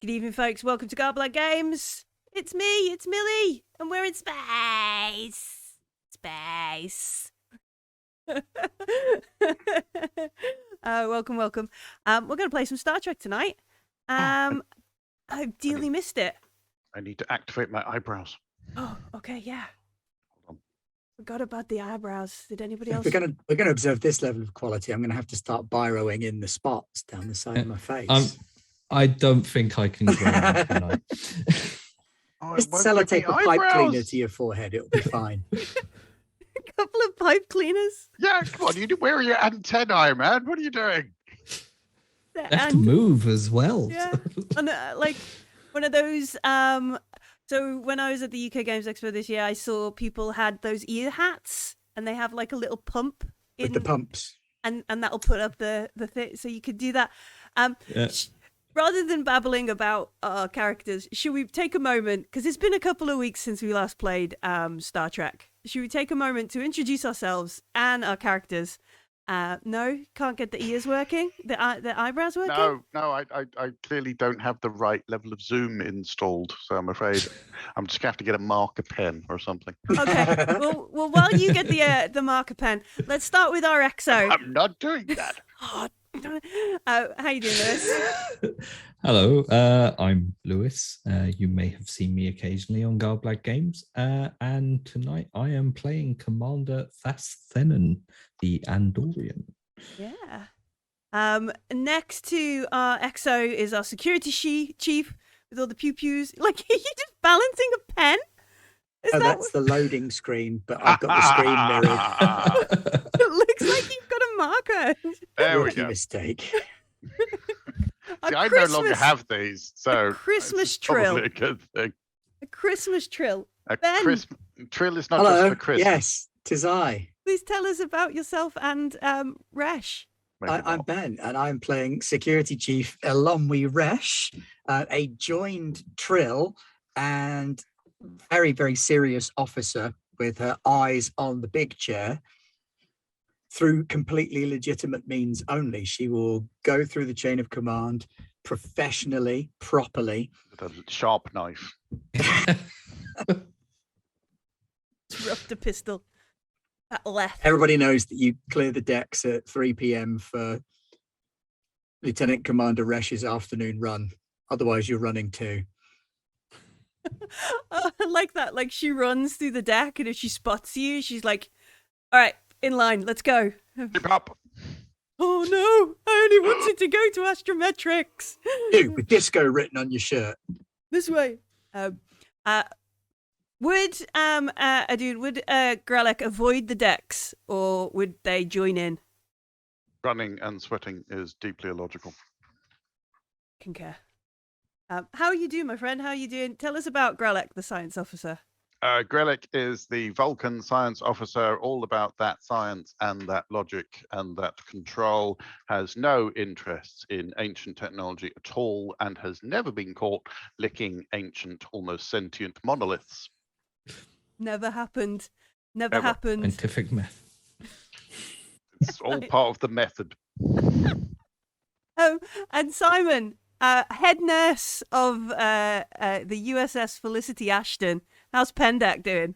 Good evening, folks. Welcome to Gambit Games. It's me, it's Millie, and we're in space. Space. Welcome. We're going to play some Star Trek tonight. I dearly missed it. I need to activate my eyebrows. Oh, okay, yeah. Forgot about the eyebrows. Did anybody else? If we're gonna observe this level of quality, I'm gonna have to start biroing in the spots down the side of my face. I don't think I can grow out tonight. Just sellotape a pipe cleaner to your forehead; it'll be fine. A couple of pipe cleaners. Yeah, come on, where are your antennae, man? What are you doing? They have to move as well. Yeah, and, like one of those. So when I was at the UK Games Expo this year, I saw people had those ear hats, and they have like a little pump with the pumps, and that'll put up the thing, so you could do that. Yeah. Rather than babbling about our characters, should we take a moment, because it's been a couple of weeks since we last played Star Trek. Should we take a moment to introduce ourselves and our characters? No, can't get the ears working, the eyebrows working. No, I clearly don't have the right level of zoom installed, so I'm afraid I'm just gonna have to get a marker pen or something. Okay, well, while you get the marker pen, let's start with our EXO. I'm not doing that. How you doing, Lewis? Hello, I'm Lewis. You may have seen me occasionally on Gambit Games, and tonight I am playing Commander Thasthenon, the Andorian. Yeah. Next to our EXO is our security chief with all the pew-pews. Like, are you just balancing a pen? That's the loading screen, but I've got the screen mirrored. It looks like you've got a marker. There we go. Mistake. See, I no longer have these, so a Christmas it's trill. probably a good thing. A Christmas trill. A Ben, trill is not Hello. just for Christmas. Yes, 'tis I. please tell us about yourself and Resh. I'm Ben, and I'm playing Security Chief Elomwe Resh, a joined Trill and very, very serious officer with her eyes on the big chair. Through completely legitimate means only, she will go through the chain of command professionally, properly. With a sharp knife. Disrupt a pistol. At left. Everybody knows that you clear the decks at 3 p.m. for Lieutenant Commander Resh's afternoon run. Otherwise, you're running too. I like that. Like, she runs through the deck, and if she spots you, she's like, all right, in line, let's go. Keep up. Oh no, I only wanted to go to astrometrics. Dude, with disco written on your shirt. This way. Would Grelek avoid the decks, or would they join in? Running and sweating is deeply illogical. Concur. How are you doing, my friend? How are you doing? Tell us about Grelek, the science officer. Grelek is the Vulcan science officer, all about that science and that logic and that control, has no interests in ancient technology at all, and has never been caught licking ancient, almost sentient monoliths. Never happened. Never happened. Scientific method. It's all part of the method. And Simon, head nurse of the USS Felicity Aston. How's Pendek doing?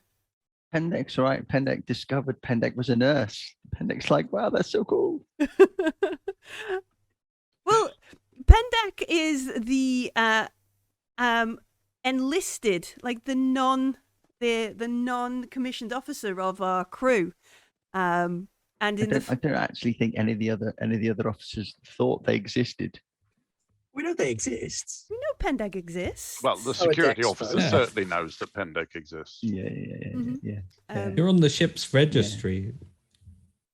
Pendek's right. Pendek discovered Pendek was a nurse. Pendek's like, wow, that's so cool. Well, Pendek is the enlisted, like the non-commissioned officer of our crew. And I don't actually think any of the other officers thought they existed. We know they exist. We know Pendek exists. Well, the security officer certainly knows that Pendek exists. Yeah. You're on the ship's registry.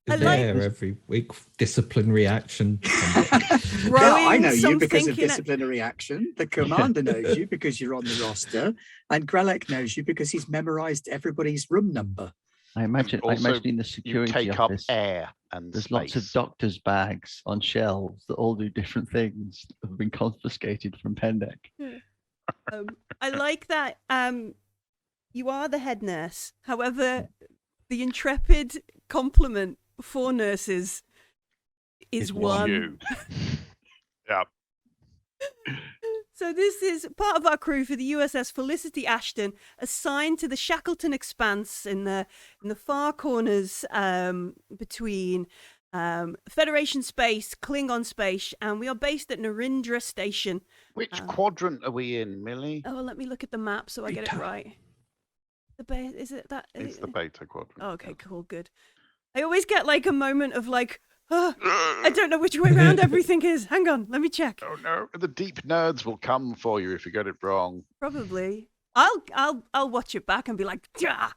I There every week. Disciplinary action. I know you because of disciplinary action. The commander knows you because you're on the roster, and Grelek knows you because he's memorized everybody's room number. I imagine in the security you take office, up air and there's space. lots of doctors' bags on shelves that all do different things that have been confiscated from Pendek. I like that you are the head nurse. However, the intrepid compliment for nurses is one. You. Yeah. So this is part of our crew for the USS Felicity Aston, assigned to the Shakelton Expanse in the far corners between Federation space, Klingon space, and we are based at Narendra Station. Which quadrant are we in, Millie? Oh, let me look at the map so I get it Beta. right. Is it that? It's the Beta Quadrant. Oh, okay, cool, good. I always get like a moment of like, I don't know which way around everything is. Hang on, let me check. Oh no, the deep nerds will come for you if you get it wrong. Probably. I'll watch it back and be like, nah.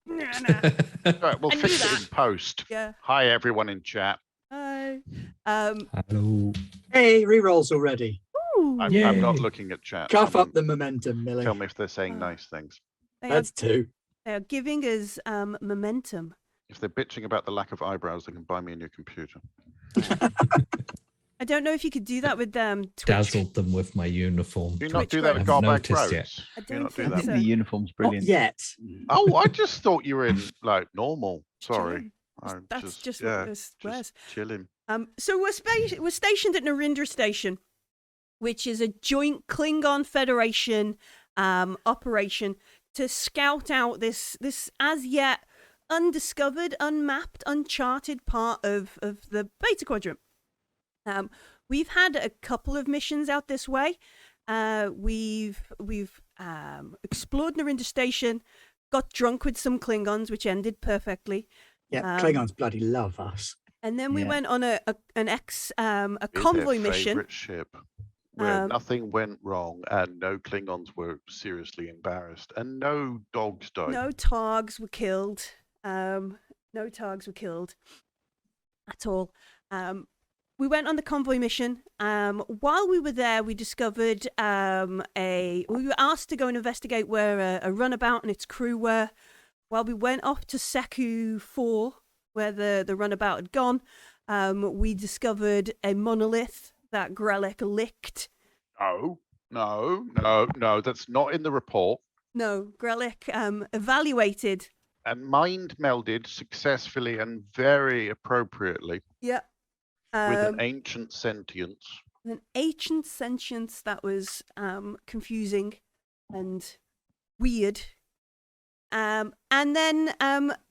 Right, we'll I fix knew it in that. post. Yeah. Hi everyone in chat. Hi. Hello. Hey, rerolls already. Ooh, I'm not Yay. looking at chat. Cough Someone up the momentum, Millie. Tell me if they're saying nice things. they That's two. are giving us momentum. If they're bitching about the lack of eyebrows, they can buy me a new computer. I don't know if you could do that with Twitch. Dazzled them with my uniform. Do you not Twitch do that with Haven't Garbag noticed Roads? yet. I Do you don't not do think I that? think so. the uniform's Not brilliant. yet. Oh, I just thought you were in like normal. Sorry. Chilling. I'm That's just yeah, what this wears. just chilling. So we're stationed at Narendra Station, which is a joint Klingon Federation operation to scout out this as yet undiscovered, unmapped, uncharted part of the Beta Quadrant. We've had a couple of missions out this way. We've explored Narendra Station, got drunk with some Klingons, which ended perfectly. Yeah, Klingons bloody love us. And then we Yeah. went on a Is convoy their mission. favorite ship where Um, nothing went wrong and no Klingons were seriously embarrassed and no dogs died. No Targs were killed. No Targs were killed at all. We went on the convoy mission. While we were there, we discovered we were asked to go and investigate where a runabout and its crew were. While we went off to Seku 4, where the runabout had gone, we discovered a monolith that Grellic licked. No, that's not in the report. No, Grellic evaluated. And mind melded successfully and very appropriately Yeah. with an ancient sentience. An ancient sentience that was confusing and weird. And then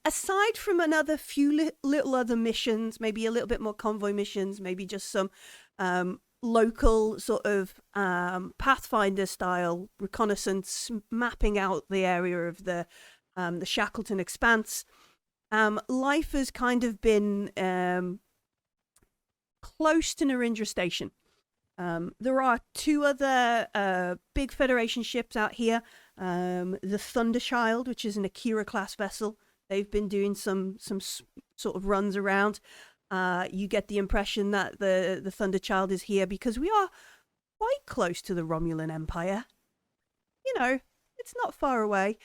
aside from another few little other missions, maybe a little bit more convoy missions, maybe just some local sort of Pathfinder style reconnaissance, mapping out the area of the Shakelton Expanse, life has kind of been close to Narendra Station. There are two other big Federation ships out here. The Thunderchild, which is an Akira class vessel. They've been doing some sort of runs around. You get the impression that the Thunderchild is here because we are quite close to the Romulan Empire. You know, it's not far away.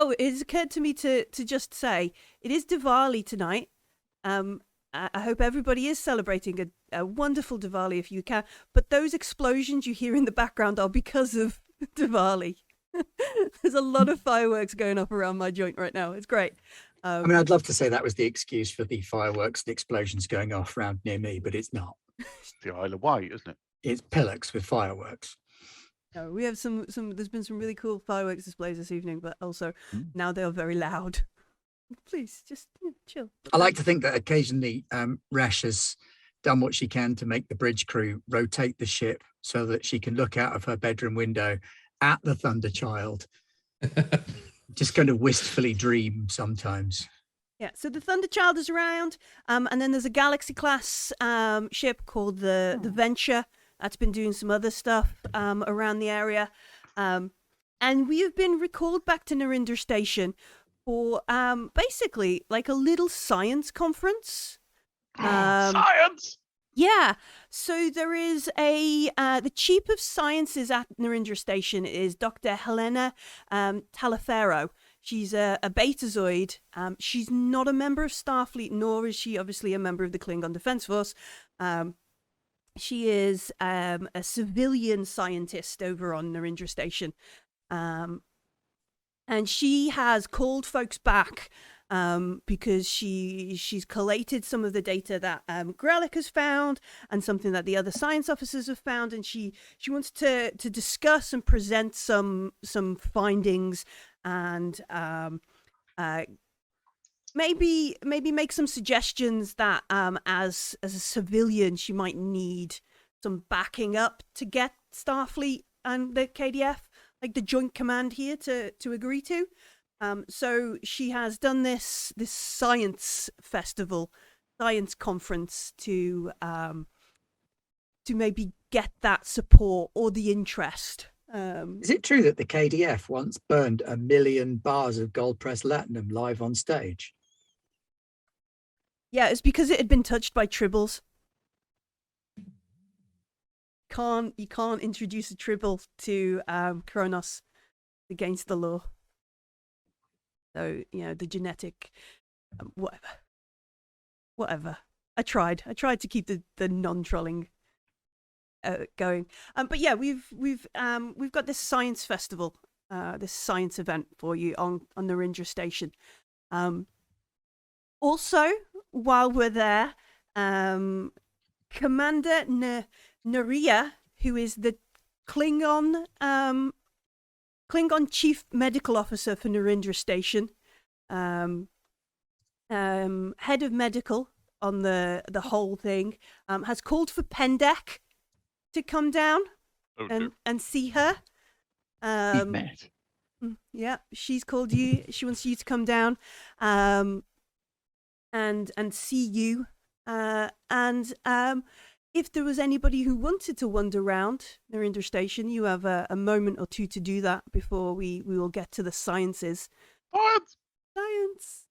It has occurred to me to just say it is Diwali tonight. I hope everybody is celebrating a wonderful Diwali if you can. But those explosions you hear in the background are because of Diwali. There's a lot of fireworks going up around my joint right now. It's great. I mean, I'd love to say that was the excuse for the fireworks and explosions going off around near me, but it's not. It's the Isle of Wight, isn't it? It's pillocks with fireworks. No, we have some. There's been some really cool fireworks displays this evening, but also now they are very loud. Please, just chill. I like to think that occasionally Resh has done what she can to make the bridge crew rotate the ship so that she can look out of her bedroom window at the Thunderchild. Just kind of wistfully dream sometimes. Yeah, so the Thunderchild is around, and then there's a Galaxy class ship called the Venture that's been doing some other stuff around the area, and we have been recalled back to Narendra Station for basically like a little science conference. Science! Yeah, so there is the Chief of Sciences at Narendra Station is Dr. Helena Talafero. She's a Betazoid. She's not a member of Starfleet, nor is she obviously a member of the Klingon Defense Force. She is a civilian scientist over on Narendra Station. And she has called folks back because she's collated some of the data that Grelic has found and something that the other science officers have found, and she wants to discuss and present some findings and maybe make some suggestions that as a civilian she might need some backing up to get Starfleet and the KDF, like the Joint Command here, to agree to. So she has done this science festival, science conference to maybe get that support or the interest. Is it true that the KDF once burned 1 million bars of gold pressed latinum live on stage? Yeah, it's because it had been touched by tribbles. You can't introduce a tribble to Kronos against the law. So, the genetic, whatever. I tried to keep the non-trolling going. But yeah, we've got this science festival, this science event for you on Narendra Station. Also, while we're there, Commander Naria, who is the Klingon chief medical officer for Narendra Station, head of medical on the whole thing, has called for Pendek to come down and see her. We've met. Yeah, she's called you. She wants you to come down and see you. And if there was anybody who wanted to wander around Narendra Station, you have a moment or two to do that before we will get to the sciences. Science.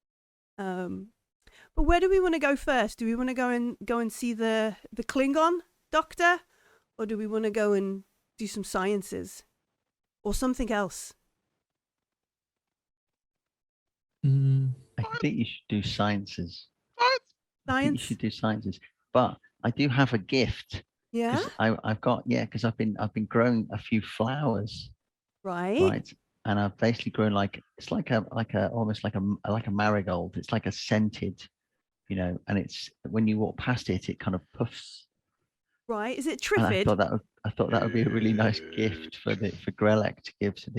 But where do we want to go first? Do we want to go and see the Klingon doctor, or do we want to go and do some sciences, or something else? I think you should do sciences. I think you should do sciences, but I do have a gift. Yeah. I've got because I've been growing a few flowers. Right. And I've basically grown it's like a almost like a marigold. It's like a scented, and it's when you walk past it, it kind of puffs. Right. Is it And Triffid? I thought that would be a really nice gift for Grelek to give to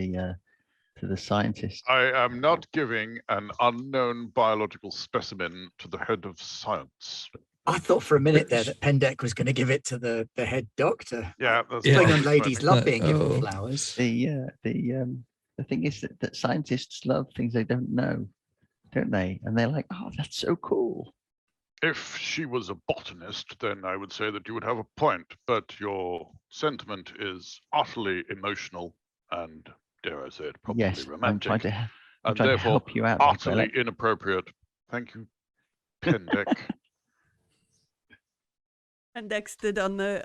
the scientist. I am not giving an unknown biological specimen to the head of science. I thought for a minute there that Pendek was going to give it to the head doctor. Yeah, that's Klingon ladies love being given Oh. flowers. The thing is that scientists love things they don't know, don't they? And they're like, oh, that's so cool. If she was a botanist, then I would say that you would have a point, but your sentiment is utterly emotional and, dare I say it, probably Yes, romantic, I'm and trying to therefore help you out. utterly inappropriate. Thank you, Pendek. And Dex stood on the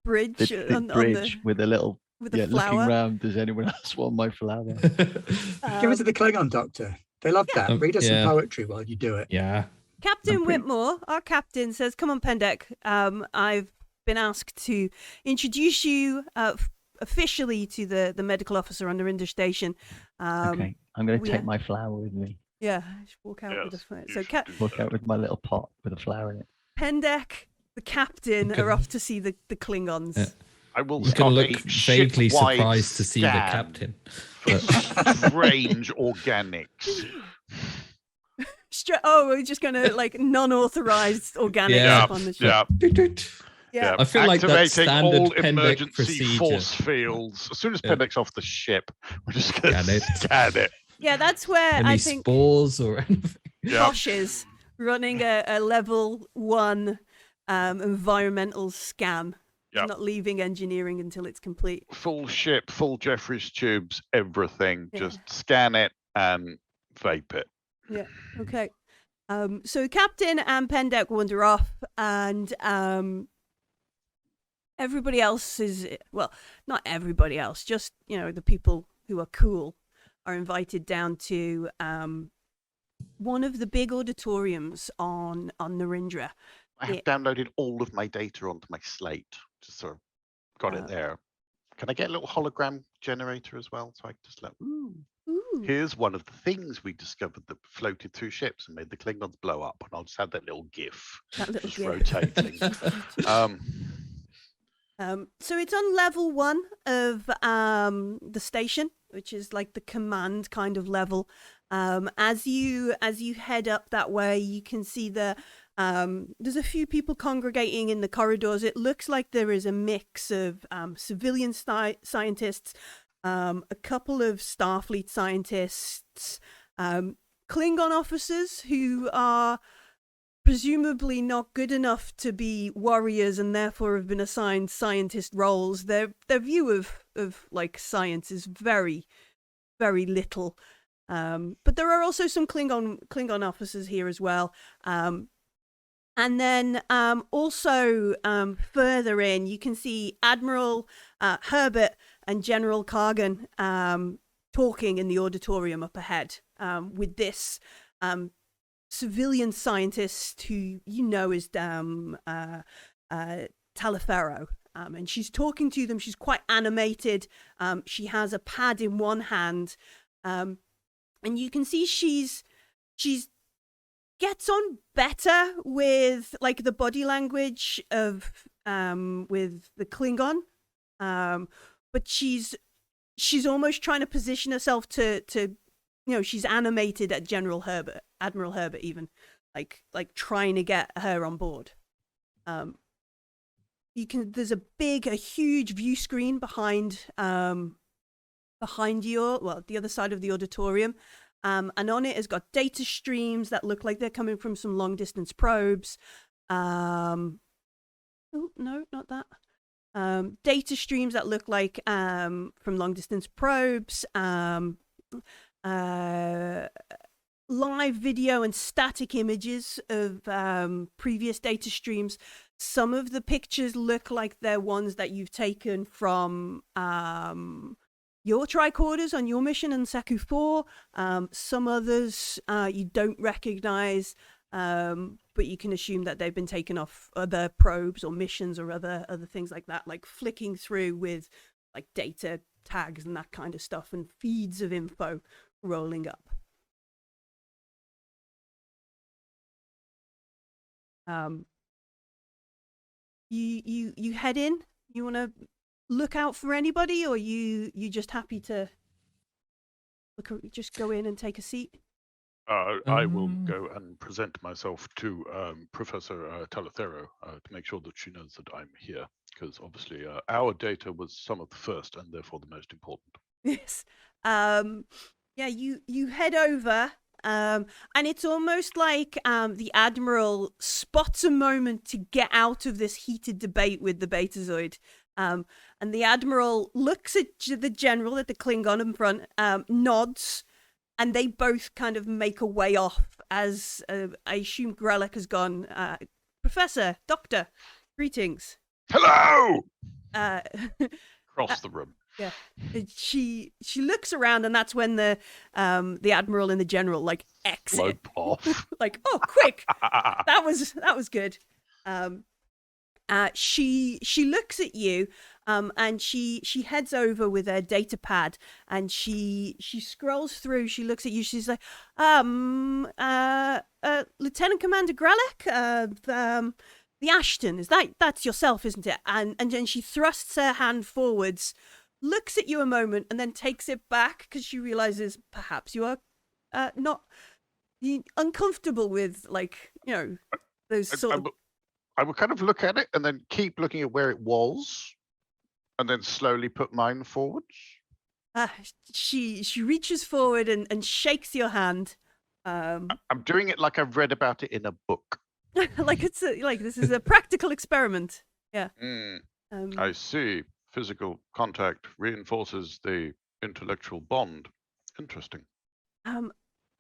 bridge, the bridge with a little with a flower. looking round. Does anyone else want my flower? Give it to the Klingon doctor. They love that. Read us some poetry while you do it. Yeah. Captain Whitmore, our captain, says, "Come on, Pendek. I've been asked to introduce you officially to the medical officer on Narendra Station." Okay, I'm going to take my flower with me. Yeah, just walk out with a flower. So, Walk out with my little pot with a flower in it. Pendek, the captain, are off to see the Klingons. Yeah. I will You can start look a vaguely shipwide surprised to see the scan captain. for strange organics. We're just going to non-authorized organics Yeah. up on the ship. Yeah. I feel like that's activating all standard Pendek emergency procedure. force fields. As soon as Pendek's off the ship, we're just going Scan to it. scan it. Yeah, that's where Any I think spores or anything? Bosch is running a level 1 environmental scan. Yep. Not leaving engineering until it's complete. Full ship, full Jeffries tubes, everything. Yeah. Just scan it and vape it. Yeah. Okay. So Captain and Pendek wander off, and everybody else is, well, not everybody else, just the people who are cool are invited down to one of the big auditoriums on Narendra. I have downloaded all of my data onto my slate. Just sort of got it there. Can I get a little hologram generator as well? So I can just like, ooh. Ooh, Here's one of the things we discovered that floated through ships and made the Klingons blow up. And I'll just have that little GIF that little just gif. rotating. So it's on level 1 of the station, which is like the command kind of level. As you head up that way, you can see there's a few people congregating in the corridors. It looks like there is a mix of civilian scientists, a couple of Starfleet scientists, Klingon officers who are presumably not good enough to be warriors and therefore have been assigned scientist roles. Their view of like science is very, very little. But there are also some Klingon officers here as well. And then also further in, you can see Admiral Herbert and General Kargan talking in the auditorium up ahead with this civilian scientist who you know is Talifero. And she's talking to them. She's quite animated. She has a pad in one hand. And you can see she's gets on better with like the body language of with the Klingon. But she's almost trying to position herself to she's animated at Admiral Herbert even, like trying to get her on board. There's a huge view screen behind you, the other side of the auditorium. And on it has got data streams that look like they're coming from some long distance probes. Oh, no, not that. Data streams that look like from long distance probes. Live video and static images of previous data streams. Some of the pictures look like they're ones that you've taken from your tricorders on your mission in Seku 4. Some others you don't recognize, but you can assume that they've been taken off other probes or missions or other things like that, like flicking through with like data tags and that kind of stuff and feeds of info rolling up. You head in. You want to look out for anybody, or you just happy to just go in and take a seat? I will go and present myself to Professor Talithero to make sure that she knows that I'm here, because obviously our data was some of the first and therefore the most important. Yes. Yeah, you head over, and it's almost like the Admiral spots a moment to get out of this heated debate with the Betazoid. And the Admiral looks at the General, at the Klingon in front, nods, and they both kind of make a way off as I assume Grellick has gone, Professor, Doctor, greetings. Hello! Across the room. Yeah, she looks around, and that's when the Admiral and the General like exit. Slope off. Like, oh, quick! that was good. She looks at you, and she heads over with her data pad, and she scrolls through. She looks at you. She's like, Lieutenant Commander Grellick, the Aston, that's yourself, isn't it? And then she thrusts her hand forwards, looks at you a moment, and then takes it back because she realizes perhaps you are not uncomfortable with, like, those sort of... I would kind of look at it and then keep looking at where it was, and then slowly put mine forwards. She reaches forward and shakes your hand. I'm doing it like I've read about it in a book. like this is a practical experiment. Yeah. I see. Physical contact reinforces the intellectual bond. Interesting.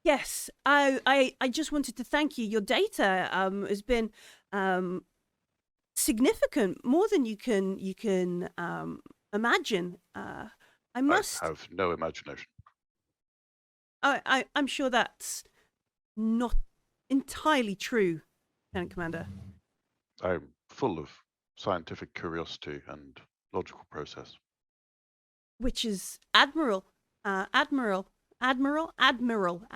Yes, I just wanted to thank you. Your data has been significant, more than you can imagine. I have no imagination. I'm sure that's not entirely true, Lieutenant Commander. I'm full of scientific curiosity and logical process. Which is Admiral. Admiral. Admirable.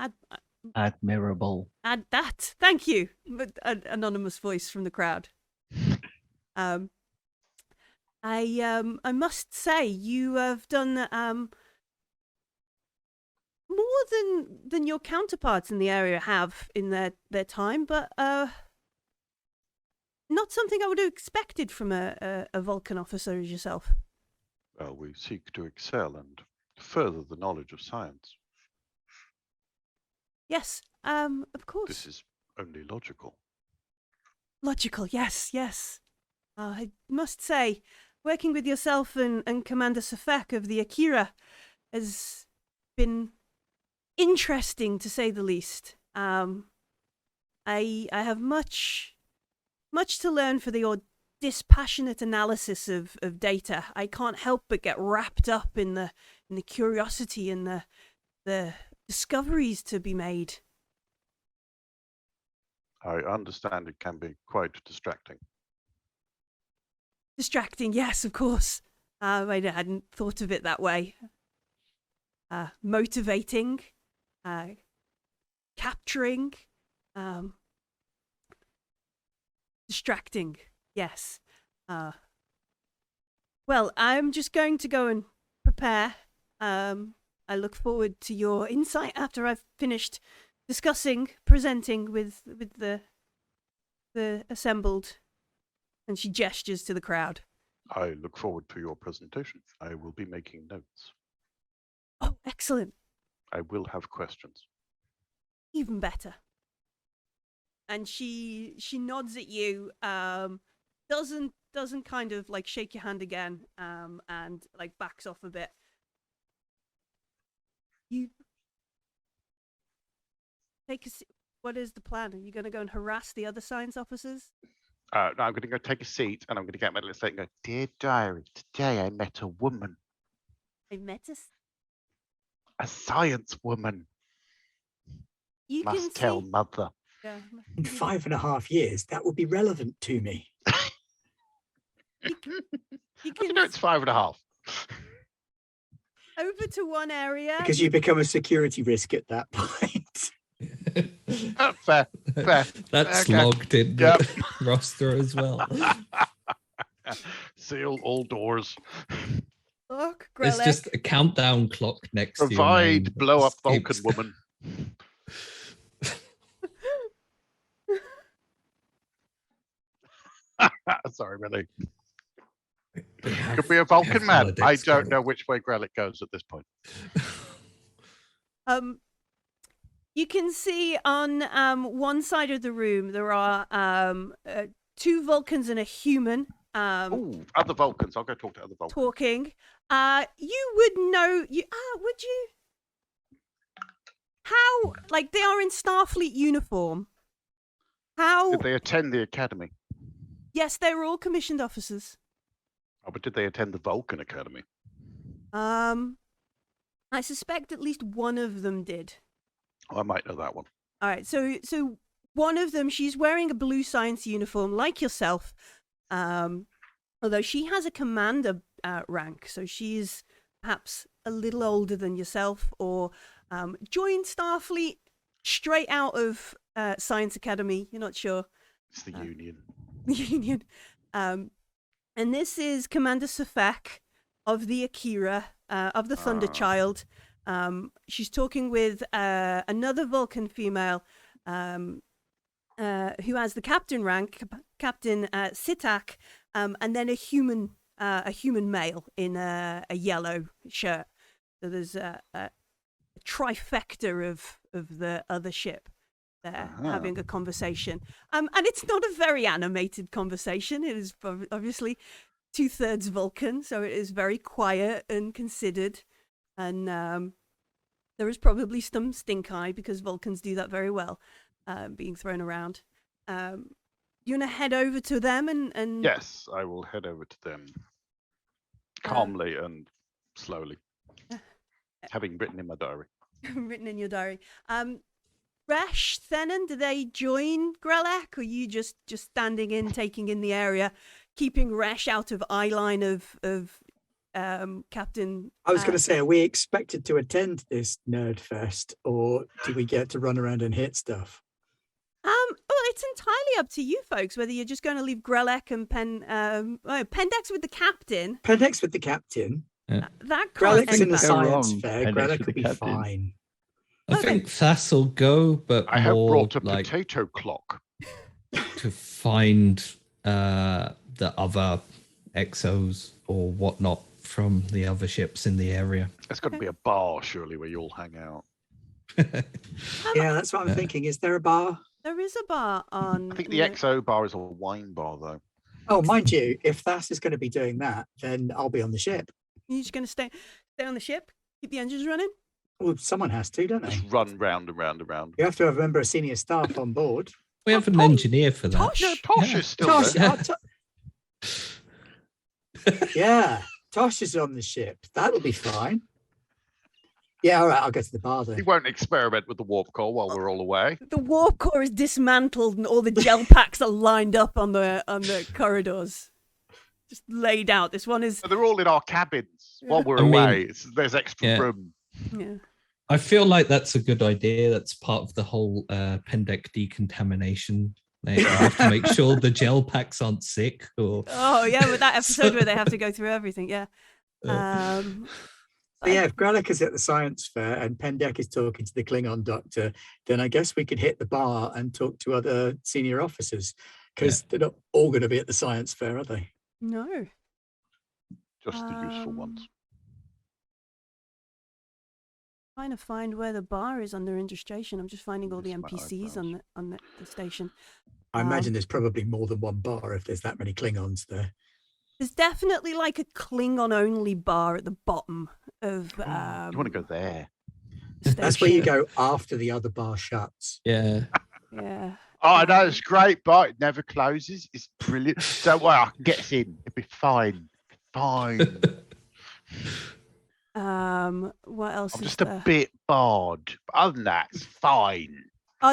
Add that. Thank you. But an anonymous voice from the crowd. I must say you have done more than your counterparts in the area have in their time, but not something I would have expected from a Vulcan officer as yourself. Well, we seek to excel and further the knowledge of science. Yes, of course. This is only logical. Logical, yes. I must say, working with yourself and Commander Safek of the Akira has been interesting, to say the least. I have much to learn for your dispassionate analysis of data. I can't help but get wrapped up in the curiosity and the discoveries to be made. I understand it can be quite distracting. Distracting, yes, of course. I hadn't thought of it that way. Motivating, capturing, distracting, yes. Well, I'm just going to go and prepare. I look forward to your insight after I've finished presenting with the assembled. And she gestures to the crowd. I look forward to your presentation. I will be making notes. Oh, excellent. I will have questions. Even better. And she nods at you, doesn't kind of like shake your hand again, and like backs off a bit. You take a what is the plan? Are you going to go and harass the other science officers? No, I'm going to go take a seat and I'm going to get my little slate and go, "Dear diary, today I met a woman. I met A science woman. You Must can tell see... mother." Yeah. In 5.5 years, that would be relevant to me. You How do can you know it's 5.5? over to one area. Because you become a security risk at that point. Fair. That's Okay. logged in Yep. the roster as well. Seal all doors. Look, There's Grelek. just a countdown clock next to your name. Provide blow up Just Vulcan keeps- woman. Sorry, really. Could be a Vulcan man. I don't know which way Grelic goes at this point. You can see on one side of the room there are 2 Vulcans and a human Ooh, other Vulcans. I'll go talk to other Vulcans. talking. You would know would you? How, like, they are in Starfleet uniform. How? Did they attend the academy? Yes, they were all commissioned officers. Oh, but did they attend the Vulcan Academy? I suspect at least one of them did. Oh, I might know that one. All right, so one of them, she's wearing a blue science uniform like yourself, although she has a commander rank, so she's perhaps a little older than yourself, or joined Starfleet straight out of Science Academy. You're not sure. It's the Union. The Union. And this is Commander Safek of the Akira, of the Thunder Child. She's talking with another Vulcan female who has the captain rank, Captain Sitak, and then a human male in a yellow shirt. So there's a trifecta of the other ship there having a conversation. And it's not a very animated conversation. It is obviously 2/3 Vulcan, so it is very quiet and considered. And there is probably some stink eye, because Vulcans do that very well, being thrown around. You want to head over to them and... Yes, I will head over to them calmly and slowly, having written in my diary. Written in your diary. Resh, Thenon, do they join Grelak, or are you just standing in, taking in the area, keeping Resh out of eye line of Captain. I was going to say, are we expected to attend this nerd fest, or do we get to run around and hit stuff? Well, it's entirely up to you folks whether you're just going to leave Grelek and Pendex with the captain. Pendex with the captain. That can't Grelek's in end the bad. science wrong, fair. Pendex Grelek with will the be captain. fine. I think Thas will go, but I have more brought a like potato clock. to find the other exos or whatnot from the other ships in the area. There's got to be a bar, surely, where you all hang out. Yeah, that's what I'm thinking. Is there a bar? There is a bar on. I think the XO bar is a wine bar, though. Oh, mind you, if Thas is going to be doing that, then I'll be on the ship. You're just going to stay on the ship, keep the engines running. Well, someone has to, don't they? Just run round and round and round. You have to have a member of senior staff on board. We have an Tosh- engineer for that. Tosh- No, Tosh Yeah. is still Tosh, there. yeah, Tosh is on the ship. That'll be fine. Yeah, all right, I'll go to the bar He then. won't experiment with the warp core while we're all away. The warp core is dismantled and all the gel packs are lined up on the corridors, just laid out. This one is. But they're all in our cabins while we're I mean, away. There's extra yeah. room. Yeah. I feel like that's a good idea. That's part of the whole Pendec decontamination. They have to make sure the gel packs aren't sick. Or Oh yeah, with that episode where they have to go through everything. Yeah. So yeah, if Grelek is at the science fair and Pendek is talking to the Klingon doctor, then I guess we could hit the bar and talk to other senior officers, because they're not all going to be at the science fair, are they? No. Just the useful ones. Trying to find where the bar is on Narendra Station. I'm just finding all the Yes, my NPCs eyebrows. on the station. I imagine there's probably more than one bar if there's that many Klingons there. There's definitely like a Klingon only bar at the bottom of. You want to go there? the That's where you station. go after the other bar shuts. yeah, Yeah. Oh, I know, it's great, but it never closes. It's brilliant. Don't worry, I can get us in. It'll be fine. Fine. What else I'm is just a there? bit bored. But other than that, it's fine.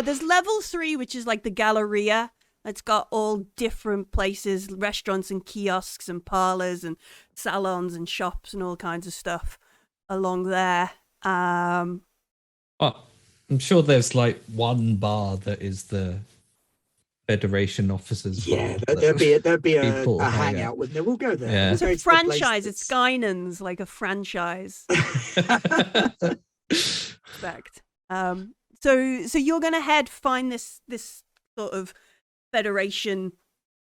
There's level 3, which is like the Galleria. It's got all different places, restaurants and kiosks and parlors and salons and shops and all kinds of stuff along there. well, I'm sure there's like one bar that is the Federation officers. Yeah, bar there'd be a people hang out. hangout, wouldn't there? We'll go there. Yeah. We'll It's go a to the place franchise. It's that's- Skynan's, like a franchise. Respect. So you're gonna find this sort of Federation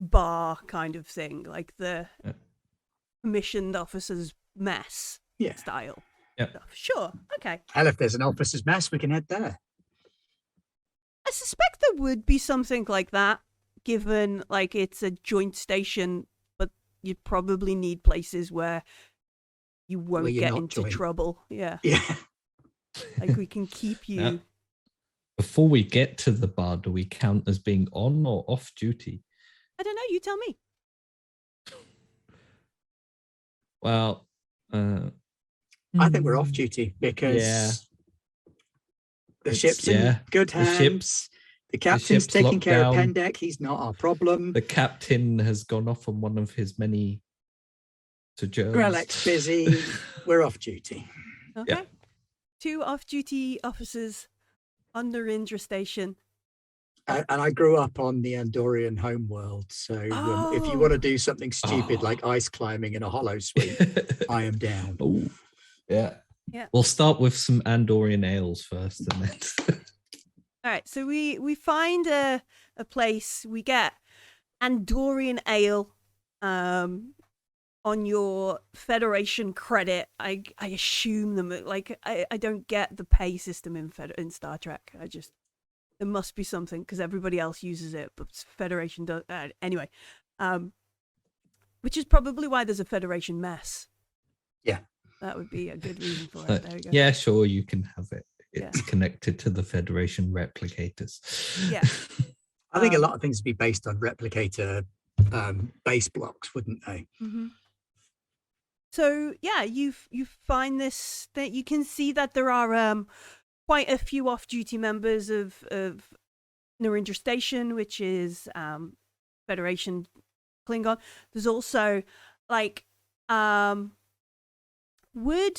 bar kind of thing, like the Yeah. commissioned officers mess Yeah. style Yep. stuff. Sure. Okay. And if there's an officer's mess, we can head there. I suspect there would be something like that, given like it's a joint station, but you'd probably need places where you won't Where you're get not into joint. trouble. Yeah. Yeah. Like we can keep you. Yeah. Before we get to the bar, do we count as being on or off duty? I don't know. You tell me. Well, I think we're off duty because Yeah. the It's- ship's yeah, in good the hands. ship's- The captain's ship's taking locked care of down. Pendek. He's not our problem. The captain has gone off on one of his many sojourns. Grelek's busy. We're off duty. Okay. Yeah. 2 off-duty officers on Narendra Station. And I grew up on the Andorian homeworld. So if you Oh. want to do something stupid Oh. like ice climbing in a hollow suite, I am down. Oh, yeah. Yeah. We'll start with some Andorian ales first, and then All right, so we find a place. We get Andorian ale on your Federation credit. I assume them like I don't get the pay system in Star Trek. There must be something because everybody else uses it, but Federation does anyway. Which is probably why there's a Federation mess. Yeah. That would be a good reason for it. There we go. yeah, sure, you can have it. Yeah. It's connected to the Federation replicators. Yeah. I think a lot of things would be based on replicator base blocks, wouldn't they? Mm-hmm. So yeah, you find this that you can see that there are quite a few off-duty members of Narendra Station, which is Federation Klingon. There's also like would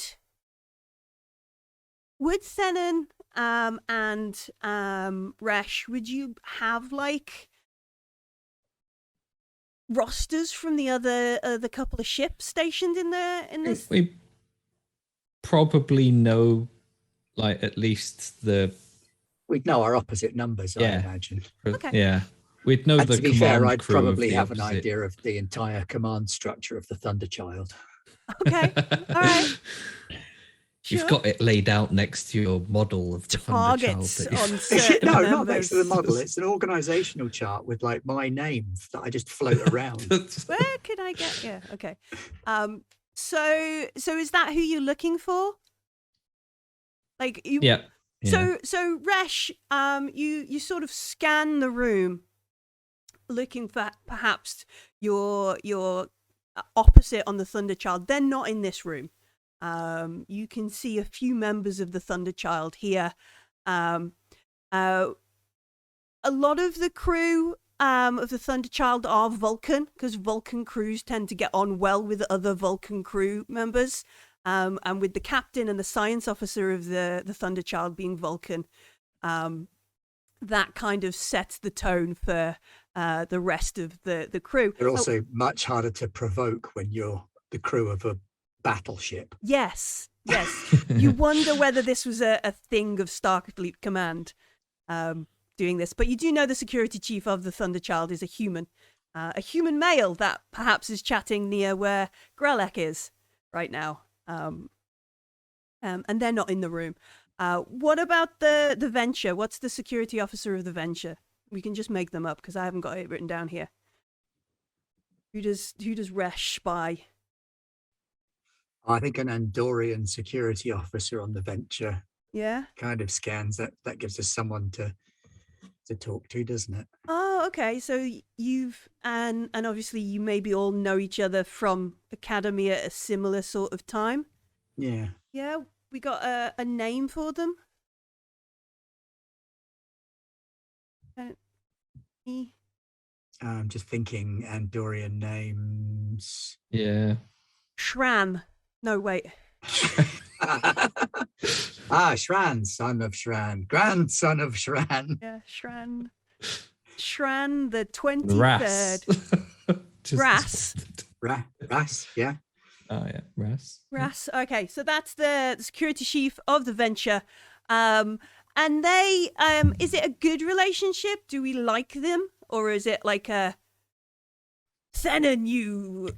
Senan and Resh, would you have like rosters from the couple of ships stationed in this? We probably know, like, at least We'd know our opposite numbers, I imagine. Okay. Yeah. We'd know And the to be command fair, I'd crew of probably the have an opposite. idea of the entire command structure of the Thunderchild. Okay. All right. You've got it laid out next to your model of the Targets Thunderchild. on certain No, members. not next to the model. It's an organizational chart with like my name that I just float around. Where could I get? Yeah. Okay. So is that who you're looking for? Like you? Yeah. So Resh, you sort of scan the room, looking for perhaps your opposite on the Thunderchild. They're not in this room. You can see a few members of the Thunderchild here. A lot of the crew of the Thunderchild are Vulcan, because Vulcan crews tend to get on well with other Vulcan crew members. And with the captain and the science officer of the Thunderchild being Vulcan, that kind of sets the tone for the rest of the crew. They're also much harder to provoke when you're the crew of a battleship. Yes. You wonder whether this was a thing of Starfleet Command doing this. But you do know the security chief of the Thunderchild is a human male that perhaps is chatting near where Grelek is right now. And they're not in the room. What about the Venture? What's the security officer of the Venture? We can just make them up because I haven't got it written down here. Who does Resh spy? I think an Andorian security officer on the Venture kind of scans that. That gives us someone to talk to, doesn't it? Oh, okay. So you've and obviously you maybe all know each other from academy at a similar sort of time. Yeah. Yeah, we got a name for them. I'm just thinking Andorian names. Yeah. Shran. No, wait. Shran, son of Shran, grandson of Shran. Yeah, Shran. Shran the 23rd. Ras. Ras, yeah. Oh, yeah, Ras. Okay, so that's the security chief of the Venture. And they, is it a good relationship? Do we like them? Or is it like a, Senan, you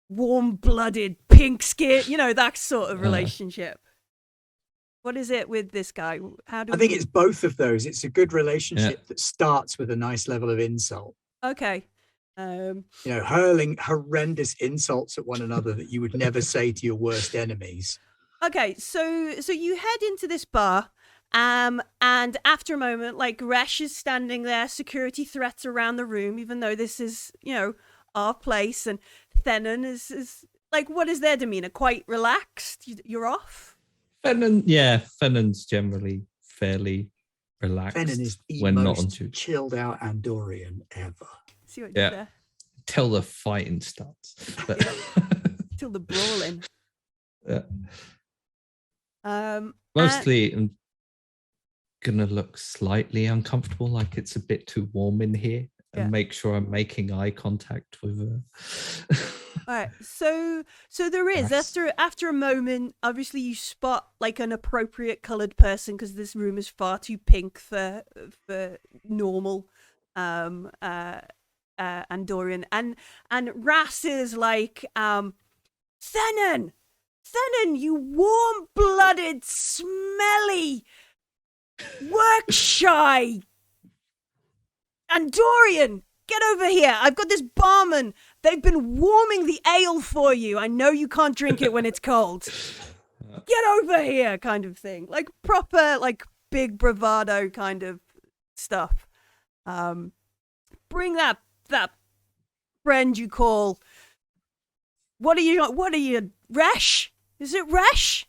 warm-blooded, pink-skin, that sort of relationship? What is it with this guy? I think it's both of those. It's a good relationship that starts with a nice level of insult. Okay. Hurling horrendous insults at one another that you would never say to your worst enemies. Okay, so you head into this bar, and after a moment, like Resh is standing there, security threats around the room, even though this is, our place, and Thenan is like, what is their demeanor? Quite relaxed? You're off? Thenan's generally fairly relaxed. Thenan is the when most not on duty. Chilled out Andorian ever. See what you did there? Till the fighting starts. Till the brawling. Mostly I'm gonna look slightly uncomfortable, like it's a bit too warm in here, and make sure I'm making eye contact with her. All right, so there is after a moment, obviously you spot like an appropriate coloured person because this room is far too pink for normal Andorian, and Ras is like, Senan, you warm-blooded, smelly, work-shy Andorian, get over here. I've got this barman. They've been warming the ale for you. I know you can't drink it when it's cold. Get over here, kind of thing. Like proper, like big bravado kind of stuff. Bring that friend you call. What are you, Resh? Is it Resh?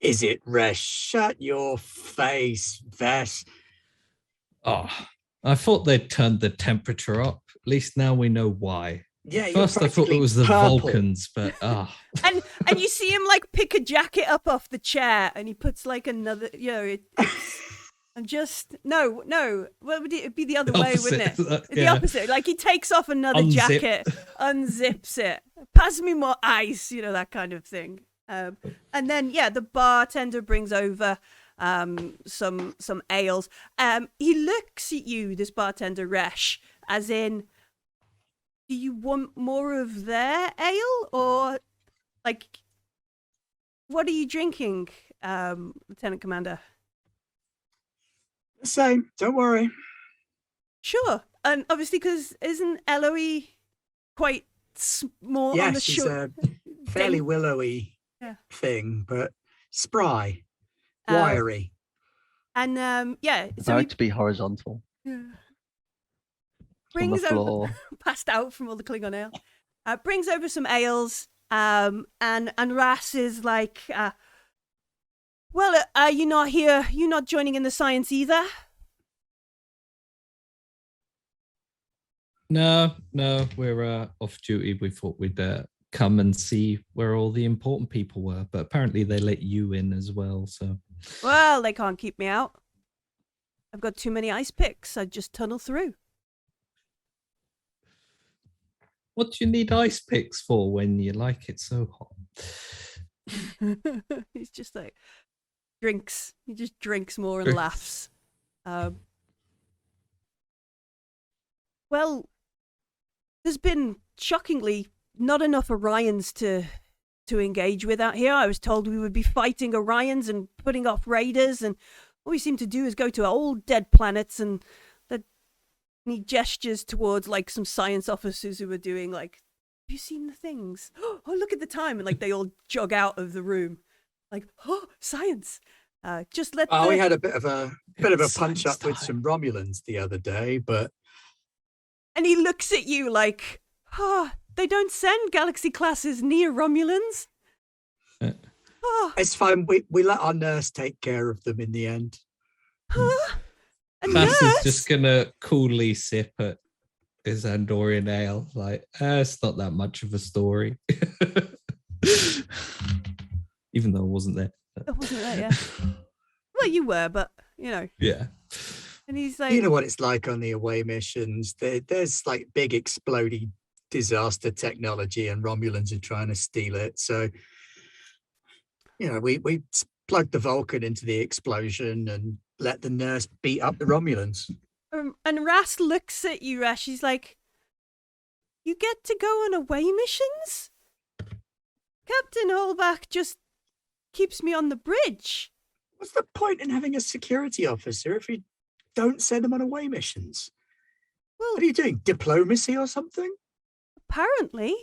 Is it Resh? Shut your face, Vess. Oh, I thought they'd turned the temperature up. At least now we know why. Yeah, First I thought it was the Vulcans, but And you see him like pick a jacket up off the chair, and he puts like another. I'm just no. What would it be the other way, wouldn't it? The opposite. Like he takes off another jacket, unzips it, pass me more ice, that kind of thing. And then the bartender brings over some ales. He looks at you, this bartender Resh, as in, do you want more of their ale, or like, what are you drinking, Lieutenant Commander? The same. Don't worry. Sure, and obviously, because isn't Eloise quite small on the she's short? a fairly willowy thing, but spry, wiry, and so about to be horizontal. Brings over, passed out from all the Klingon ale. Brings over some ales, and Ras is like, you're not here. You're not joining in the science either. No, we're off duty. We thought we'd come and see where all the important people were, but apparently they let you in as well. So, well, they can't keep me out. I've got too many ice picks. I'd just tunnel through. What do you need ice picks for when you like it so hot? He's just like drinks. He just drinks more and laughs. Well, there's been shockingly not enough Orions to engage with out here. I was told we would be fighting Orions and putting off raiders, and all we seem to do is go to old dead planets, and he gestures towards like some science officers who are doing like, have you seen the things? Oh, look at the time. And like they all jog out of the room like, oh, science. Just let we had a bit of a punch up with some Romulans the other day, but. And he looks at you like, they don't send Galaxy classes near Romulans. It's fine. We let our nurse take care of them in the end. Bass is just gonna coolly sip at his Andorian ale, like, it's not that much of a story. Even though I wasn't there. I wasn't there, yeah. Well, you were, but Yeah. And he's like, you know what it's like on the away missions. There's like big exploding disaster technology, and Romulans are trying to steal it. So, we plugged the Vulcan into the explosion and let the nurse beat up the Romulans. And Ras looks at you, Rash. He's like, you get to go on away missions? Captain Holbach just keeps me on the bridge. What's the point in having a security officer if you don't send them on away missions? Well, what are you doing? Diplomacy or something? Apparently.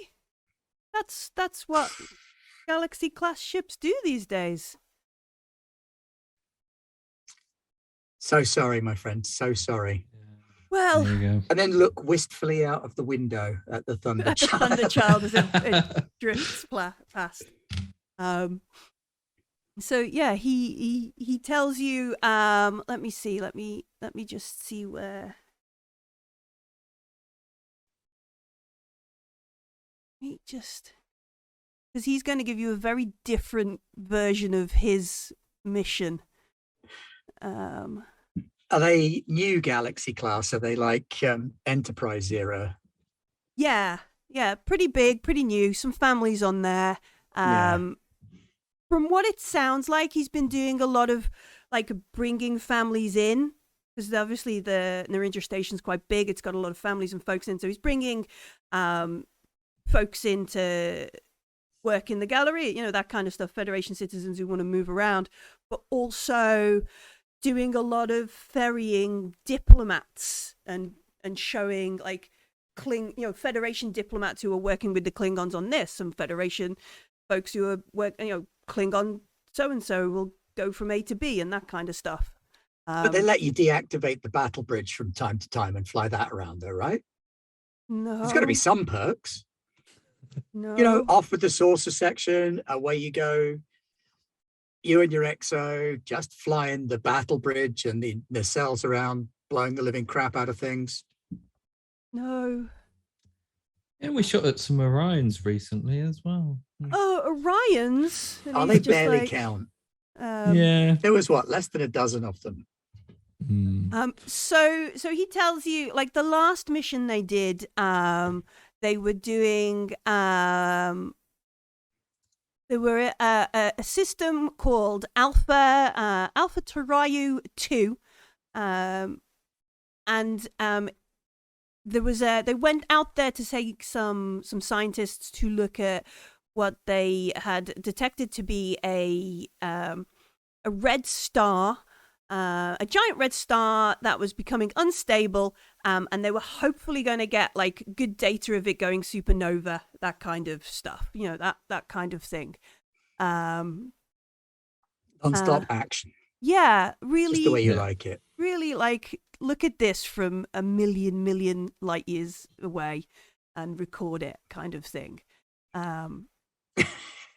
That's what Galaxy class ships do these days. So sorry, my friend. So sorry. Well, there you go. And then look wistfully out of the window at the Thunder Child. Thunder Child as it drifts past. So yeah, he tells you. Let me see. Let me just see where. Because he's going to give you a very different version of his mission. Are they new Galaxy class? Are they like Enterprise era? Yeah, pretty big, pretty new. Some families on there. From what it sounds like, he's been doing a lot of like bringing families in, because obviously the Narendra Station's quite big. It's got a lot of families and folks in, so he's bringing folks in to work in the gallery, that kind of stuff. Federation citizens who want to move around, but also doing a lot of ferrying diplomats and showing like Federation diplomats who are working with the Klingons on this. Some Federation folks who are Klingon so and so will go from A to B and that kind of stuff. But they let you deactivate the battle bridge from time to time and fly that around, though, right? No, there's got to be some perks. No, off with the saucer section, away you go. You and your exo just flying the battle bridge and the nacelles around, blowing the living crap out of things. No. Yeah, we shot at some Orions recently as well. Oh, Orions. And Oh, he's they just barely like, count. Yeah. There was less than a dozen of them. So he tells you, like, the last mission they did, they were doing, there were a system called Alpha Tarayu 2, and there was they went out there to take some scientists to look at what they had detected to be a red star. A giant red star that was becoming unstable, and they were hopefully going to get like good data of it going supernova, that kind of stuff, that kind of thing. Non-stop action. Yeah, really. Just the way you like it. Really, like, look at this from a million light years away and record it, kind of thing.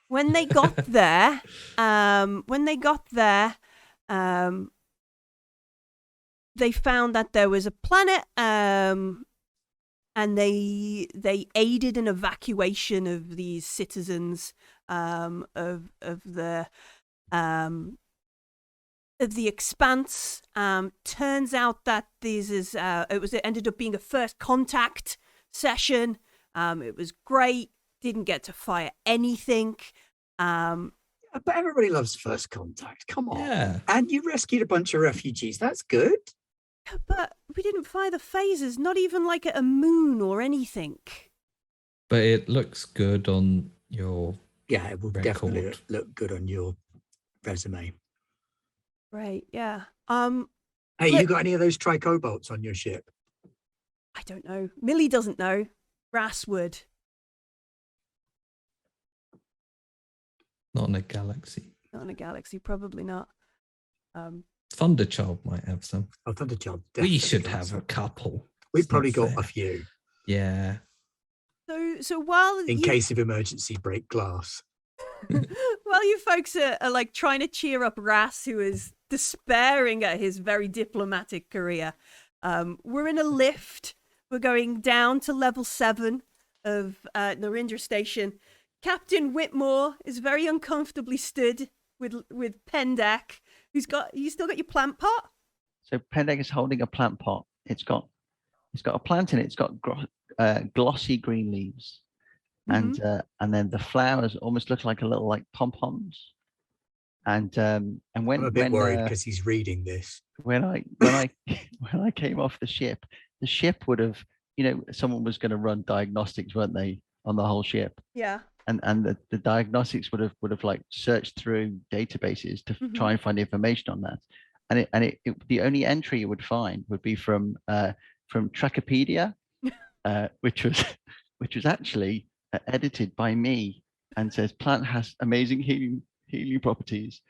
When they got there, they found that there was a planet, and they aided an evacuation of these citizens of the Expanse. Turns out that it ended up being a first contact session. It was great. Didn't get to fire anything. But everybody loves first contact. Come on. Yeah. And you rescued a bunch of refugees. That's good. But we didn't fire the phasers, not even like at a moon or anything. But it looks good on your Yeah, it will record. definitely look good on your resume. Right, yeah. Hey, you got any of those tricobolts on your ship? I don't know. Millie doesn't know. Brass would. Not in a galaxy. Not in a galaxy, probably not. Thunderchild might have some. Oh, Thunderchild. We should have a couple. We've It's probably not got fair. a few. Yeah. So while in case of emergency, break glass. while you folks are like trying to cheer up Ras, who is despairing at his very diplomatic career, we're in a lift. We're going down to level 7 of Narendra Station. Captain Whitmore is very uncomfortably stood with Pendak. You still got your plant pot? So Pendak is holding a plant pot. It's got a plant in it. It's got glossy green leaves, and then the flowers almost look like a little like pom-poms. And when I'm a bit worried because he's reading this. When I came off the ship would have, someone was going to run diagnostics, weren't they, on the whole ship? Yeah. And the diagnostics would have like searched through databases to try and find information on that. And the only entry you would find would be from Trackpedia, which was actually edited by me, and says plant has amazing healing properties.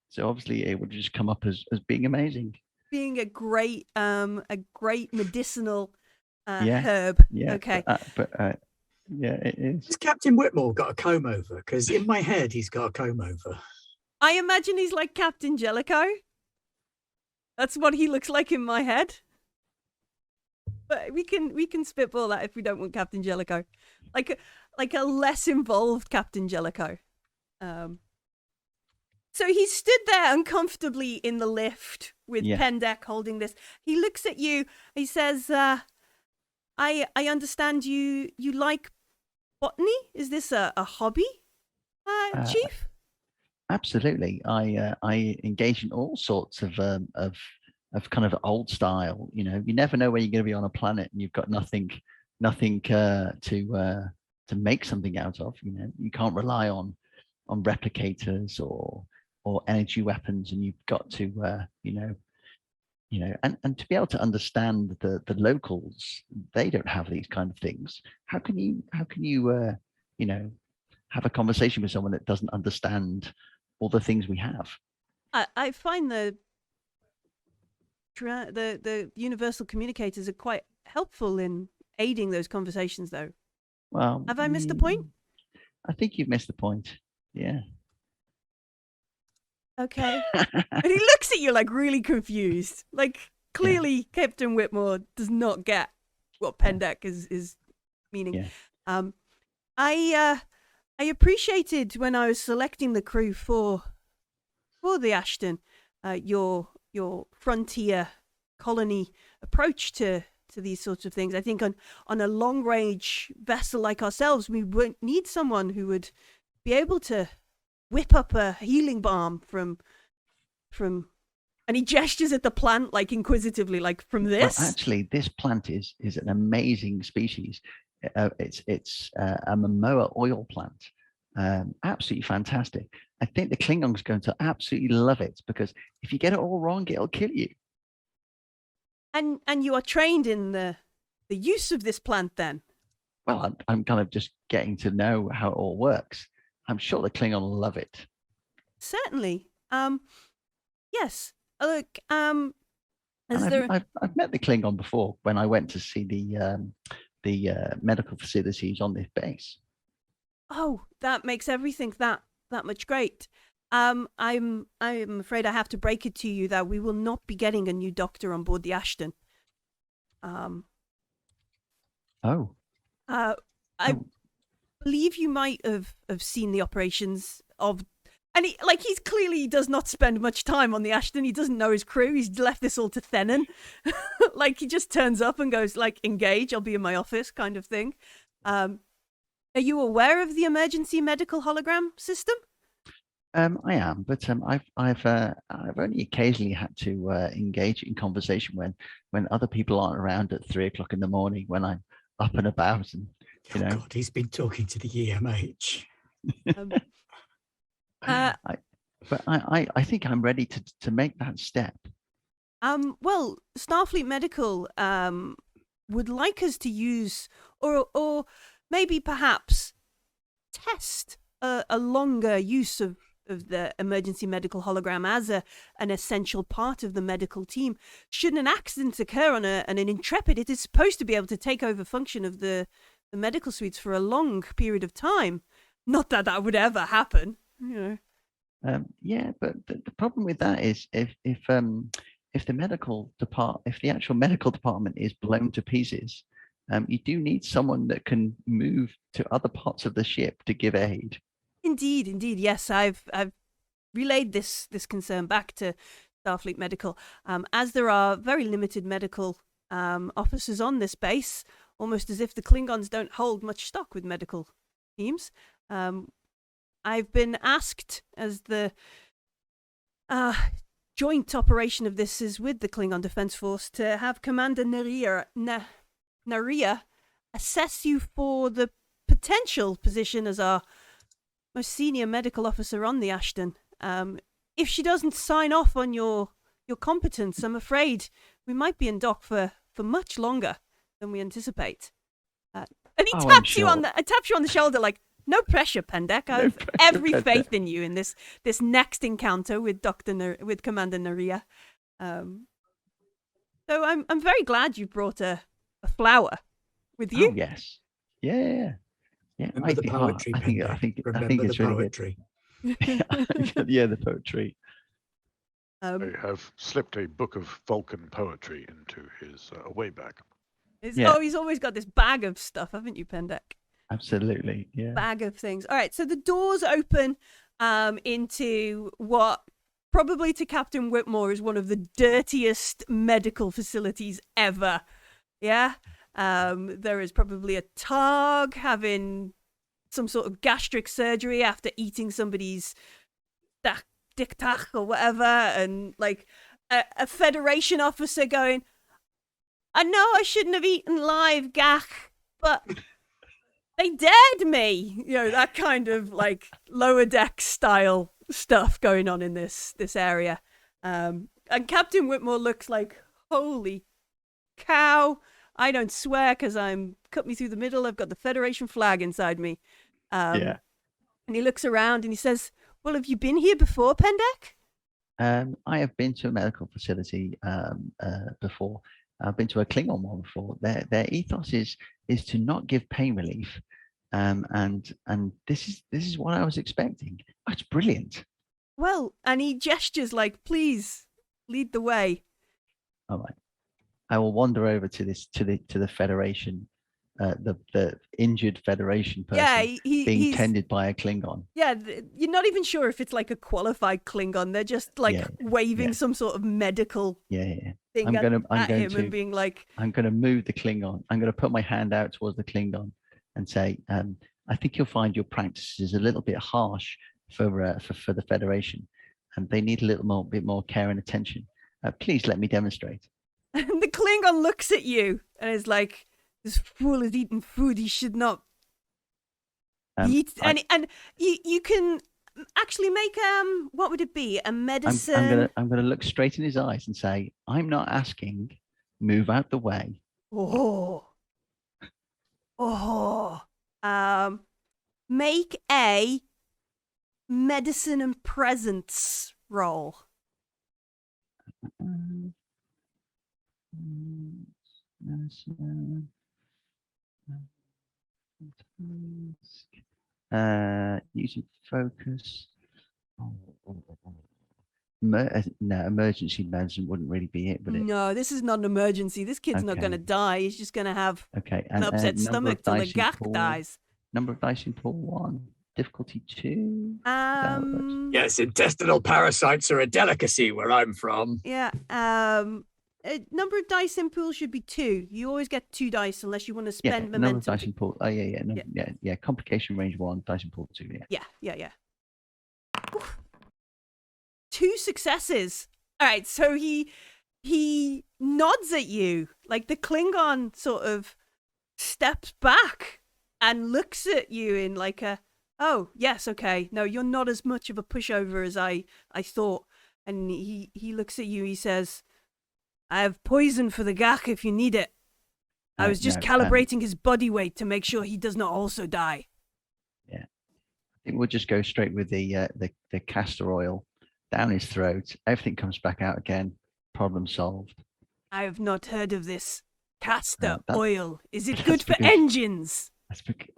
So obviously it would just come up as being amazing, being a great medicinal yeah, herb. Yeah. Okay. But yeah, it is. Has Captain Whitmore got a comb over? Because in my head he's got a comb over. I imagine he's like Captain Jellicoe. That's what he looks like in my head. But we can spitball that if we don't want Captain Jellicoe, like a less involved Captain Jellicoe. So he stood there uncomfortably in the lift with Pendak holding this. He looks at you. He says, "I understand you like botany. Is this a hobby, Chief?" Absolutely. I engage in all sorts of kind of old style. You never know when you're going to be on a planet and you've got nothing to make something out of. You can't rely on replicators or energy weapons, and you've got to and to be able to understand the locals. They don't have these kind of things. How can you have a conversation with someone that doesn't understand all the things we have? I find the universal communicators are quite helpful in aiding those conversations, though. Well, have I missed the point? I think you've missed the point. Yeah. Okay. And he looks at you like really confused. Like clearly Captain Whitmore does not get what Pendak is meaning. Yeah. I appreciated when I was selecting the crew for the Aston, your frontier colony approach to these sorts of things. I think on a long range vessel like ourselves, we would need someone who would be able to whip up a healing balm from and he gestures at the plant like inquisitively, like from this. Well, actually, this plant is an amazing species. It's a Momoa oil plant. Absolutely fantastic. I think the Klingons are going to absolutely love it, because if you get it all wrong, it'll kill you. And you are trained in the use of this plant then? Well, I'm kind of just getting to know how it all works. I'm sure the Klingon will love it. Certainly. Yes. Look, I've met the Klingon before when I went to see the medical facilities on this base. Oh, that makes everything that much great. I'm afraid I have to break it to you that we will not be getting a new doctor on board the Aston. I believe you might have seen the operations of, and he's clearly does not spend much time on the Aston. He doesn't know his crew. He's left this all to Thenon. Like he just turns up and goes like, engage, I'll be in my office kind of thing. Are you aware of the emergency medical hologram system? I am, but I've only occasionally had to engage in conversation when other people aren't around at 3 o'clock in the morning, when I'm up and about, and you know. God, he's been talking to the EMH. I think I'm ready to make that step. Well, Starfleet Medical would like us to use, or maybe perhaps test a longer use of the emergency medical hologram as an essential part of the medical team. Should an accident occur on an Intrepid, it is supposed to be able to take over function of the medical suites for a long period of time. Not that would ever happen, you know. Yeah, but the problem with that is if the actual medical department is blown to pieces, you do need someone that can move to other parts of the ship to give aid. Indeed, yes. I've relayed this concern back to Starfleet Medical, as there are very limited medical officers on this base, almost as if the Klingons don't hold much stock with medical teams. I've been asked, as the joint operation of this is with the Klingon Defense Force, to have Commander Naria assess you for the potential position as our most senior medical officer on the Aston. If she doesn't sign off on your competence, I'm afraid we might be in dock for much longer than we anticipate. And he taps you on the shoulder like, no pressure, Pendek. I've every faith in you in this next encounter with Commander Naria. So I'm very glad you brought a flower with you. Oh, yes. Yeah. Remember the poetry. I think it's really good. Yeah, the poetry. I have slipped a book of Vulcan poetry into his away bag. Oh, he's always got this bag of stuff, haven't you, Pendek? Absolutely, yeah. Bag of things. All right, so the doors open into what probably to Captain Whitmore is one of the dirtiest medical facilities ever. Yeah? There is probably a Targ having some sort of gastric surgery after eating somebody's dictach or whatever, and like a Federation officer going, I know I shouldn't have eaten live gach, but they dared me. You know, that kind of like lower deck style stuff going on in this area. And Captain Whitmore looks like, holy cow, I don't swear because I'm cut me through the middle. I've got the Federation flag inside me. Yeah. And he looks around and he says, well, have you been here before, Pendek? I have been to a medical facility before. I've been to a Klingon one before. Their ethos is to not give pain relief, and this is what I was expecting. That's brilliant. Well, and he gestures like, please lead the way. All right, I will wander over to the Federation the injured Federation person Yeah, being he's tended by a Klingon. yeah. You're not even sure if it's like a qualified Klingon. They're just like Yeah, waving yeah. some sort of medical Yeah. thing I'm at going him to and being like, I'm going to move the Klingon. I'm going to put my hand out towards the Klingon and say, I think you'll find your practices a little bit harsh for the Federation, and they need a bit more care and attention. Please let me demonstrate. and the Klingon looks at you and is like, "This fool is eating food he should not eat." And you can actually make what would it be? A medicine. I'm gonna look straight in his eyes and say, I'm not asking. Move out the way. Oh. Make a medicine and presence roll. Using focus. No, emergency medicine wouldn't really be it, would it? No, this is not an emergency. This kid's not going to die. He's just going to have an upset stomach till the gak dies. Number of dice in pool 1. Difficulty 2. Yes, intestinal parasites are a delicacy where I'm from. Yeah. Number of dice in pool should be 2. You always get 2 dice unless you want to spend momentum. Number of dice in pool. Oh yeah. Complication range 1, dice in pool 2. Yeah. Oof. 2 successes. All right, so he nods at you. Like the Klingon sort of steps back and looks at you in like a, oh, yes, okay. No, you're not as much of a pushover as I thought. And he looks at you, he says, I have poison for the gak if you need it. I was just calibrating his body weight to make sure he does not also die. Yeah. I think we'll just go straight with the castor oil down his throat. Everything comes back out again. Problem solved. I have not heard of this castor oil. Is it good for engines? That's because,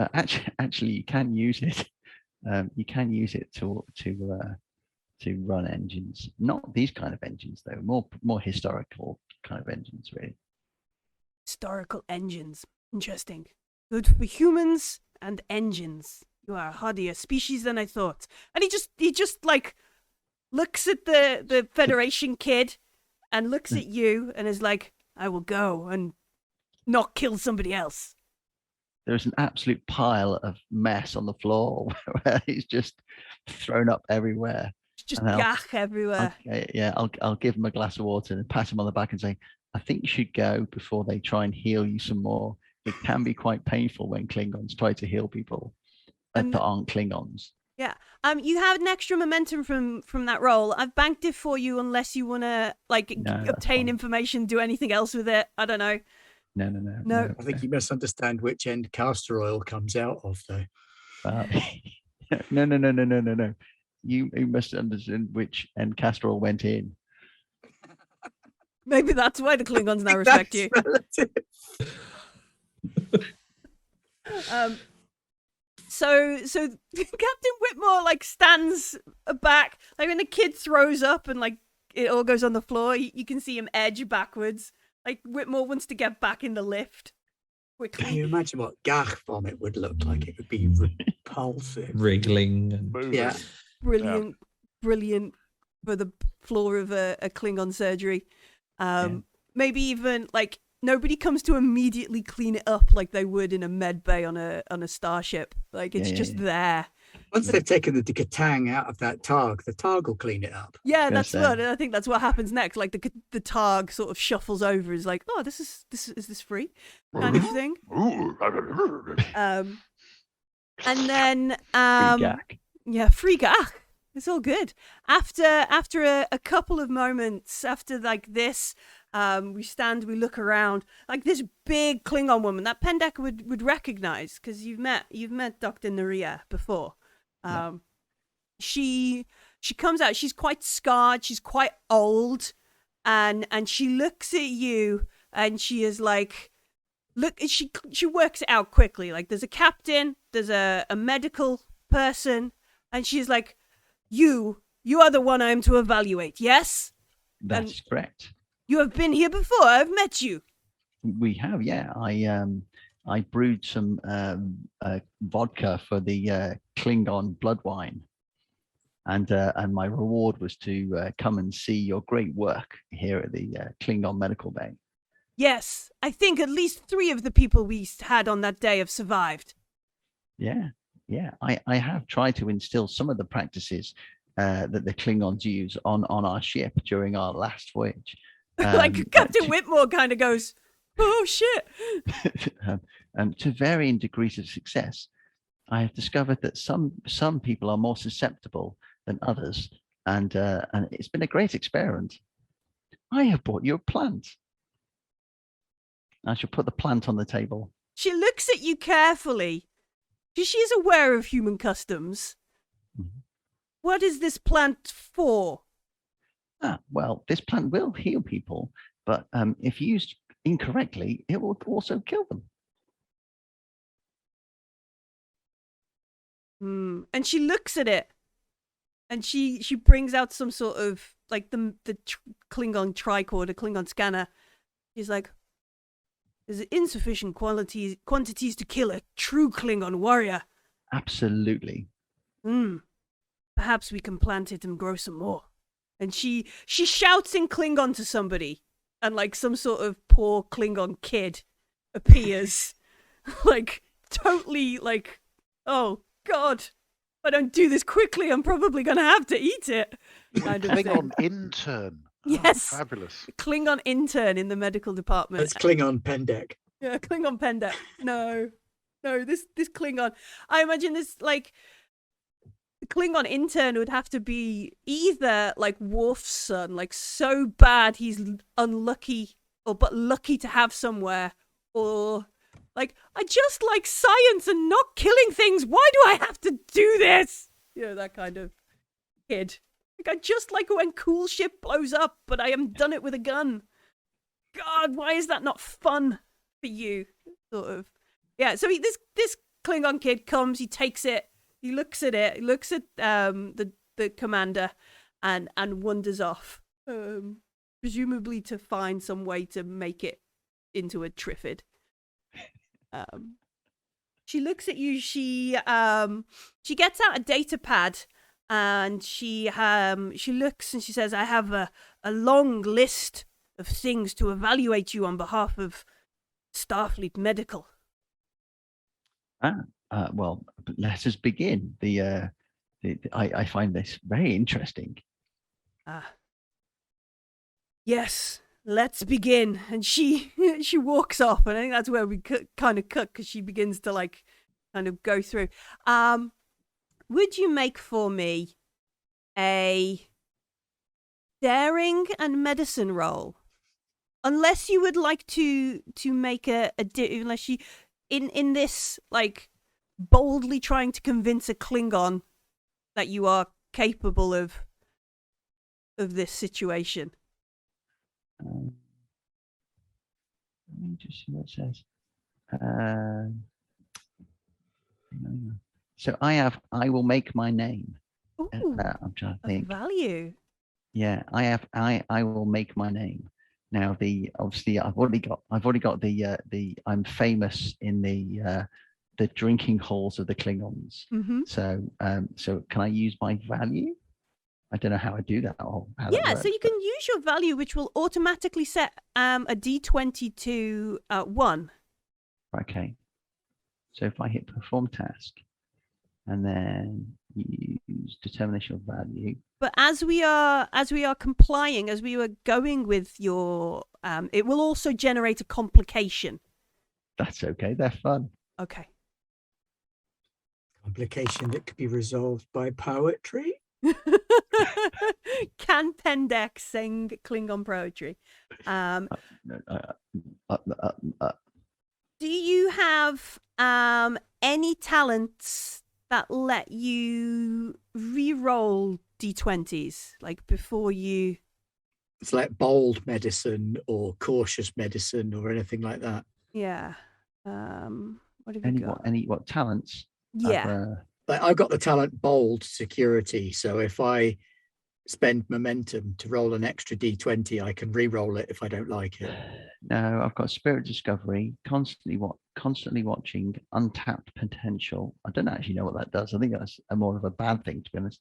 actually, you can use it. You can use it to run engines. Not these kind of engines, though. More historical kind of engines, really. Historical engines. Interesting. Good for humans and engines. You are a hardier species than I thought. And he just like looks at the Federation kid and looks at you and is like, I will go and not kill somebody else. There's an absolute pile of mess on the floor where he's just thrown up everywhere. It's just gak everywhere. I'll give him a glass of water and pat him on the back and say, I think you should go before they try and heal you some more. It can be quite painful when Klingons try to heal people that aren't Klingons. Yeah. You have an extra momentum from that roll. I've banked it for you unless you want to obtain information, do anything else with it. I don't know. No. I think you misunderstand which end castor oil comes out of, though. No. You must understand which end castor oil went in. Maybe that's why the Klingons now respect you. So Captain Whitmore stands back, when the kid throws up and it all goes on the floor. You can see him edge backwards. Whitmore wants to get back in the lift quickly. Can you imagine what gak vomit would look like? It would be repulsive, wriggling. Yeah, brilliant for the floor of a Klingon surgery. Maybe even nobody comes to immediately clean it up like they would in a med bay on a starship. It's just there. Once they've taken the Katang out of that Targ, the Targ will clean it up. Yeah, I think that's what happens next. The Targ sort of shuffles over, is like, oh, is this free kind of thing. And then Free gak. Yeah, free gak. It's all good. After a couple of moments after this, we stand, we look around, this big Klingon woman that Pendek would recognize because you've met Dr. Naria before. She comes out. She's quite scarred. She's quite old, and she looks at you and she is like, look. She works it out quickly. There's a captain, there's a medical person, and she's like, You are the one I am to evaluate, yes? That's correct. You have been here before. I've met you. We have, yeah. I brewed some vodka for the Klingon blood wine, and my reward was to come and see your great work here at the Klingon Medical Bay. Yes, I think at least 3 of the people we had on that day have survived. Yeah. I have tried to instill some of the practices that the Klingons use on our ship during our last voyage. Like Captain Whitmore kind of goes, "Oh shit!" To varying degrees of success, I have discovered that some people are more susceptible than others, and it's been a great experiment. I have brought you a plant. I shall put the plant on the table. She looks at you carefully. She is aware of human customs. Mm-hmm. What is this plant for? Well, this plant will heal people, but if used incorrectly, it will also kill them. And she looks at it, and she brings out some sort of like the Klingon tricorder, Klingon scanner. She's like, "There's insufficient quantities to kill a true Klingon warrior." Absolutely. Perhaps we can plant it and grow some more. And she shouts in Klingon to somebody, and like some sort of poor Klingon kid appears, like totally like, "Oh God, if I don't do this quickly, I'm probably gonna have to eat it." Kind of Klingon thing. intern. Yes. Oh, fabulous. Klingon intern in the medical department. It's Klingon Pendek. Yeah, Klingon Pendek. No, this Klingon. I imagine this like the Klingon intern would have to be either like Worf's son, like so bad he's unlucky, but lucky to have somewhere, or like, "I just like science and not killing things. Why do I have to do this?" That kind of kid. Like, "I just like when cool shit blows up, but I haven't done it with a gun. God, why is that not fun for you?" Sort of. Yeah, so this Klingon kid comes, he takes it, he looks at it, he looks at the commander and wanders off. Presumably to find some way to make it into a Triffid. She looks at you, she gets out a data pad, and she looks and she says, "I have a long list of things to evaluate you on behalf of Starfleet Medical." Well, let us begin. I find this very interesting. Yes, let's begin. And she walks off, and I think that's where we kind of cut, because she begins to like kind of go through. Would you make for me a daring and medicine roll? Unless you would like to make unless you in this like boldly trying to convince a Klingon that you are capable of this situation. Let me just see what it says. So I will make my name. Ooh, I'm trying to think. Value. Yeah, I will make my name. Now obviously I've already got the I'm famous in the drinking halls of the Klingons. Mm-hmm. So can I use my value? I don't know how I do that. Or how Yeah, that works, so you can use your value, which will automatically set a D20 to 1. Okay. So if I hit perform task and then use determination of value. But as we are complying, as we were going with your, it will also generate a complication. That's okay. They're fun. Okay. Complication that could be resolved by poetry. Can Pendek sing Klingon poetry? Do you have any talents that let you re-roll D20s, like before you? It's like bold medicine or cautious medicine or anything like that. Yeah. What have you got? What talents? Yeah. I've got the talent bold security. So if I spend momentum to roll an extra d20, I can re-roll it if I don't like it. No, I've got spirit discovery, constantly watching, untapped potential. I don't actually know what that does. I think that's more of a bad thing, to be honest.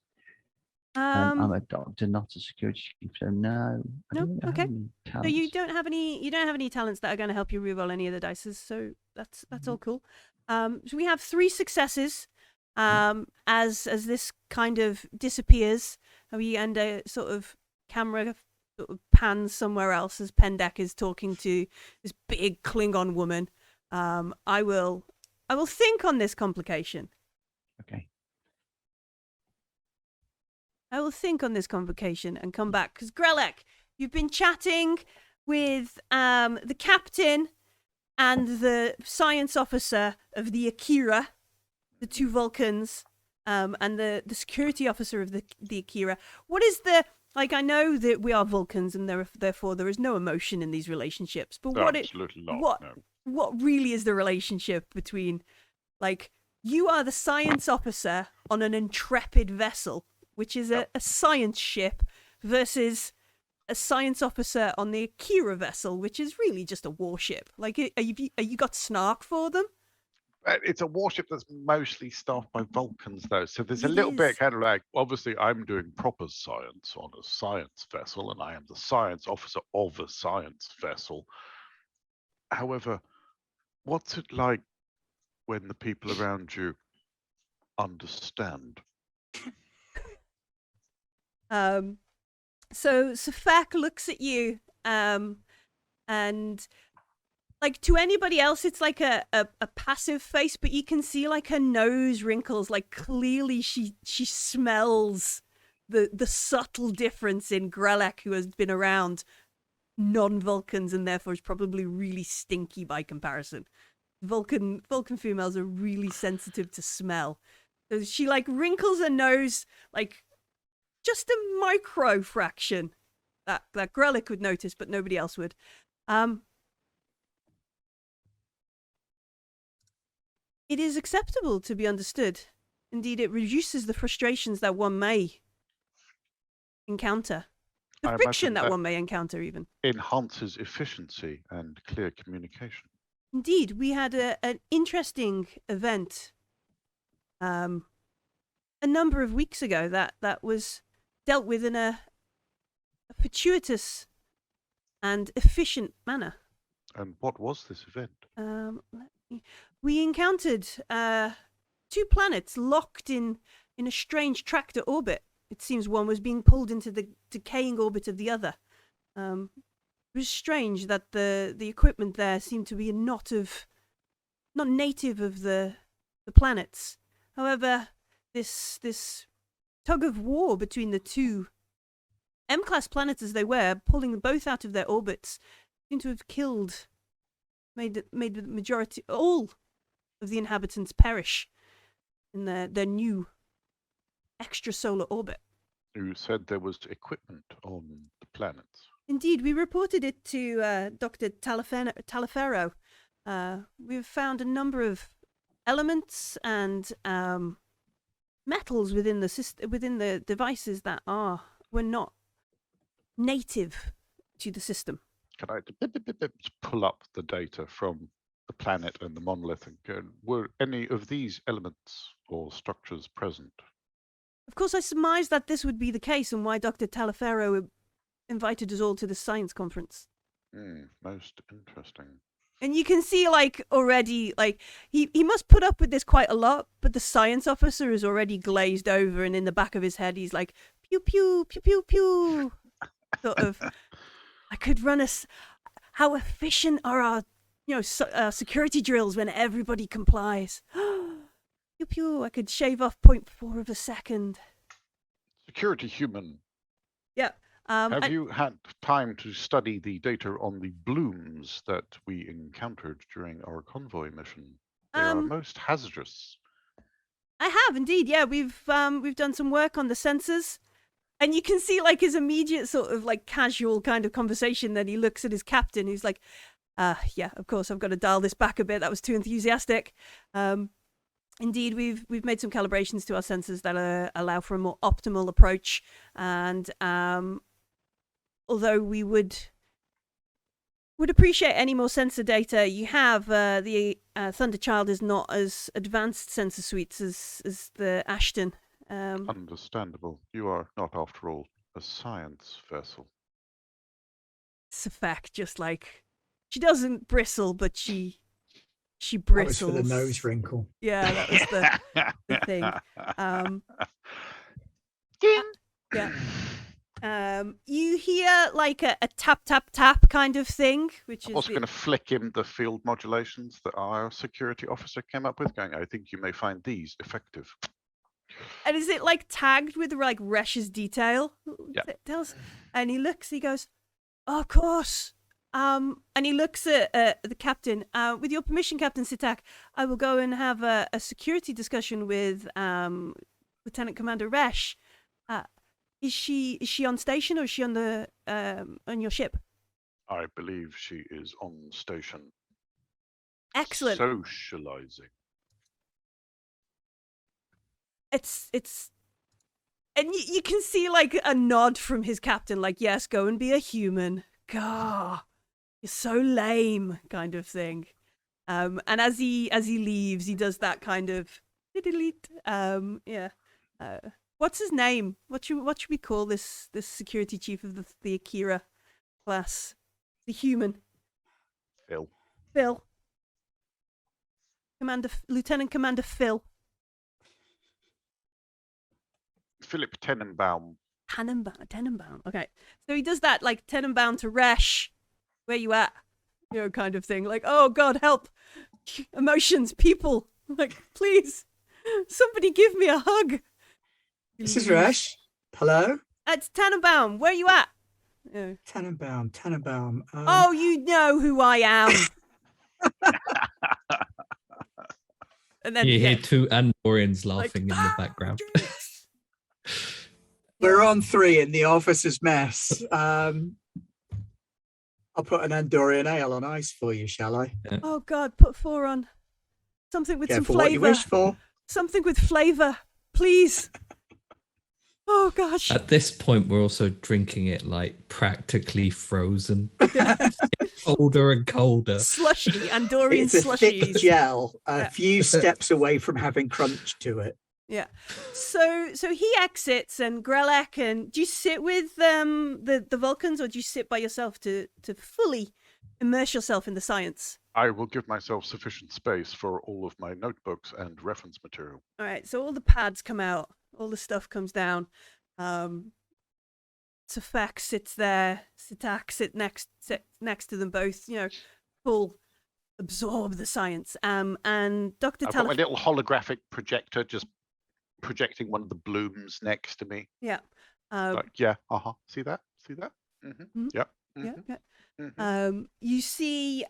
I'm a doctor, not a security chief, so no. I don't think I have any So talents. you don't have any talents that are going to help you reroll any of the dices. So that's all cool. So we have 3 successes. As this kind of disappears, and a sort of camera sort of pans somewhere else as Pendek is talking to this big Klingon woman. I will think on this complication. Okay. I will think on this complication and come back. Because Grelek, you've been chatting with the captain and the science officer of the Akira, the 2 Vulcans, and the security officer of the Akira. What is the... Like, I know that we are Vulcans and therefore there is no emotion in these relationships. But Absolutely not, no. what really is the relationship between, like, you are the science officer on an Intrepid vessel, which is a science ship, versus a science officer on the Akira vessel, which is really just a warship. Like, are you got snark for them? It's a warship that's mostly staffed by Vulcans, though. So there's a It little is. bit kind of like, obviously, I'm doing proper science on a science vessel, and I am the science officer of a science vessel. However, what's it like when the people around you understand? So Safak looks at you, and like to anybody else, it's like a passive face, but you can see like her nose wrinkles. Like clearly, she smells the subtle difference in Grelek, who has been around non-Vulcans and therefore is probably really stinky by comparison. Vulcan females are really sensitive to smell. So she like wrinkles her nose like just a micro fraction that Grelek would notice, but nobody else would. It is acceptable to be understood. Indeed, it reduces the frustrations that one may encounter. The I friction imagine that that one may encounter, even. enhances efficiency and clear communication. Indeed, we had an interesting event a number of weeks ago that was dealt with in a fortuitous and efficient manner. And what was this event? We encountered 2 planets locked in a strange tractor orbit. It seems one was being pulled into the decaying orbit of the other. It was strange that the equipment there seemed to be not native of the planets. However, this tug of war between the 2 M-class planets as they were, pulling them both out of their orbits, seemed to have made the majority, all of the inhabitants perish in their new extrasolar orbit. You said there was equipment on the planets. Indeed, we reported it to Dr. Talifero. We've found a number of elements and metals within the devices that were not native to the system. Can I just pull up the data from the planet and the monolith and go, were any of these elements or structures present? Of course, I surmised that this would be the case and why Dr. Talifero invited us all to the science conference. Most interesting. And you can see, like, already, like, he must put up with this quite a lot, but the science officer is already glazed over, and in the back of his head, he's like, pew, pew, pew, pew, pew. Sort of, I could run how efficient are our, security drills when everybody complies? Pew, pew, I could shave off 0.4 of a second. Security human. Yeah. Have you had time to study the data on the blooms that we encountered during our convoy mission? They are most hazardous. I have indeed. Yeah, we've done some work on the sensors, and you can see like his immediate sort of like casual kind of conversation. Then he looks at his captain, who's like, "Yeah, of course, I've got to dial this back a bit. That was too enthusiastic." Indeed, we've made some calibrations to our sensors that allow for a more optimal approach, and although we would appreciate any more sensor data you have, the Thunderchild is not as advanced sensor suites as the Aston. Understandable. You are not, after all, a science vessel. It's a fact, just like she doesn't bristle, but she That bristles. was for the nose wrinkle. Yeah, that was the thing. Yeah. You hear like a tap tap tap kind of thing, which I is was going to flick him the field modulations that our security officer came up with, going, I think you may find these effective. And is it like tagged with like Resh's detail? Yeah. And he looks, he goes, oh, of course. And he looks at the captain. With your permission, Captain Sitak, I will go and have a security discussion with Lieutenant Commander Resh. Is she on station, or is she on the on your ship? I believe she is on station. Excellent. Socializing. It's and you can see like a nod from his captain, like, yes, go and be a human. Gah, you're so lame, kind of thing. And as he leaves, he does that kind of yeah. What's his name? What should we call this security chief of the Akira class? The human. Phil. Lieutenant Commander Phil. Philip Tenenbaum. Tenenbaum. Okay. So he does that, like, Tenenbaum to Resh. Where you at? You know, kind of thing. Like, oh, God, help. Emotions, people. Like, please. Somebody give me a hug. This is Resh. Hello? It's Tenenbaum. Where you at? Yeah. Tenenbaum. Oh, you know who I am. And then you hear two Andorians laughing like, in the background. We're on 3 in the officer's mess. I'll put an Andorian ale on ice for you, shall I? Yeah. Oh, God, put 4 on. Something with Careful some what you flavour. wish for. Something with flavour, please. Oh, gosh. At this point, we're also drinking it like practically frozen. Colder and colder. Slushy, Andorian It's a thick slushies. gel, a few steps away from having crunch to it. Yeah. So he exits, and Grelek, and do you sit with the Vulcans, or do you sit by yourself to fully immerse yourself in the science? I will give myself sufficient space for all of my notebooks and reference material. All right, so all the pads come out, all the stuff comes down. Safak sits there, Sitak sit next to them both, you know, full absorb the science. And Dr. I've got my little holographic projector just projecting one of the blooms next to me. Yeah. Like, yeah, see that? See that? Mm-hmm. Mm-hmm. Yep. Yeah. Mm-hmm. Okay. Mm-hmm. You see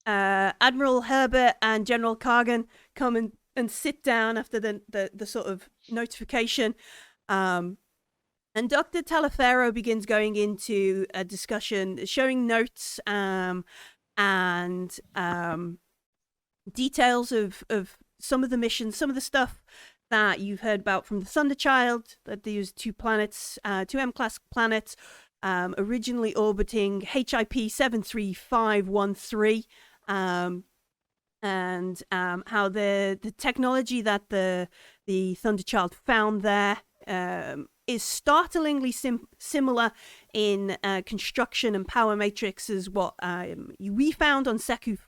Admiral Herbert and General Kargan come and sit down after the sort of notification. And Dr. Talaferro begins going into a discussion, showing notes and details of some of the missions, some of the stuff that you've heard about from the Thunderchild, that they use 2 planets, 2 M-class planets, originally orbiting HIP 73513, and how the technology that the Thunderchild found there is startlingly similar in construction and power matrix as what we found on Seku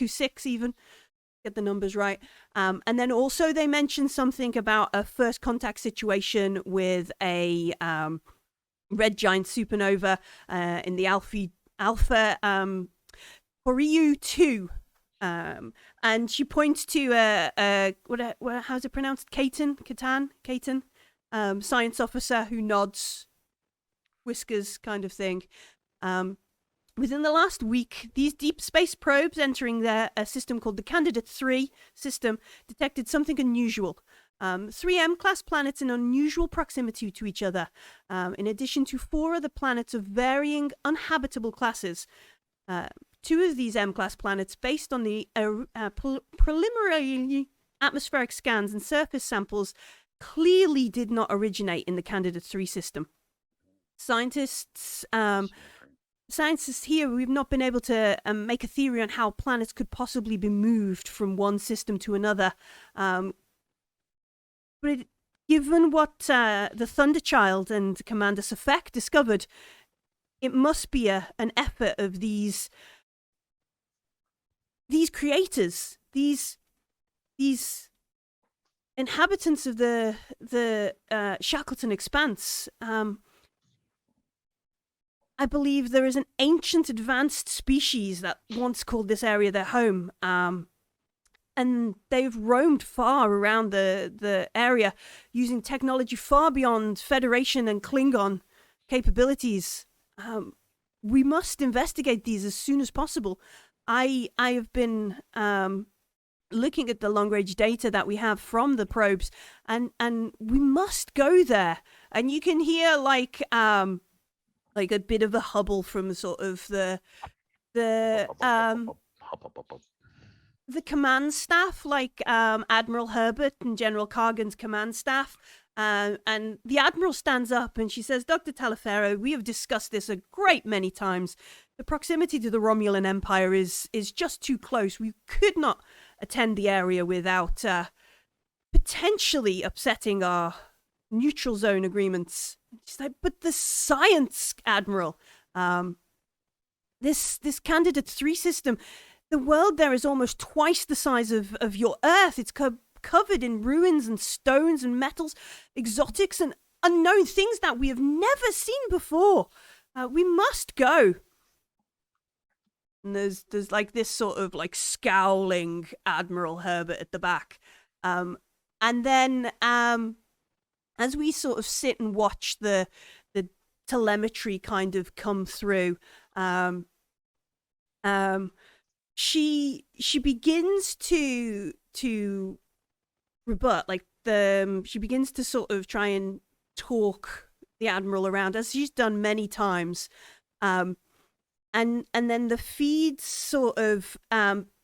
6 even. Get the numbers right. And then also they mentioned something about a first contact situation with a red giant supernova in the Alpha Horyu 2. And she points to how's it pronounced? Katan, science officer who nods, whiskers kind of thing. Within the last week, these deep space probes entering a system called the Candidate 3 system detected something unusual. 3 M-class planets in unusual proximity to each other, in addition to 4 other planets of varying uninhabitable classes. two of these M-class planets based on the preliminary atmospheric scans and surface samples clearly did not originate in the Candidate 3 system. Scientists here, we've not been able to make a theory on how planets could possibly be moved from one system to another. Given what the Thunderchild and Commander Safek discovered, it must be an effort of these creators, these inhabitants of the Shakelton Expanse. I believe there is an ancient advanced species that once called this area their home. And they've roamed far around the area using technology far beyond Federation and Klingon capabilities. We must investigate these as soon as possible. I have been looking at the long-range data that we have from the probes, and we must go there. And you can hear like a bit of a hubble from sort of the command staff, like Admiral Herbert and General Cargan's command staff. And the Admiral stands up and she says, Dr. Talaferro, we have discussed this a great many times. The proximity to the Romulan Empire is just too close. We could not attend the area without potentially upsetting our neutral zone agreements. She's like, but the science, Admiral. This Candidate 3 system, the world there is almost twice the size of your Earth. It's covered in ruins and stones and metals, exotics and unknown things that we have never seen before. We must go. And there's like this sort of like scowling Admiral Herbert at the back. And then as we sort of sit and watch the telemetry kind of come through, she begins to rebut, like she begins to sort of try and talk the Admiral around, as she's done many times. And then the feeds sort of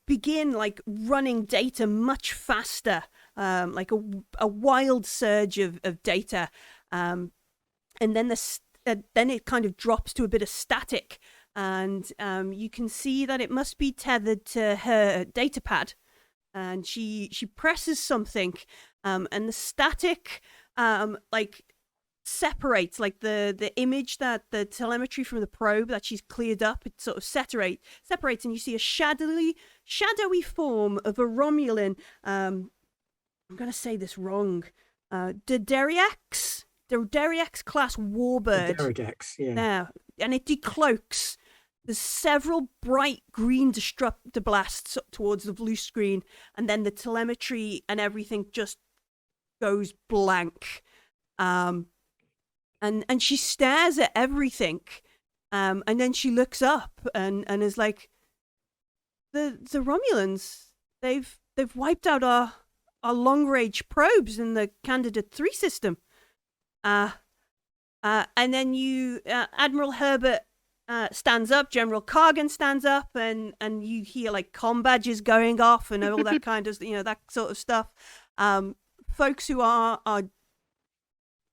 begin like running data much faster, like a wild surge of data. And then then it kind of drops to a bit of static, and you can see that it must be tethered to her data pad. And she presses something, and the static like separates, like the image that the telemetry from the probe that she's cleared up, it sort of separates, and you see a shadowy form of a Romulan. I'm gonna say this wrong. Deriax class warbird. Deridex, yeah. There, and it decloaks. There's several bright green disruptor blasts towards the blue screen, and then the telemetry and everything just goes blank. And she stares at everything, and then she looks up and is like, the Romulans, they've wiped out our long-range probes in the Candidate 3 system. And then Admiral Herbert stands up, General Cargan stands up, and you hear like comm badges going off and all that kind of, that sort of stuff. Folks who are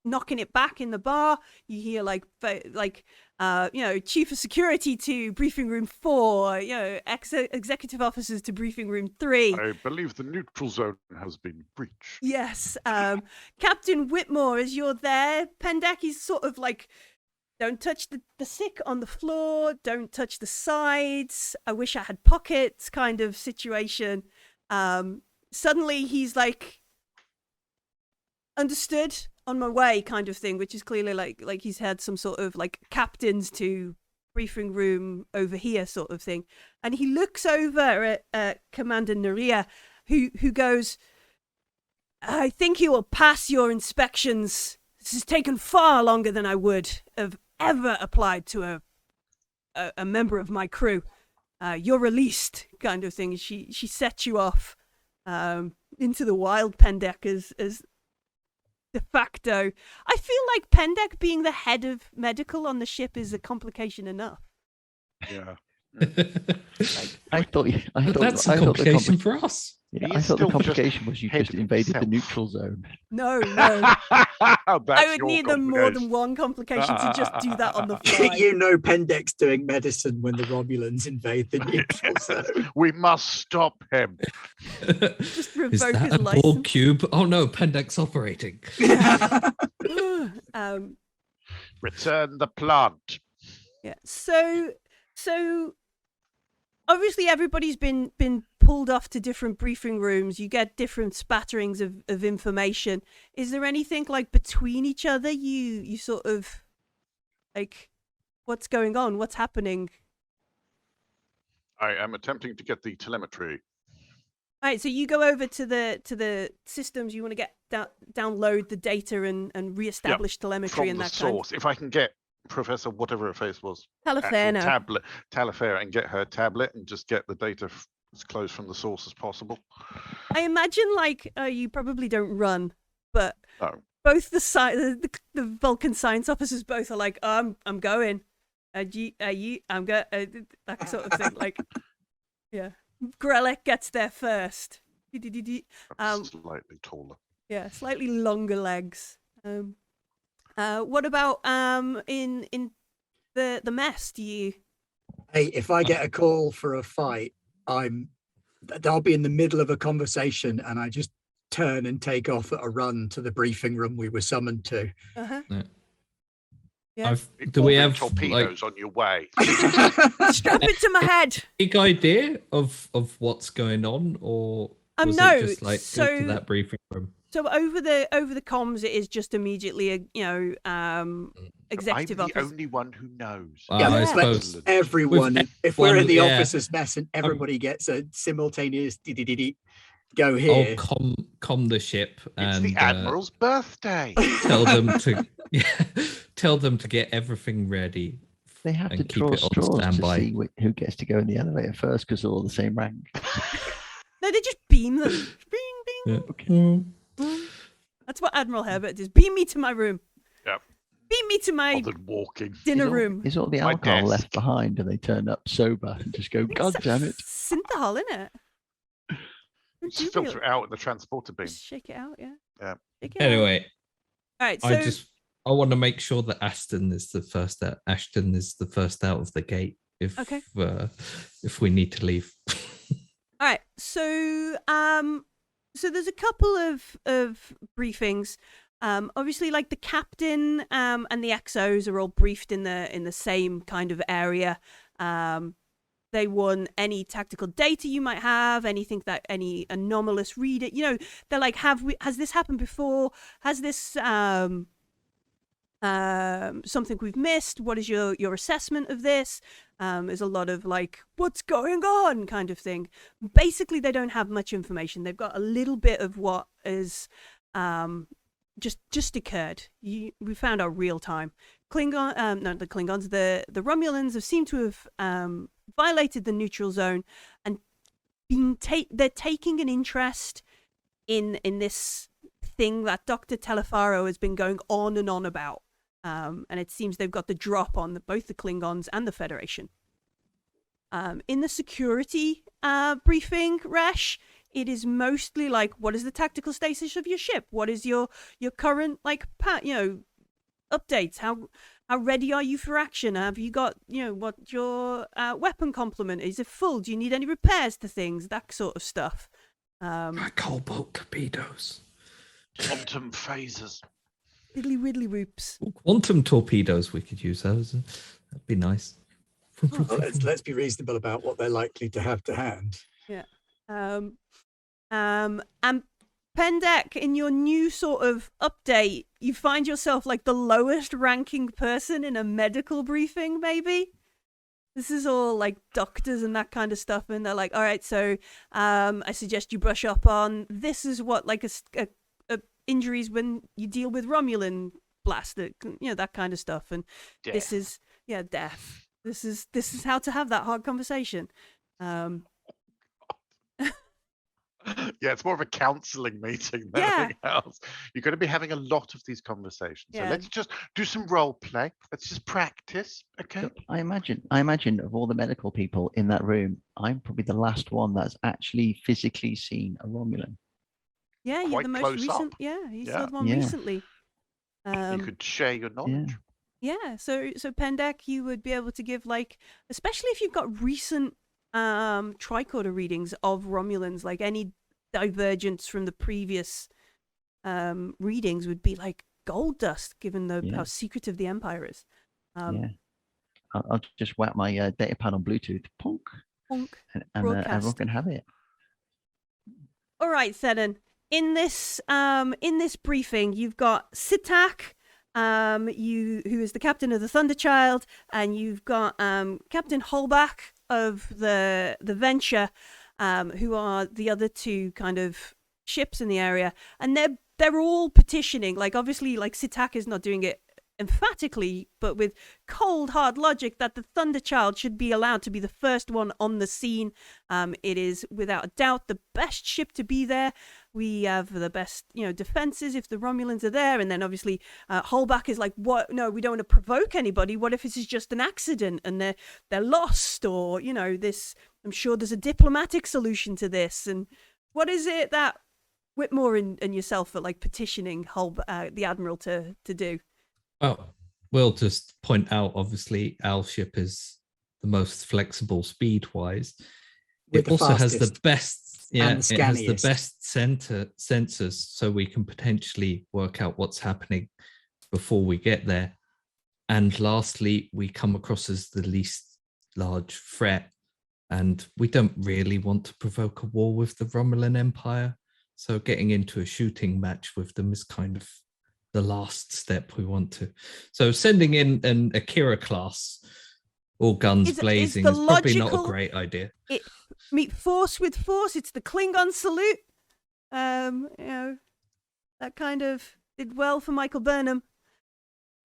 knocking it back in the bar, you hear like Chief of Security to briefing room 4, executive officers to briefing room 3. I believe the neutral zone has been breached. Yes. Captain Whitmore, as you're there, Pendaki's sort of like, don't touch the sick on the floor, don't touch the sides, I wish I had pockets kind of situation. Suddenly he's like, understood, on my way kind of thing, which is clearly like he's had some sort of like captains to briefing room over here sort of thing. And he looks over at Commander Naria, who goes, I think you will pass your inspections. This has taken far longer than I would have ever applied to a member of my crew. You're released kind of thing. She sets you off into the wild, Pendek, as de facto. I feel like Pendek being the head of medical on the ship is a complication enough. Yeah. I thought But that's a complication for us. Yeah, He I is thought the still just complication was you head just invaded the himself. neutral zone. No. That's I would your need them more than complication. one complication to just do that on the fly. You know, Pendek's doing medicine when the Romulans invade the neutral zone. We must stop him. Just Is revoke that his a Borg license. cube? Oh no, Pendek's operating. Return the plant. Yeah. So obviously everybody's been pulled off to different briefing rooms. You get different spatterings of information. Is there anything like between each other you sort of like what's going on? What's happening? I am attempting to get the telemetry. All right, so you go over to the systems. You want to get download the data and reestablish telemetry From and the that source. If I can get Professor whatever her face was, kind. actual Talifana. Talifera, and get her tablet and just get the data as close from the source as possible. I imagine like you probably don't run, but No. both the Vulcan science officers both are like, I'm going. I'm going. That sort of thing. Like, yeah. Grelek gets there first. Slightly taller. Yeah, slightly longer legs. What about in the mess? Do you? Hey, if I get a call for a fight, I'll be in the middle of a conversation and I just turn and take off at a run to the briefing room we were summoned to. Uh-huh. Yeah. Yeah. Do we have torpedoes on your way? Strap it to my head. big idea of what's going on, or was no, it just like so- go to that briefing room? So over the comms, it is just immediately executive I'm the office. only one who knows. Yeah, I but suppose everyone, With if we're in the everyone, yeah. officers' mess and everybody gets a simultaneous go I'll here. com the ship It's and the Admiral's birthday. tell them to get everything ready. They have to And keep draw it on straws to standby. see who gets to go in the elevator first because they're all the same rank. No, they just beam them. Bing, bing. Yeah. Okay. That's what Admiral Herbert does. Beam me to my room. Yep. Beam me to my Bothered walking. dinner room. Is all the My alcohol desk. left behind and they turn up sober and just go, God damn it. Synthahol, innit? Just filter it out with the transporter beam. Just shake it out, yeah. Yeah. Shake it out. Anyway, All right, so I want to make sure that Ashton is the first out of the gate Okay. if we need to leave. all right, so there's a couple of briefings. Obviously, like the captain and the XOs are all briefed in the same kind of area. They want any tactical data you might have, anything that any anomalous reader. They're like, has this happened before? Has this something we've missed? What is your assessment of this? There's a lot of like, what's going on kind of thing. Basically, they don't have much information. They've got a little bit of what is just occurred. We found out real time. The Romulans have seemed to have violated the neutral zone and they're taking an interest in this thing that Dr. Telefaro has been going on and on about. And it seems they've got the drop on both the Klingons and the Federation. In the security briefing, Resh, it is mostly like, what is the tactical status of your ship? What is your current updates? How ready are you for action? Have you got what your weapon complement is? It full? Do you need any repairs to things? That sort of stuff. Cobalt torpedoes. Quantum phasers. Diddly widdly whoops. Quantum torpedoes, we could use those. That'd be nice. Well, let's be reasonable about what they're likely to have to hand. Yeah. And Pendek, in your new sort of update, you find yourself like the lowest ranking person in a medical briefing, maybe? This is all like doctors and that kind of stuff. And they're like, all right, so I suggest you brush up on this is what like a injuries when you deal with Romulan blast, that kind of stuff. And Death. this is, death. This is how to have that hard conversation. Yeah, it's more of a counselling meeting than anything else. You're going to be having a lot of these conversations. So let's just do some role play. Let's just practice, okay? So I imagine of all the medical people in that room, I'm probably the last one that's actually physically seen a Romulan. Yeah, you're the Quite most close recent. up. Yeah, you saw Yeah. the one Yeah. recently. You could share your knowledge. Yeah, so Pendek, you would be able to give, like, especially if you've got recent tricorder readings of Romulans, like any divergence from the previous readings would be like gold dust, given how secretive the Empire is. I'll just whack my data pad on Bluetooth, ponk, and everyone can have it. All right, Thenon. In this briefing, you've got Sitak, who is the captain of the Thunderchild, and you've got Captain Holbach of the Venture, who are the other two kind of ships in the area, and they're all petitioning. Like, obviously, like, Sitak is not doing it emphatically, but with cold hard logic, that the Thunderchild should be allowed to be the first one on the scene. It is without a doubt the best ship to be there. We have the best, defenses if the Romulans are there. And then obviously Holbach is like, what? No, we don't want to provoke anybody. What if this is just an accident and they're lost, or this? I'm sure there's a diplomatic solution to this. And what is it that Whitmore and yourself are like petitioning the Admiral to do? Oh, we'll just point out, obviously, our ship is the most flexible speed-wise. It also has the best, it has the best sensors, so we can potentially work out what's happening before we get there. And lastly, we come across as the least large threat, and we don't really want to provoke a war with the Romulan Empire. So getting into a shooting match with them is kind of the last step we want to. So sending in an Akira class, all guns blazing, is probably not a great idea. Meet force with force. It's the Klingon salute. That kind of did well for Michael Burnham.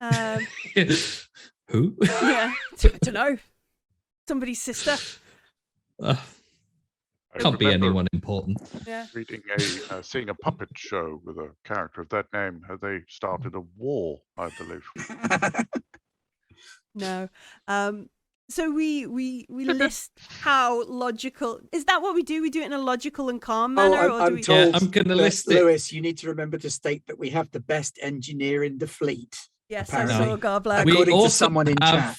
Who? Yeah, I don't know. Somebody's sister. Can't be anyone important. Yeah. Seeing a puppet show with a character of that name. They started a war, I believe. No. So we list how logical. Is that what we do? We do it in a logical and calm manner? I'm told. I'm going to list it. Lewis, you need to remember to state that we have the best engineer in the fleet. Yes, apparently. I saw Garblag. According to someone in chat.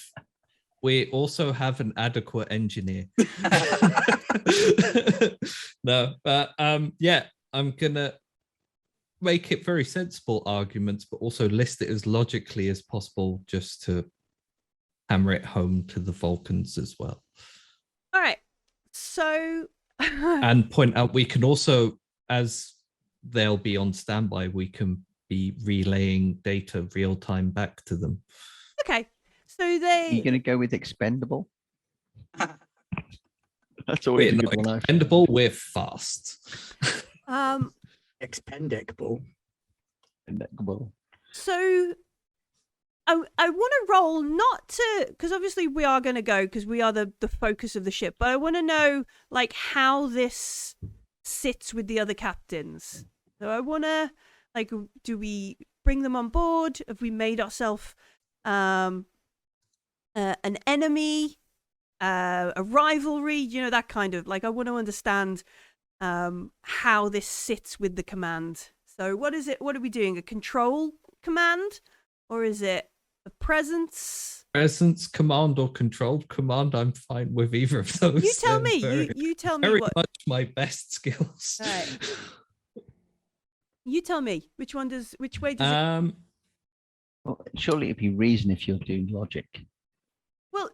We also have an adequate engineer. No, but I'm gonna make it very sensible arguments, but also list it as logically as possible, just to hammer it home to the Vulcans as well. All right. So and point out we can also, as they'll be on standby, we can be relaying data real time back to them. Okay. So Are you going to go with expendable? That's always we're a good one. Expendable, we're fast. Expendable. So I want to roll, not to, because obviously we are going to go because we are the focus of the ship, but I want to know like how this sits with the other captains. So I want to, like, do we bring them on board? Have we made ourselves an enemy, a rivalry, that kind of, like, I want to understand how this sits with the command. So what is it? What are we doing? A control command, or is it a presence? Presence command or controlled command? I'm fine with either of those. You tell me. You tell me. Very much my best skills. Right. You tell me. Which way does it? Well, surely it'd be reason if you're doing logic. Well,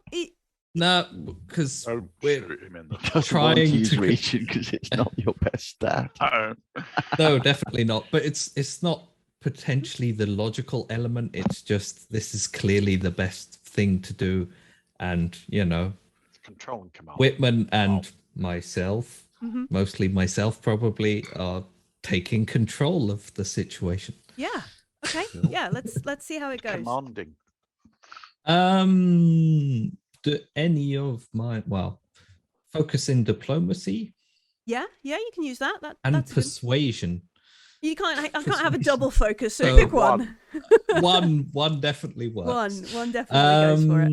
no, because we're trying to use region because it's not your best stat. No, definitely not. But it's not potentially the logical element. It's just this is clearly the best thing to do, and control and command. Whitman and myself, mostly myself, probably are taking control of the situation. Yeah. Okay. Yeah. Let's see how it goes. Commanding. Do any of my focus in diplomacy? Yeah, you can use that. And that's persuasion. Good. You can't. I can't have a double focus. So So pick one. One definitely works. One definitely goes for it.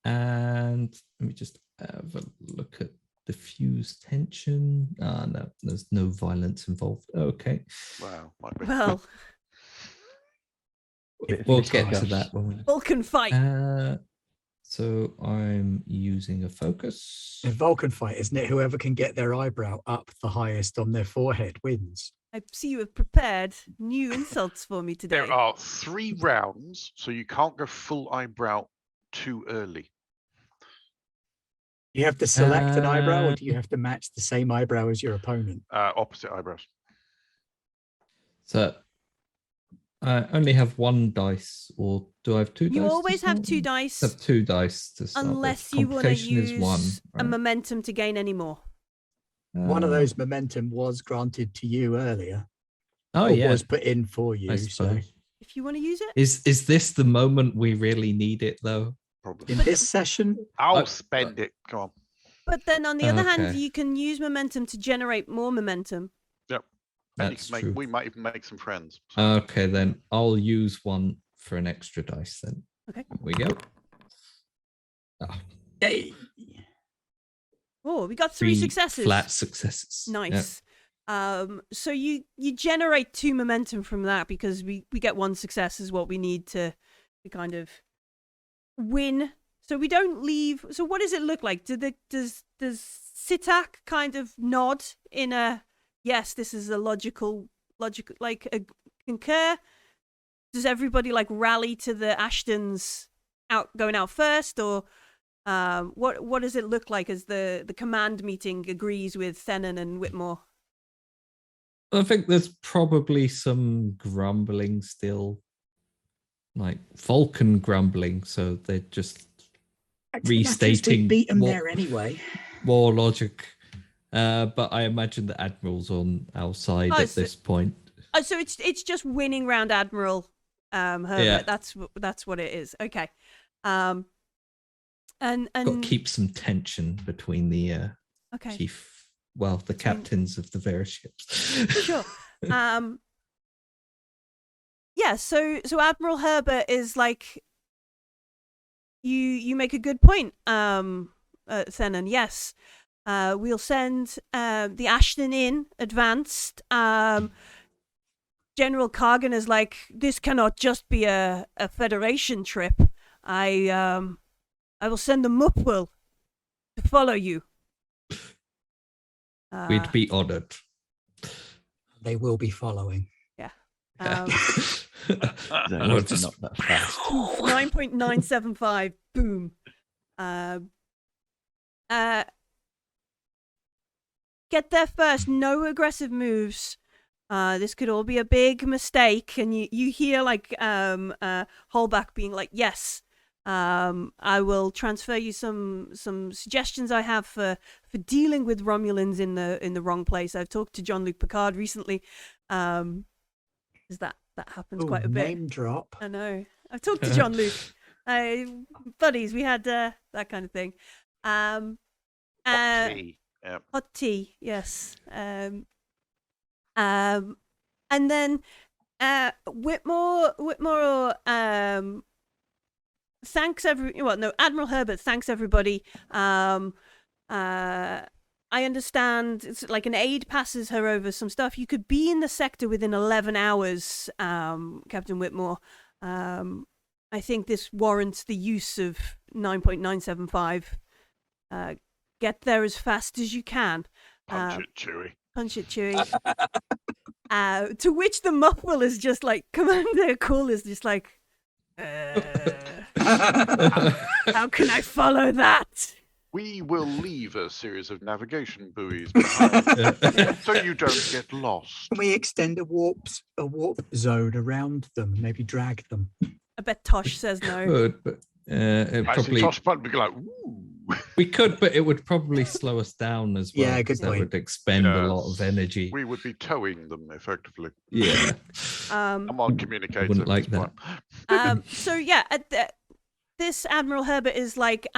And let me just have a look at diffuse tension. No, there's no violence involved. Okay. Wow. Well, We'll get to that when we. Vulcan fight. So I'm using a focus. A Vulcan fight, isn't it? Whoever can get their eyebrow up the highest on their forehead wins. I see you have prepared new insults for me today. There are 3 rounds, so you can't go full eyebrow too early. You have to select an eyebrow, or do you have to match the same eyebrow as your opponent? Opposite eyebrows. So I only have 1 dice, or do I have 2 dice? You always have 2 dice. Have 2 dice to start unless with. you want to Complication is use 1, a right? momentum to gain any more. One of those momentum was granted to you earlier. Oh, or yeah. was put in for you. I So suppose. If you want to use it. Is this the moment we really need it, though? Probably. in this session, I'll spend it. Go on. But then on the other hand, Okay. you can use momentum to generate more momentum. Yep. And That's you can true. we might even make some friends. Okay, then I'll use 1 for an extra dice then. Okay. Here we go. Oh, yay. Oh, we got 3 successes. Flat successes. Nice. So you generate 2 momentum from that because we get 1 success is what we need to kind of win. So we don't leave. So what does it look like? Does Sitak kind of nod in a yes? This is a logical like a concur. Does everybody like rally to the Ashtons going out first, or what does it look like as the command meeting agrees with Thenon and Whitmore? I think there's probably some grumbling still, like Vulcan grumbling. So they're just restating. We beat them there anyway. War logic. But I imagine the Admiral's on our side at this point. So it's just winning round Admiral Herbert. Yeah. That's what it is. Okay. And Got to keep some tension between the okay. chief. Well, the captains of the various ships. Sure. Yeah. So Admiral Herbert is like. You make a good point, Thenon. Yes. We'll send the Ashton in advanced. General Kargan is like, this cannot just be a Federation trip. I will send the Mupwil to follow you. We'd be honored. They will be following. Yeah. Just... not that fast. 9.975. Boom. Get there first. No aggressive moves. This could all be a big mistake. And you hear like Holback being like, yes. I will transfer you some suggestions I have for dealing with Romulans in the wrong place. I've talked to Jean-Luc Picard recently. Is that happens quite a bit. Name drop. I know. I've talked to Jean-Luc. Buddies, we had that kind of thing. Hot tea. Yep. Hot tea, yes. And then Whitmore thanks Admiral Herbert thanks everybody. I understand it's like an aide passes her over some stuff. You could be in the sector within 11 hours, Captain Whitmore. I think this warrants the use of 9.975. Get there as fast as you can. Punch it, Chewie. Punch it, Chewie. To which the Muffle is just like, Commander Cool is just like, how can I follow that? We will leave a series of navigation buoys behind so you don't get lost. Can we extend a warp zone around them? Maybe drag them. I bet Tosh says no. Could, but probably Tosh would be like, ooh. We could, but it would probably slow us down as well. Yeah, good that point. would expend a lot of energy. We would be towing them effectively. Yeah. I'm on communicator. Wouldn't like that. So yeah, this Admiral Herbert is like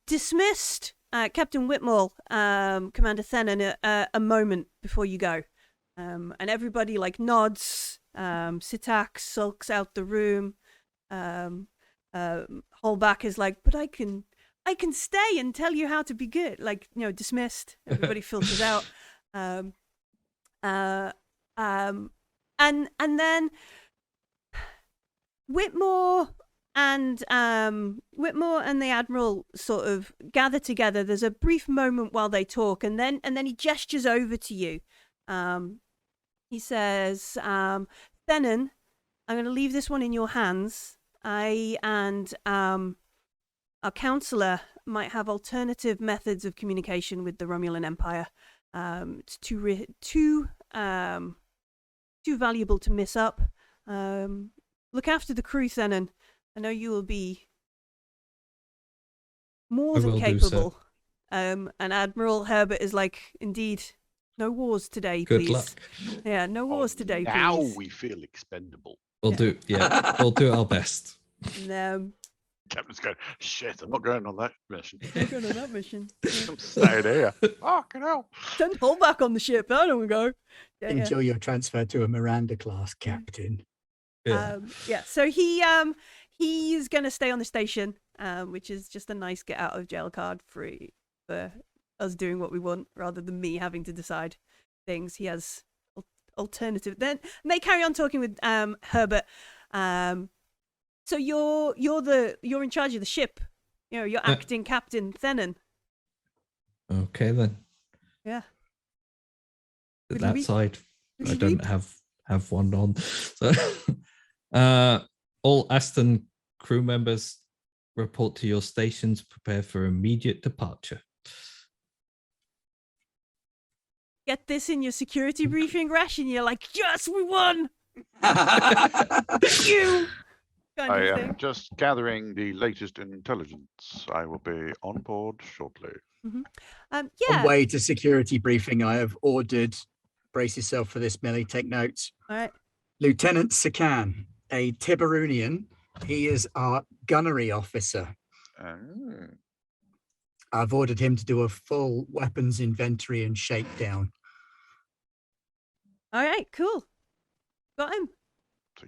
dismissed Captain Whitmore, Commander Thenon, a moment before you go. And everybody like nods. Sitak sulks out the room. Holback is like, but I can stay and tell you how to be good. Like, dismissed. Everybody filters out. And then Whitmore and the Admiral sort of gather together. There's a brief moment while they talk, and then he gestures over to you. He says, Thenon, I'm going to leave this one in your hands. I and our counselor might have alternative methods of communication with the Romulan Empire. It's too valuable to miss up. Look after the crew, Thenon. I know you will be more than capable. And Admiral Herbert is like, indeed, no wars today, please. Good luck. Yeah, no wars today, please. Now we feel expendable. We'll do our best. And, Captain's going, shit, I'm not going on that mission. I'm going on that mission. I'm staying here. Fucking hell. Send Holback on the ship. I don't want to go. Enjoy your transfer to a Miranda class, Captain. Yeah. So he's going to stay on the station, which is just a nice get out of jail card for us doing what we want rather than me having to decide things. He has alternative. Then they carry on talking with Herbert. So you're in charge of the ship. You're acting Captain Thenon. Okay then. Yeah. That side, I don't have one on. So, all Aston crew members report to your stations. Prepare for immediate departure. Get this in your security briefing, Rash, and you're like, yes, we won. You. I am just gathering the latest intelligence. I will be on board shortly. Mm-hmm. On way to security briefing, I have ordered, brace yourself for this, Millie, take notes. All right. Lieutenant Sakan, a Tiberunian. He is our gunnery officer. I've ordered him to do a full weapons inventory and shakedown. All right, cool. Got him.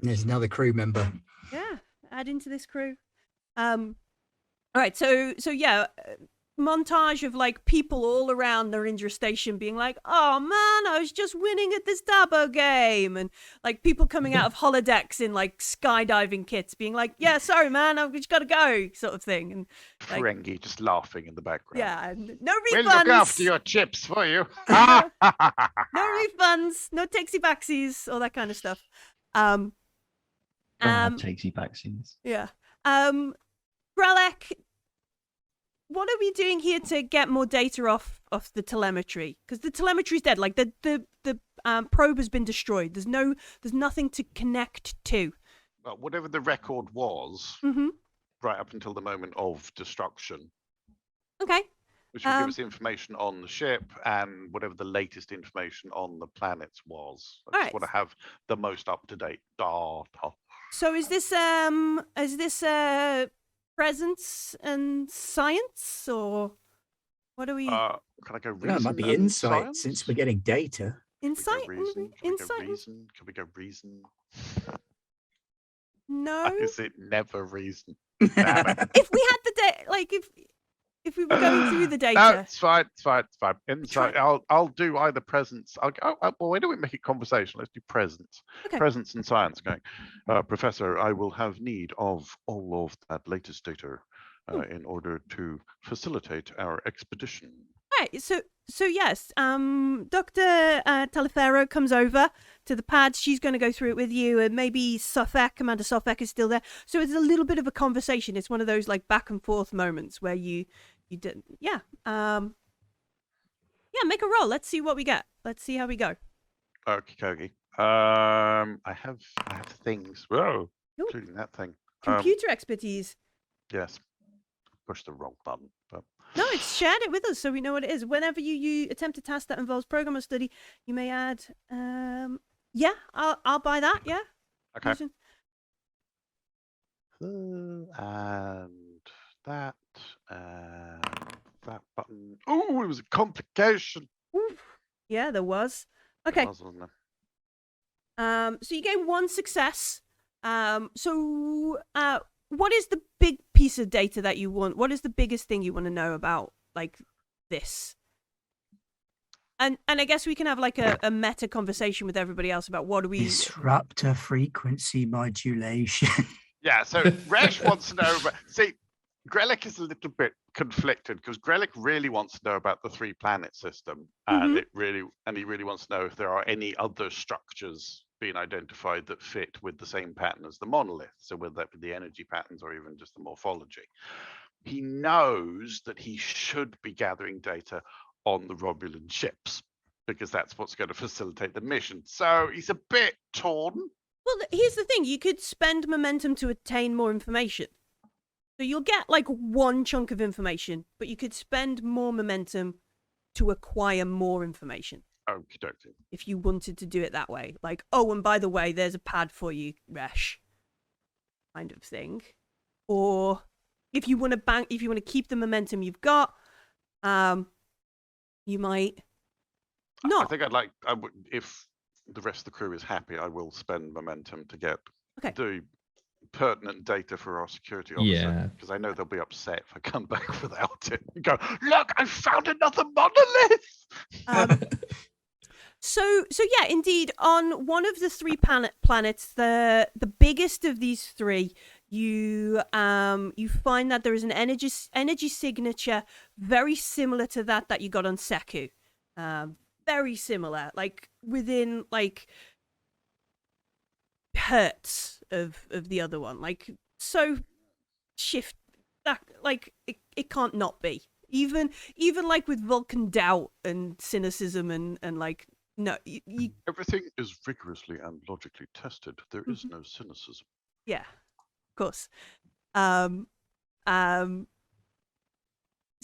There's another crew member. Yeah, add into this crew. All right, so yeah, montage of like people all around Narendra Station being like, oh man, I was just winning at this Dabo game, and like people coming out of holodecks in like skydiving kits being like, yeah, sorry man, I've just got to go, sort of thing. And like, Ferengi just laughing in the background. Yeah, and no refunds. We'll look after your chips for you. No refunds, no takesy backsies, all that kind of stuff. Takesy backsies. Yeah. Gralek, what are we doing here to get more data off the telemetry? Because the telemetry's dead. Like the probe has been destroyed. There's nothing to connect to. Well, whatever the record was, right up until the moment of destruction. Okay. Which will give us information on the ship and whatever the latest information on the planets was. I just want to have the most up-to-date data. So is this presence and science, or what are we? Can I go reason? No, it might be insight science? since we're getting data. Insight? Insight? Can we go reason? No. Is it never reason? If we had the data, like if we were going through the data. No, it's fine. Insight. I'll do either presence. Well, why don't we make it conversational? Let's do presence. Okay. Presence and science. Going, Professor, I will have need of all of that latest data in order to facilitate our expedition. Right. So yes. Dr. Talifero comes over to the pad. She's going to go through it with you, and maybe Commander Sofek is still there. So it's a little bit of a conversation. It's one of those like back and forth moments where you did. Yeah. Make a roll. Let's see what we get. Let's see how we go. Okay. I have things. Whoa. Including that thing. Computer expertise. Yes. Push the wrong button. But... No, it's shared it with us so we know what it is. Whenever you attempt a task that involves program or study, you may add. Yeah, I'll buy that. Yeah. Okay. And that button Ooh, it was a complication. Oof. Yeah, there was. Okay. It was, wasn't it? So you gain 1 success. What is the big piece of data that you want? What is the biggest thing you want to know about, like, this? And I guess we can have like a meta conversation with everybody else about what do we disruptor frequency modulation. Yeah, so Resh wants to know, but see, Grelick is a little bit conflicted because Grelick really wants to know about the 3-planet system, and he really wants to know if there are any other structures being identified that fit with the same pattern as the monolith. So whether that be the energy patterns or even just the morphology. He knows that he should be gathering data on the Romulan ships because that's what's going to facilitate the mission. So he's a bit torn. Well, here's the thing. You could spend momentum to attain more information. So you'll get like 1 chunk of information, but you could spend more momentum to acquire more information. Okie dokie. If you wanted to do it that way. Like, oh, and by the way, there's a pad for you, Resh. Kind of thing. Or if you want to keep the momentum you've got, you might not. I think I would, if the rest of the crew is happy, I will spend momentum to get the pertinent data for our security officer. Yeah. Because I know they'll be upset if I come back without it. And go, look, I found another monolith! So yeah, indeed, on one of the 3 planets, the biggest of these 3, you find that there is an energy signature very similar to that you got on Seku. Very similar, like within like hertz of the other one. Like so shift that like it can't not be. Even like with Vulcan doubt and cynicism and like no, everything is rigorously and logically tested. There is no cynicism. Yeah, of course.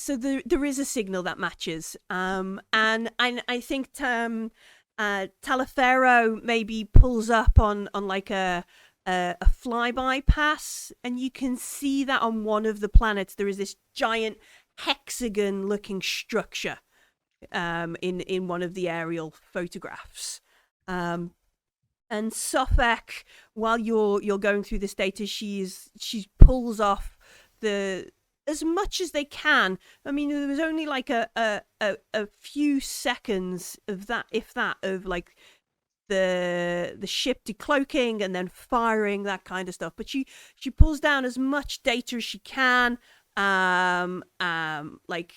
So there is a signal that matches. And I think Talifero maybe pulls up on like a flyby pass, and you can see that on one of the planets there is this giant hexagon-looking structure. In one of the aerial photographs, and Suffolk, while you're going through this data, she pulls off as much as they can. I mean, there was only like a few seconds of that, if that, of like the ship decloaking and then firing, that kind of stuff. But she pulls down as much data as she can, like,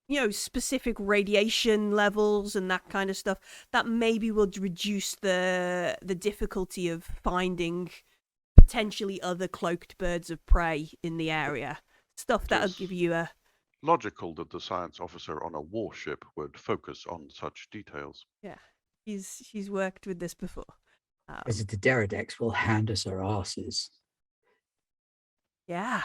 you know, specific radiation levels and that kind of stuff that maybe will reduce the difficulty of finding potentially other cloaked birds of prey in the area. Stuff that'll give you a... Logical that the science officer on a warship would focus on such details. Yeah, he's worked with this before. As the Deredex will hand us our asses. Yeah.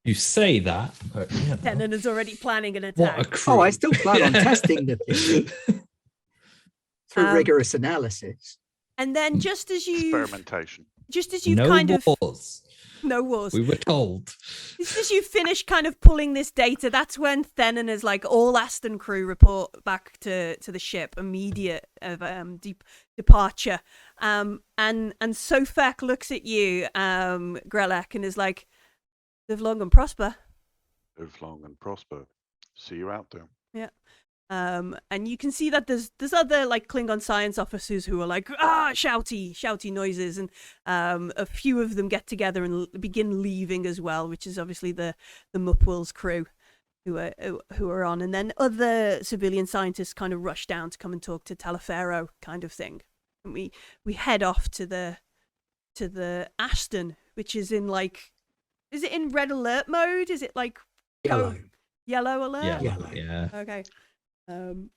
You say that, but Denon is already planning an attack. Oh, I still plan on testing the thing through rigorous analysis. And then just as experimentation, you've no wars. We were told. Just as you finish kind of pulling this data, that's when Thenon is like, all Aston crew report back to the ship, immediate of departure. And Sofak looks at you, Grelak, and is like, live long and prosper. Live long and prosper. See you out there. Yeah. And you can see that there's other like Klingon science officers who are like shouty noises, and a few of them get together and begin leaving as well, which is obviously the Mupwills crew who are on, and then other civilian scientists kind of rush down to come and talk to Talifero, kind of thing. And we head off to the Aston, which is in like, is it in red alert mode? Is it like yellow? Yellow alert? Yeah. Yellow. Yeah. Okay. Don't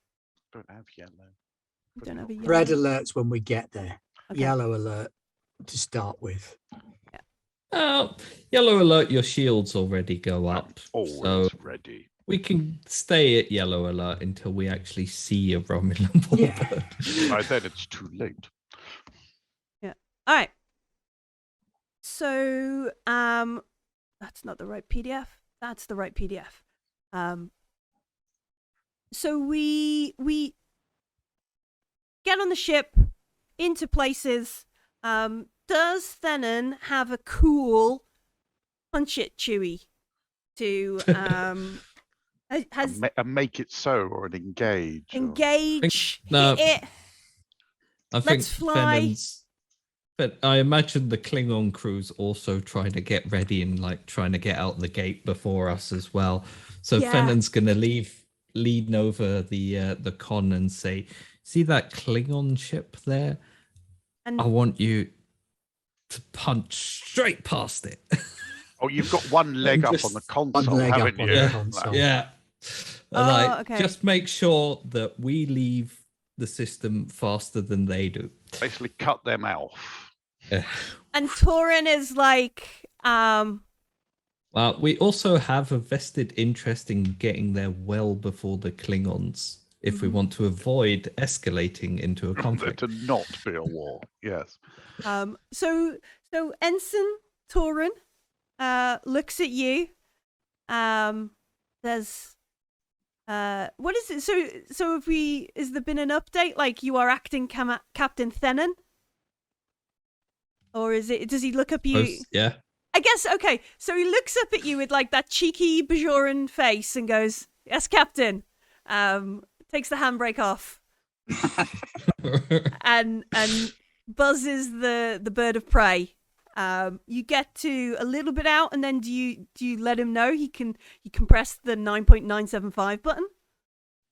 have yellow. Don't have a yellow. Red alerts when we get there. Okay. Yellow alert to start with. Yellow alert, your shields already go up. Always so ready. we can stay at yellow alert until we actually see a Romulan warbird. By then it's too late. Yeah. All right. So, that's not the right PDF. That's the right PDF. So we get on the ship into places. Does Thenon have a cool punch it Chewie to has A make it so or an engage. engage No. hit it. I think Let's fly. Fennon's, but I imagine the Klingon crew's also trying to get ready and like trying to get out the gate before us as well. So Yeah. Fennon's gonna lean over the con and say, "See that Klingon ship there? And I want you to punch straight past it." Oh, you've got one leg up on the console, leg up haven't on you? the console. Yeah. okay. Just make sure that we leave the system faster than they do. Basically cut them off. And Torin is like, we also have a vested interest in getting there well before the Klingons if we want to avoid escalating into a conflict. To not be a war, yes. So Ensign Torin looks at you. There's what is it? So has there been an update? Like you are acting Captain Thenon? Or does he look up you? Yeah. I guess, okay. So he looks up at you with like that cheeky Bajoran face and goes, "Yes, Captain." Takes the handbrake off. and buzzes the bird of prey. You get to a little bit out, and then do you let him know he can press the 9.975 button?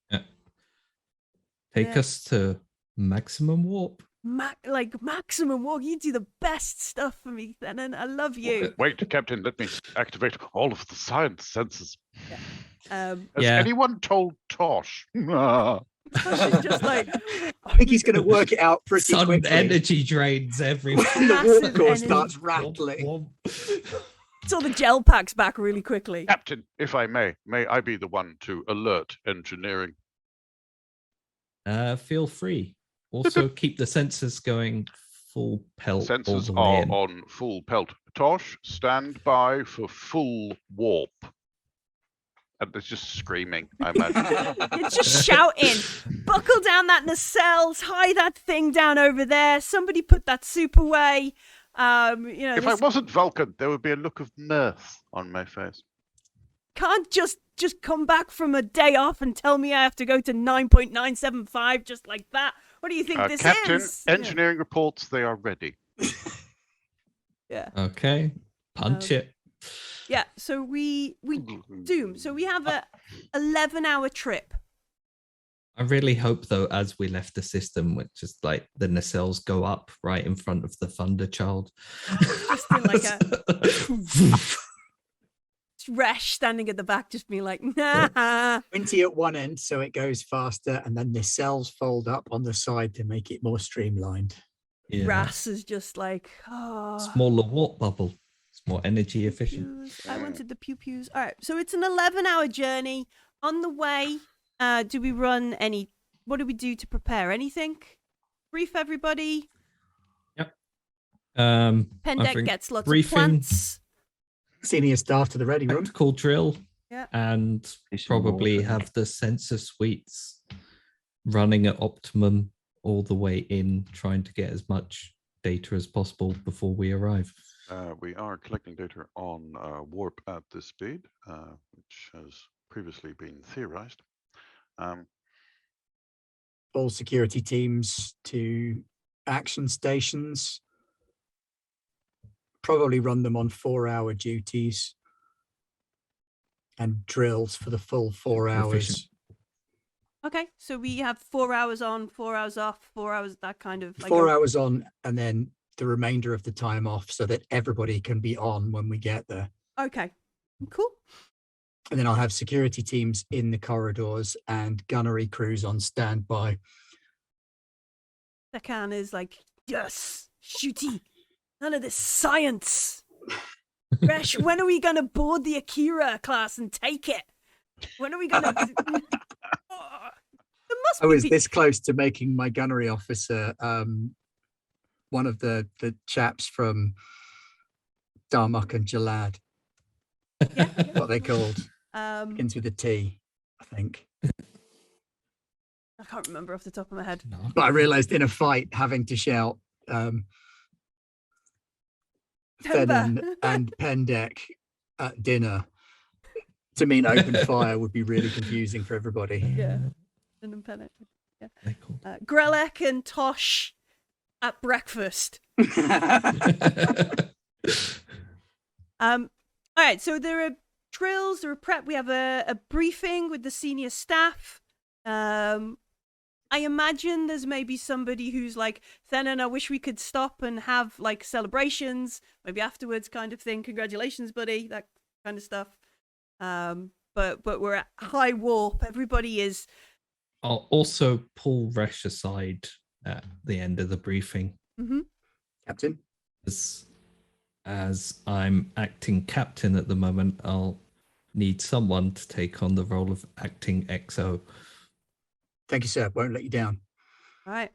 Yeah. Take us to maximum warp. Maximum walk. You do the best stuff for me, Thenon. I love you. Wait, Captain, let me activate all of the science senses. Yeah. Has anyone told Tosh? Tosh is just like, I think he's going to work it out pretty Sun quickly. energy drains everywhere. The warp core energy. starts rattling. it's all the gel packs back really quickly. Captain, if I may I be the one to alert engineering? Feel free. Also, keep the sensors going full pelt. Sensors all the way are in. on full pelt. Tosh, stand by for full warp. And it's just screaming, I imagine. You're just shouting, "Buckle down that nacelle, tie that thing down over there. Somebody put that soup away." If I wasn't Vulcan, there would be a look of mirth on my face. Can't just come back from a day off and tell me I have to go to 9.975 just like that. What do you think this Captain, is? engineering reports, they are ready. Yeah. Okay. Punch it. Yeah, so we zoom. So we have a 11-hour trip. I really hope, though, as we left the system, which is like the nacelles go up right in front of the Thunder Child. Just in like a Resh standing at the back, just being like, "Nah." 20 at one end, so it goes faster, and then the cells fold up on the side to make it more streamlined. Yeah. Ras is just like, "Oh." Smaller warp bubble. It's more energy efficient. I wanted the pew-pews. All right, so it's an 11-hour journey. On the way, do we run any... What do we do to prepare? Anything? Brief everybody. Yep. Pendek gets lots of plants. Senior staff to the ready room. Tactical drill. Yeah. And probably have the sensor suites running at optimum all the way in, trying to get as much data as possible before we arrive. We are collecting data on warp at this speed, which has previously been theorized. All security teams to action stations. Probably run them on 4-hour duties and drills for the full 4 hours. Efficient. Okay, so we have 4 hours on, 4 hours off, 4 hours, that kind of... 4 hours on, and then the remainder of the time off so that everybody can be on when we get there. Okay, cool. And then I'll have security teams in the corridors and gunnery crews on standby. Sakan is like, "Yes, shooty. None of this science. Resh, when are we going to board the Akira class and take it? When are we going to... I was this close to making my gunnery officer one of the chaps from Darmok and Jalad. Yeah. What they called. Begins with a T, I think. I can't remember off the top of my head. No. But I realised in a fight, having to shout Fennon and Pendek at dinner to mean open fire would be really confusing for everybody. Yeah. And Pennant. Yeah. They're called. Grelek and Tosh at breakfast. All right, so there are drills, there are prep. We have a briefing with the senior staff. I imagine there's maybe somebody who's like, Thenon, I wish we could stop and have like celebrations, maybe afterwards kind of thing. Congratulations, buddy, that kind of stuff. But we're at high warp. Everybody is. I'll also pull Resh aside at the end of the briefing. Mm-hmm. Captain? As I'm acting captain at the moment, I'll need someone to take on the role of acting XO. Thank you, sir. Won't let you down. All right.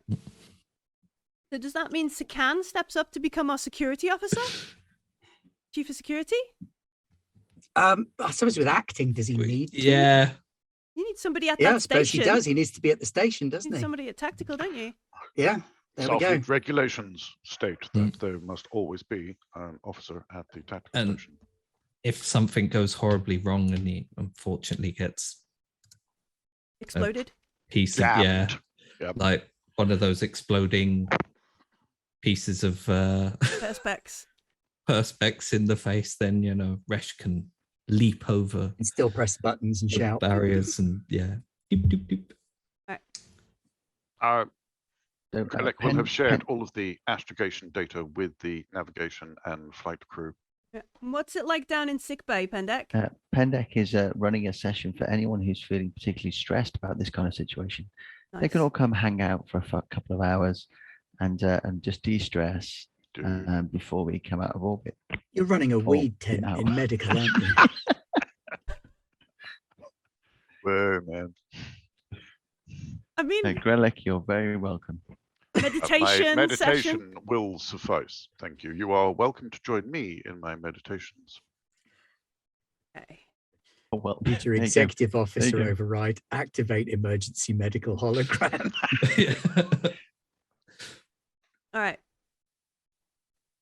So does that mean Sakan steps up to become our security officer? Chief of security? I suppose with acting, does he need to? Yeah. You need somebody at Yeah, I that suppose station. he does. He needs to be at the station, You doesn't need he? somebody at tactical, don't you? Yeah, there we go. Starfleet regulations state that there must always be an officer at the tactical And station. if something goes horribly wrong and he unfortunately gets Exploded. piece of, yeah, Jammed. Yep. like one of those exploding pieces of Perspex. perspex in the face, then Resh can leap over And still press buttons and the shout. barriers and doop, doop, doop. Alec will have shared all of the astrogation data with the navigation and flight crew. Yeah. And what's it like down in sickbay, Pendek? Pendek is running a session for anyone who's feeling particularly stressed about this kind of situation. Nice. They can all come hang out for a couple of hours and just de-stress before we come out of orbit. You're running a Oh, weed tent no. in medical, aren't you? Whoa, man. I mean, Grelek, you're very welcome. meditation, My session. meditation will suffice. Thank you. You are welcome to join me in my meditations. Okay. Oh, well, Future there you go. executive officer go. override. Activate emergency medical hologram. All right.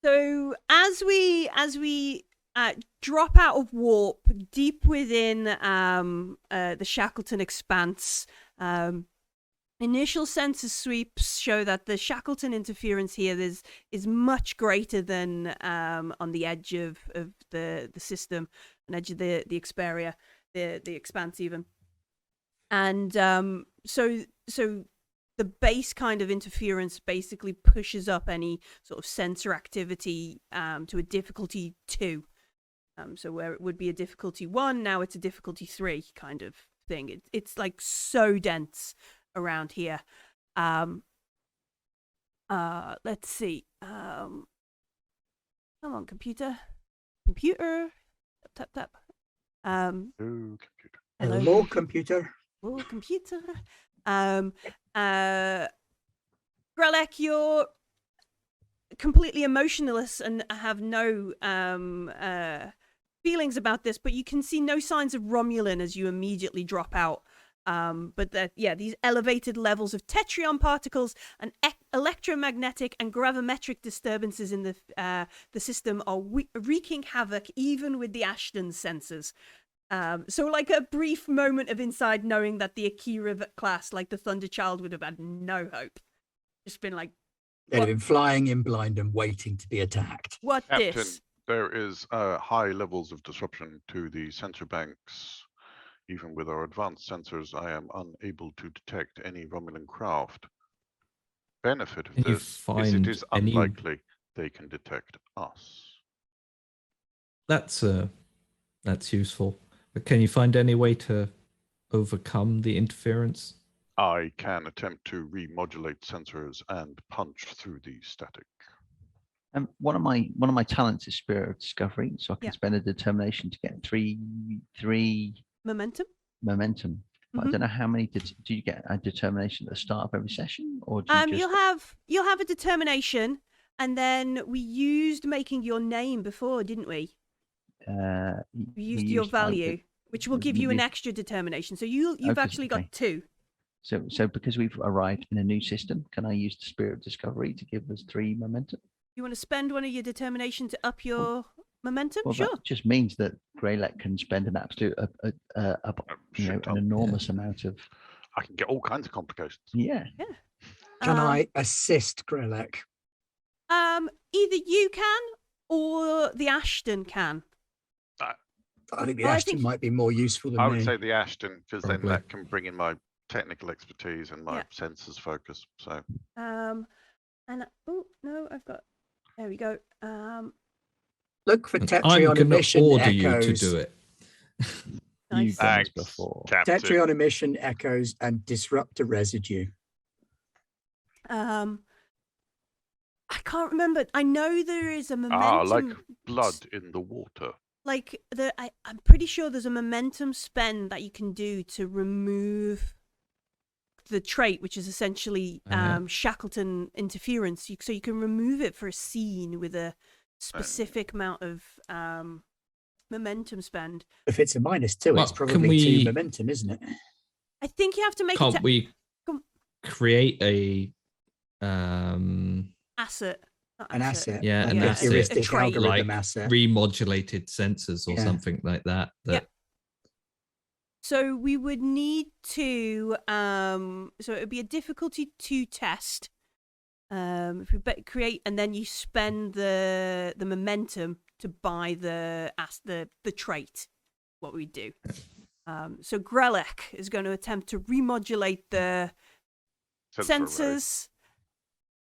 So as we drop out of warp deep within the Shakelton Expanse, initial sensor sweeps show that the Shakelton interference here is much greater than on the edge of the system, on the edge of the Xperia, the Expanse even, and so the base kind of interference basically pushes up any sort of sensor activity to a difficulty 2. So where it would be a difficulty 1, now it's a difficulty 3 kind of thing. It's like so dense around here. Let's see. Come on, computer. Tap. Oh, computer. Hello, Hello, computer. Oh, computer. Grelek, you're completely emotionless and have no feelings about this, but you can see no signs of Romulan as you immediately drop out. But these elevated levels of tetrion particles and electromagnetic and gravimetric disturbances in the system are wreaking havoc even with the Aston sensors. So like a brief moment of inside knowing that the Akira class, like the Thunderchild, would have had no hope. Just been like, They'd have been flying in blind and waiting to be attacked. what Captain, this? there is high levels of disruption to the sensor banks. Even with our advanced sensors, I am unable to detect any Romulan craft. Benefit of Can you this is it find is any- unlikely they can detect us. That's useful. But can you find any way to overcome the interference? I can attempt to remodulate sensors and punch through the static. One of my talents is spirit of discovery, so I can Yeah. spend a determination to get three Momentum? momentum. But I don't know how many do you get a determination at the start of every session, or do you just... You'll have a determination, and then we used making your name before, didn't we? We used your value, which will give you an extra determination. So you've Okay, actually got okay. 2. So because we've arrived in a new system, can I use the Spirit of Discovery to give us 3 momentum? You want to spend one of your determination to up your momentum? Well, Sure. that just means that Greylek can spend an absolute, an enormous amount of. I can get all kinds of complications. Yeah. Can I assist Grelek? Either you can or the Ashton can. I think the Ashton might be more useful than I me. would say the Ashton, because then Probably. that can bring in my technical expertise and my sensors focus. So. And oh no, I've got. There we go. Look for I'm Tetri on a going to mission. order Echoes. you to do it. Nice. You've done this Thanks, before. Captain. Tetri on a mission, echoes, and disrupt a residue. I can't remember. I know there is a momentum. like blood in the water. Like I'm pretty sure there's a momentum spend that you can do to remove the trait, which is essentially Shakelton interference. So you can remove it for a scene with a specific amount of momentum spend. If it's a -2, it's probably 2 momentum, isn't it? I think you have to make. Can't we create a asset? An asset. Yeah, like an a asset. heuristic Trait. algorithm like asset. remodulated sensors or something like that. So we would need to. So it would be a difficulty 2 test. If we create and then you spend the momentum to buy the trait, what we do. So Grelek is going to attempt to remodulate the sensors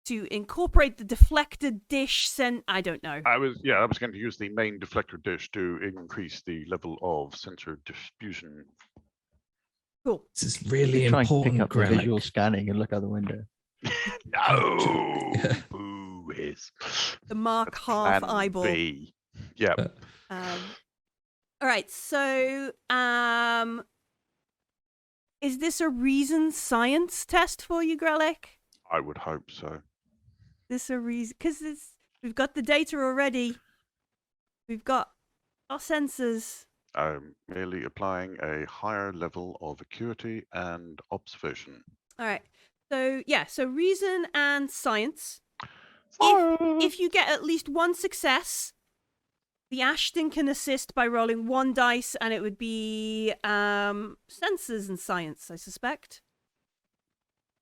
to incorporate the deflector dish. I don't know. I was going to use the main deflector dish to increase the level of sensor diffusion. Cool. This is really Try and important. pick up the Grelek. visual scanning and look out the window. No, boo is The Mark half Plan eyeball. B. Yeah. All right. So, is this a reason science test for you, Grelek? I would hope so. This a reason because we've got the data already. We've got our sensors. I'm merely applying a higher level of acuity and observation. All right. So so reason and science. Science. If you get at least 1 success, the Ashton can assist by rolling 1 dice, and it would be sensors and science, I suspect.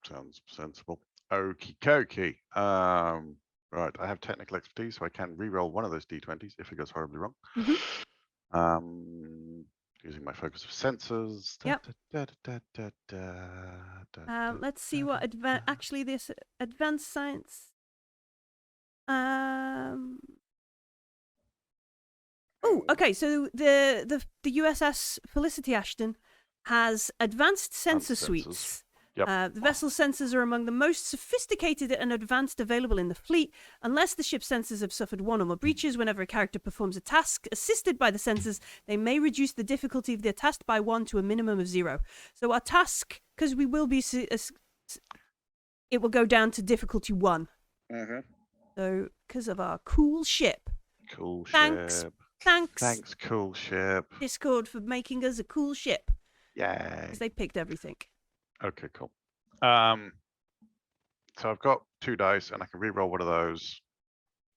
Sounds sensible. Okie dokie. Right, I have technical expertise, so I can re-roll one of those d20s if it goes horribly wrong. Using my focus of sensors. Yep. Let's see what actually this advanced science. Oh, okay. So the USS Felicity Aston has advanced sensor suites. Yep. The vessel sensors are among the most sophisticated and advanced available in the fleet. Unless the ship's sensors have suffered 1 or more breaches, whenever a character performs a task assisted by the sensors, they may reduce the difficulty of their task by 1 to a minimum of 0. So our task, because we will be, it will go down to difficulty 1. Mm-hmm. So because of our cool ship. Cool Thanks. ship. Thanks, cool ship. Discord, for making us a cool ship. Yay. Because they picked everything. Okay, cool. So I've got 2 dice, and I can re-roll one of those.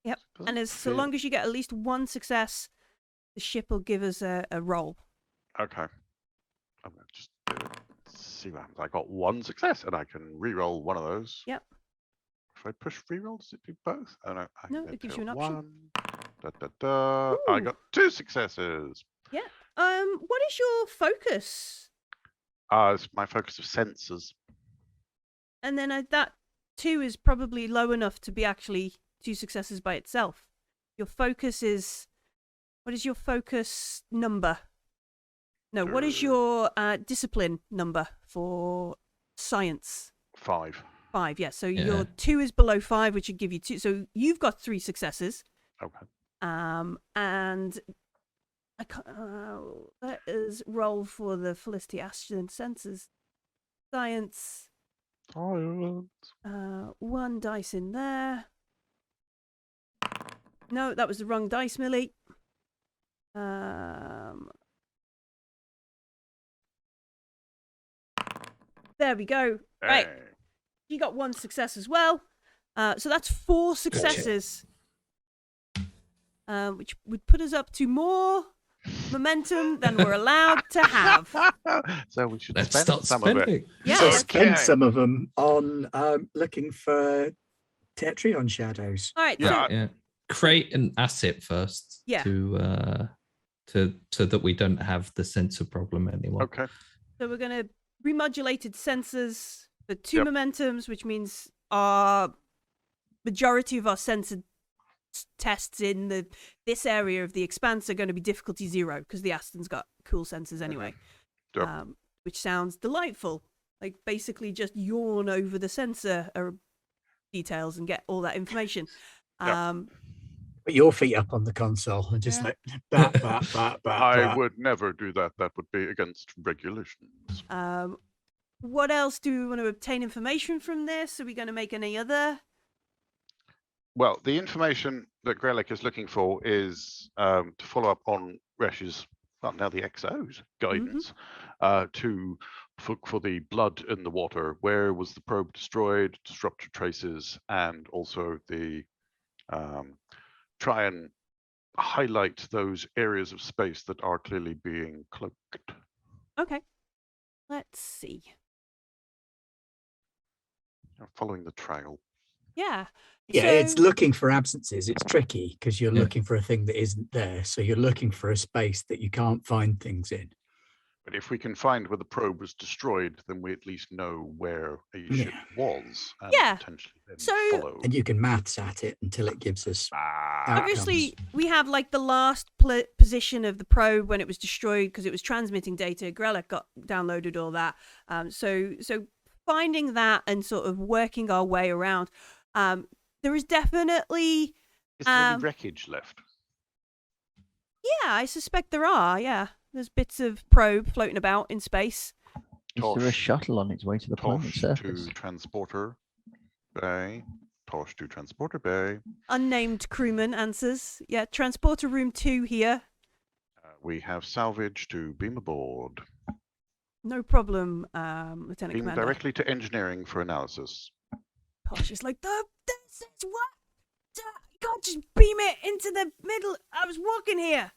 Yep. And so long as you get at least 1 success, the ship will give us a roll. Okay. I'm gonna just see what happens. I got 1 success, and I can re-roll one of those. Yep. If I push re-roll, does it do both? Oh no. No, it gives you an option. I got 2 successes. Yeah. What is your focus? It's my focus of sensors. And then that 2 is probably low enough to be actually 2 successes by itself. Your focus is... What is your focus number? No, what is your discipline number for science? 5. 5, yeah. So your 2 is below 5, which would give you 2. So you've got 3 successes. Okay. And I can't, let us roll for the Felicity Aston sensors. Science. 1 dice in there. No, that was the wrong dice, Millie. There we go. Right. You got 1 success as well. So that's 4 successes. Which would put us up to more momentum than we're allowed to have. So we should Let's spend start some spending. of it. Yeah. So spend some of them on looking for Tetrion shadows. All right. Yeah. Create an asset first. Yeah. To so that we don't have the sensor problem anymore. Okay. So we're going to remodulated sensors for 2 momentums, which means our majority of our sensor tests in this area of the Expanse are going to be difficulty 0 because the Aston's got cool sensors anyway. Yep. Which sounds delightful. Like basically just yawn over the sensor details and get all that information. Put your feet up on the console and just like bat. I would never do that. That would be against regulations. What else do we want to obtain information from this? Are we going to make any other? Well, the information that Grelic is looking for is to follow up on Resh's, well, now the XO's guidance, for the blood in the water. Where was the probe destroyed, disruptor traces, and also the try and highlight those areas of space that are clearly being cloaked. Okay. Let's see. Following the trail. Yeah. Yeah, So- it's looking for absences. It's tricky because you're looking for a thing that isn't there. So you're looking for a space that you can't find things in. But if we can find where the probe was destroyed, then we at least know where a ship was, and potentially then follow. And you can maths at it until it gives us Obviously, we have like the last position of the probe when it was destroyed because it was transmitting data. Grelic got downloaded all that. So finding that and sort of working our way around. There is definitely... Is there any wreckage left? Yeah, I suspect there are, yeah. There's bits of probe floating about in space. Is there a shuttle on its way to the planet surface? To transporter bay. Tosh to transporter bay. Unnamed crewman answers. Yeah, transporter room 2 here. We have salvage to beam aboard. No problem, Lieutenant Beam Commander. directly to engineering for analysis. Posh is like, this is what? You can't just beam it into the middle. I was walking here.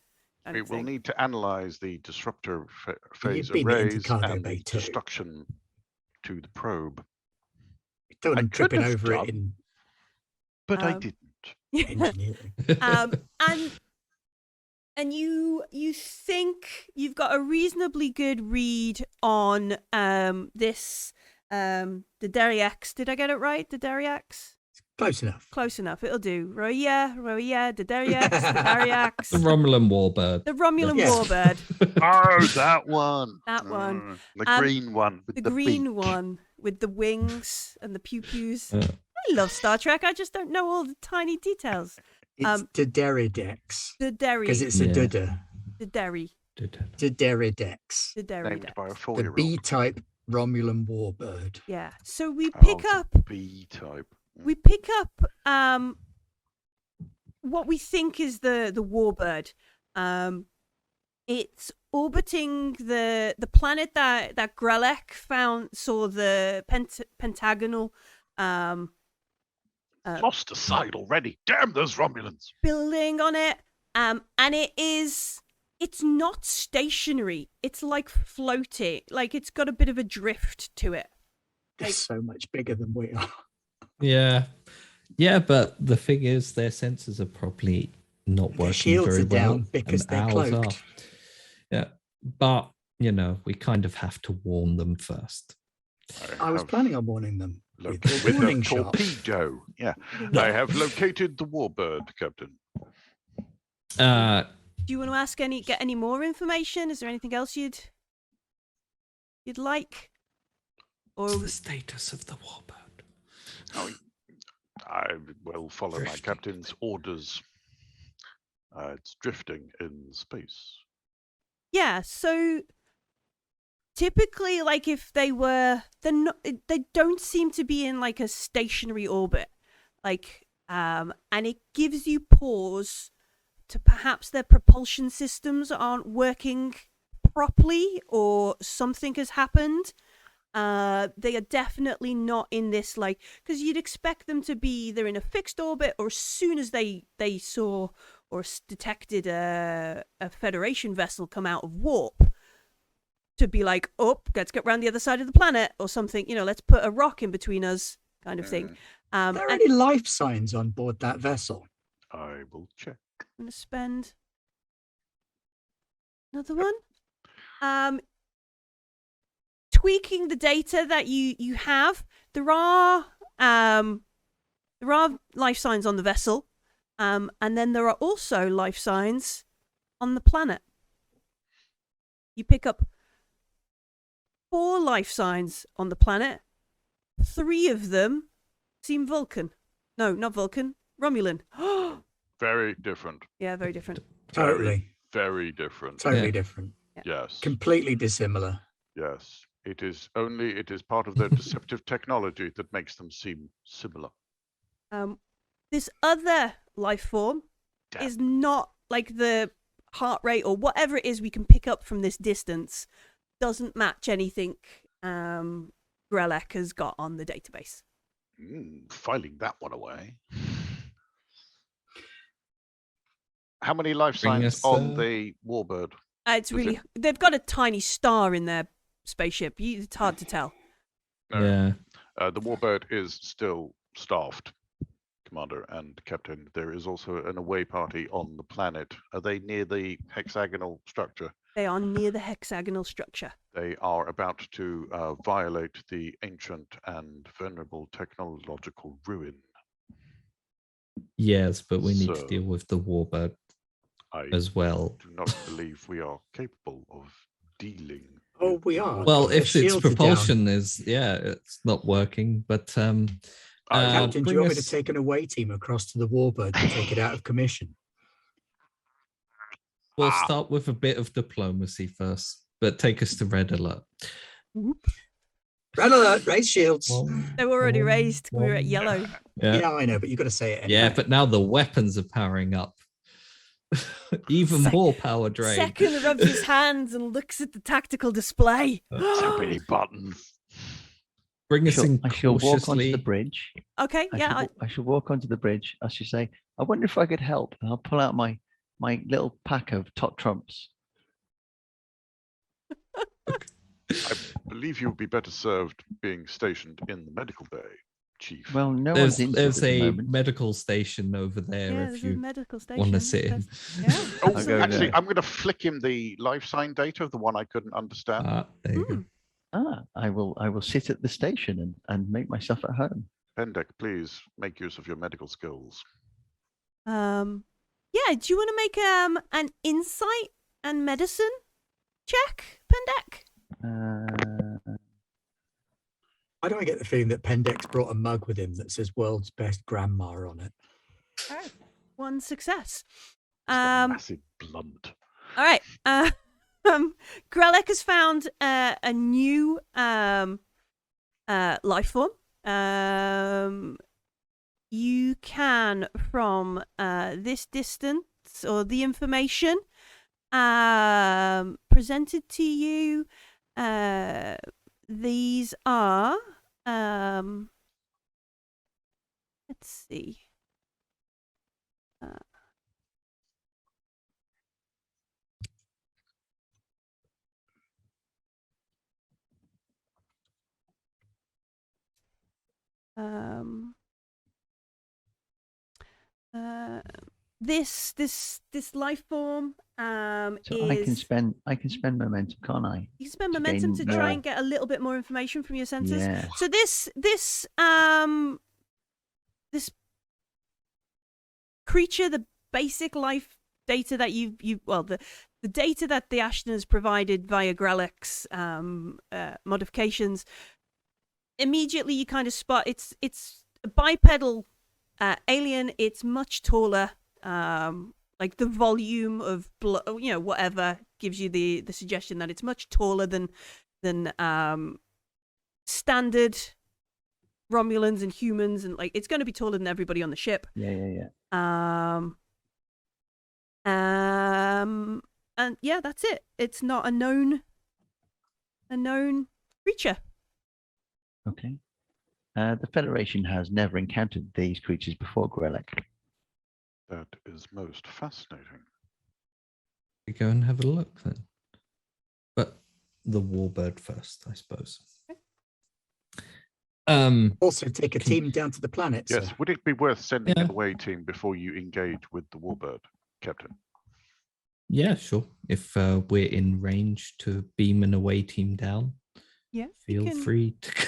We will need to analyze the disruptor phase beam it into arrays cargo and bay the too. destruction to the probe. Don't I want tripping could have over done, it in But I didn't. engineering. And you think you've got a reasonably good read on this the Derriax. Did I get it right? The Derriax? Close enough. Close enough. It'll do. Roya, the Derriax, the Derriax. The Romulan warbird. The Romulan Yeah. warbird. Oh, that one. That one. The green one. With The the green beak. one with the wings and the pew-pews. Yeah. I love Star Trek. I just don't know all the tiny details. It's Dederidex. The Derry. Because it's a Yeah. Duda. The Derry. Dederidex. The Derry. Named by a The 4-year-old. B-type Romulan warbird. Yeah. So we pick up B-type. what we think is the warbird. It's orbiting the planet that Grelek saw the pentagonal Lost a side already. Damn those Romulans. building on it. And it's not stationary. It's like floating. Like it's got a bit of a drift to it. It's so much bigger than we are. Yeah, but the thing is, their sensors are probably not Their working shields very are down well, because and they're ours are. cloaked. Yeah, but we kind of have to warn them first. I was planning on warning them with a with warning a shot. torpedo. Yeah. I have located the warbird, Captain. Do you want to get any more information? Is there anything else you'd like? Or What's the status of the warbird? Oh, I will follow my Drifting. captain's orders. It's drifting in space. yeah, so typically, like if they don't seem to be in like a stationary orbit, like and it gives you pause to perhaps their propulsion systems aren't working properly or something has happened. They are definitely not in this, like, because you'd expect them to be either in a fixed orbit, or as soon as they saw or detected a Federation vessel come out of warp, to be like, oh, let's get around the other side of the planet or something, let's put a rock in between us, kind of thing. Are there any life signs on board that vessel? I will check. I'm going to spend another one. Tweaking the data that you have, there are life signs on the vessel, and then there are also life signs on the planet. You pick up 4 life signs on the planet. 3 of them seem Vulcan. No, not Vulcan. Romulan. Very different. Yeah, very different. Totally. Very different. Totally different. Yes. Completely dissimilar. Yes. It is part of their deceptive technology that makes them seem similar. This other life form is not like the heart rate or whatever it is we can pick up from this distance, doesn't match anything Grelek has got on the database. Filing that one away. How many life signs on the Warbird? They've got a tiny star in their spaceship. It's hard to tell. Yeah. The Warbird is still staffed, Commander and Captain. There is also an away party on the planet. Are they near the hexagonal structure? They are near the hexagonal structure. They are about to violate the ancient and venerable technological ruin. Yes, but we need to deal with the Warbird as well. I do not believe we are capable of dealing. Oh, we are. Well, if its propulsion it's not working, but Captain, do you want me to take an away team across to the Warbird and take it out of commission? We'll start with a bit of diplomacy first, but take us to red alert. Red alert, raise shields. They were already raised. We were at yellow. Yeah, I know, but you've got to say it anyway. Yeah, but now the weapons are powering up. Even more power drain. Second rubs his hands and looks at the tactical display. So many buttons. Bring us in I shall walk onto the bridge. Okay, I shall walk onto the bridge. I should say, I wonder if I could help. And I'll pull out my little pack of top trumps. I believe you would be better served being stationed in the medical bay, Chief. Well, there's a medical station over there if you want to sit in. Yeah. Actually, I'm going to flick him the life sign data of the one I couldn't understand. There you go. I will sit at the station and make myself at home. Pendek, please make use of your medical skills. Yeah, do you want to make an insight and medicine check, Pendek? Why do I get the feeling that Pendek's brought a mug with him that says "World's Best Grandma" on it? All right, 1 success. Massive blunt. All right. Grelek has found a new life form. You can, from this distance or the information presented to you, these are, let's see. This life form So is... I can spend momentum, can't I? You can spend momentum to try and get a little bit more information from your sensors. Yeah. So this creature, the basic life data that the data that the Aston has provided via Grelek's modifications, immediately you kind of spot it's a bipedal alien. It's much taller. Like the volume of blood, whatever gives you the suggestion that it's much taller than standard Romulans and humans, and like it's going to be taller than everybody on the ship. Yeah. And yeah, that's it. It's not a known creature. Okay. The Federation has never encountered these creatures before, Grelek. That is most fascinating. We go and have a look then. But the warbird first, I suppose. Also, take a team down to the planet. Yes. Sir. Would it be worth sending an away team before you engage with the warbird, Captain? Yeah, sure. If we're in range to beam an away team down, Yeah. feel free to go.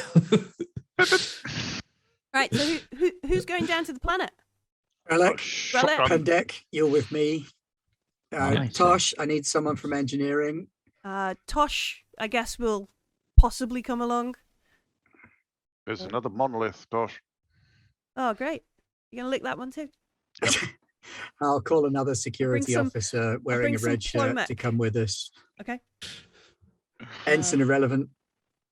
Right. So who's going down to the planet? Relic, Relic. Pendek, you're with me. Nice. Tosh, I need someone from engineering. Tosh, I guess, will possibly come along. There's another monolith, Tosh. Oh, great. You're going to lick that one too? I'll call another security officer wearing a red shirt to come with us. Okay. Ensign irrelevant.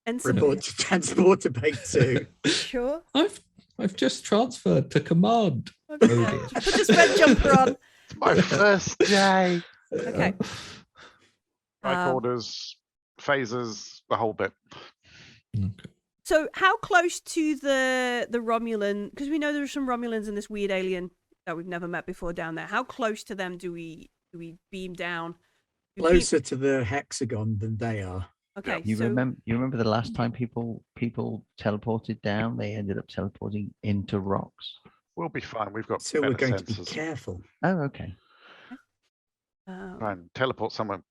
Ensign. Report to transporter bay 2. Sure. I've just transferred to command. Okay. Oh dear. Put this red jumper on. It's my first day. Okay. Strike orders, phasers, the whole bit. Okay. So how close to the Romulan, because we know there are some Romulans in this weird alien that we've never met before down there. How close to them do we beam down? Closer to the hexagon than they are. Okay. You remember the last time people teleported down? They ended up teleporting into rocks. We'll be fine. We've got So we're better going to be sensors. careful. Oh, okay. Try and transport someone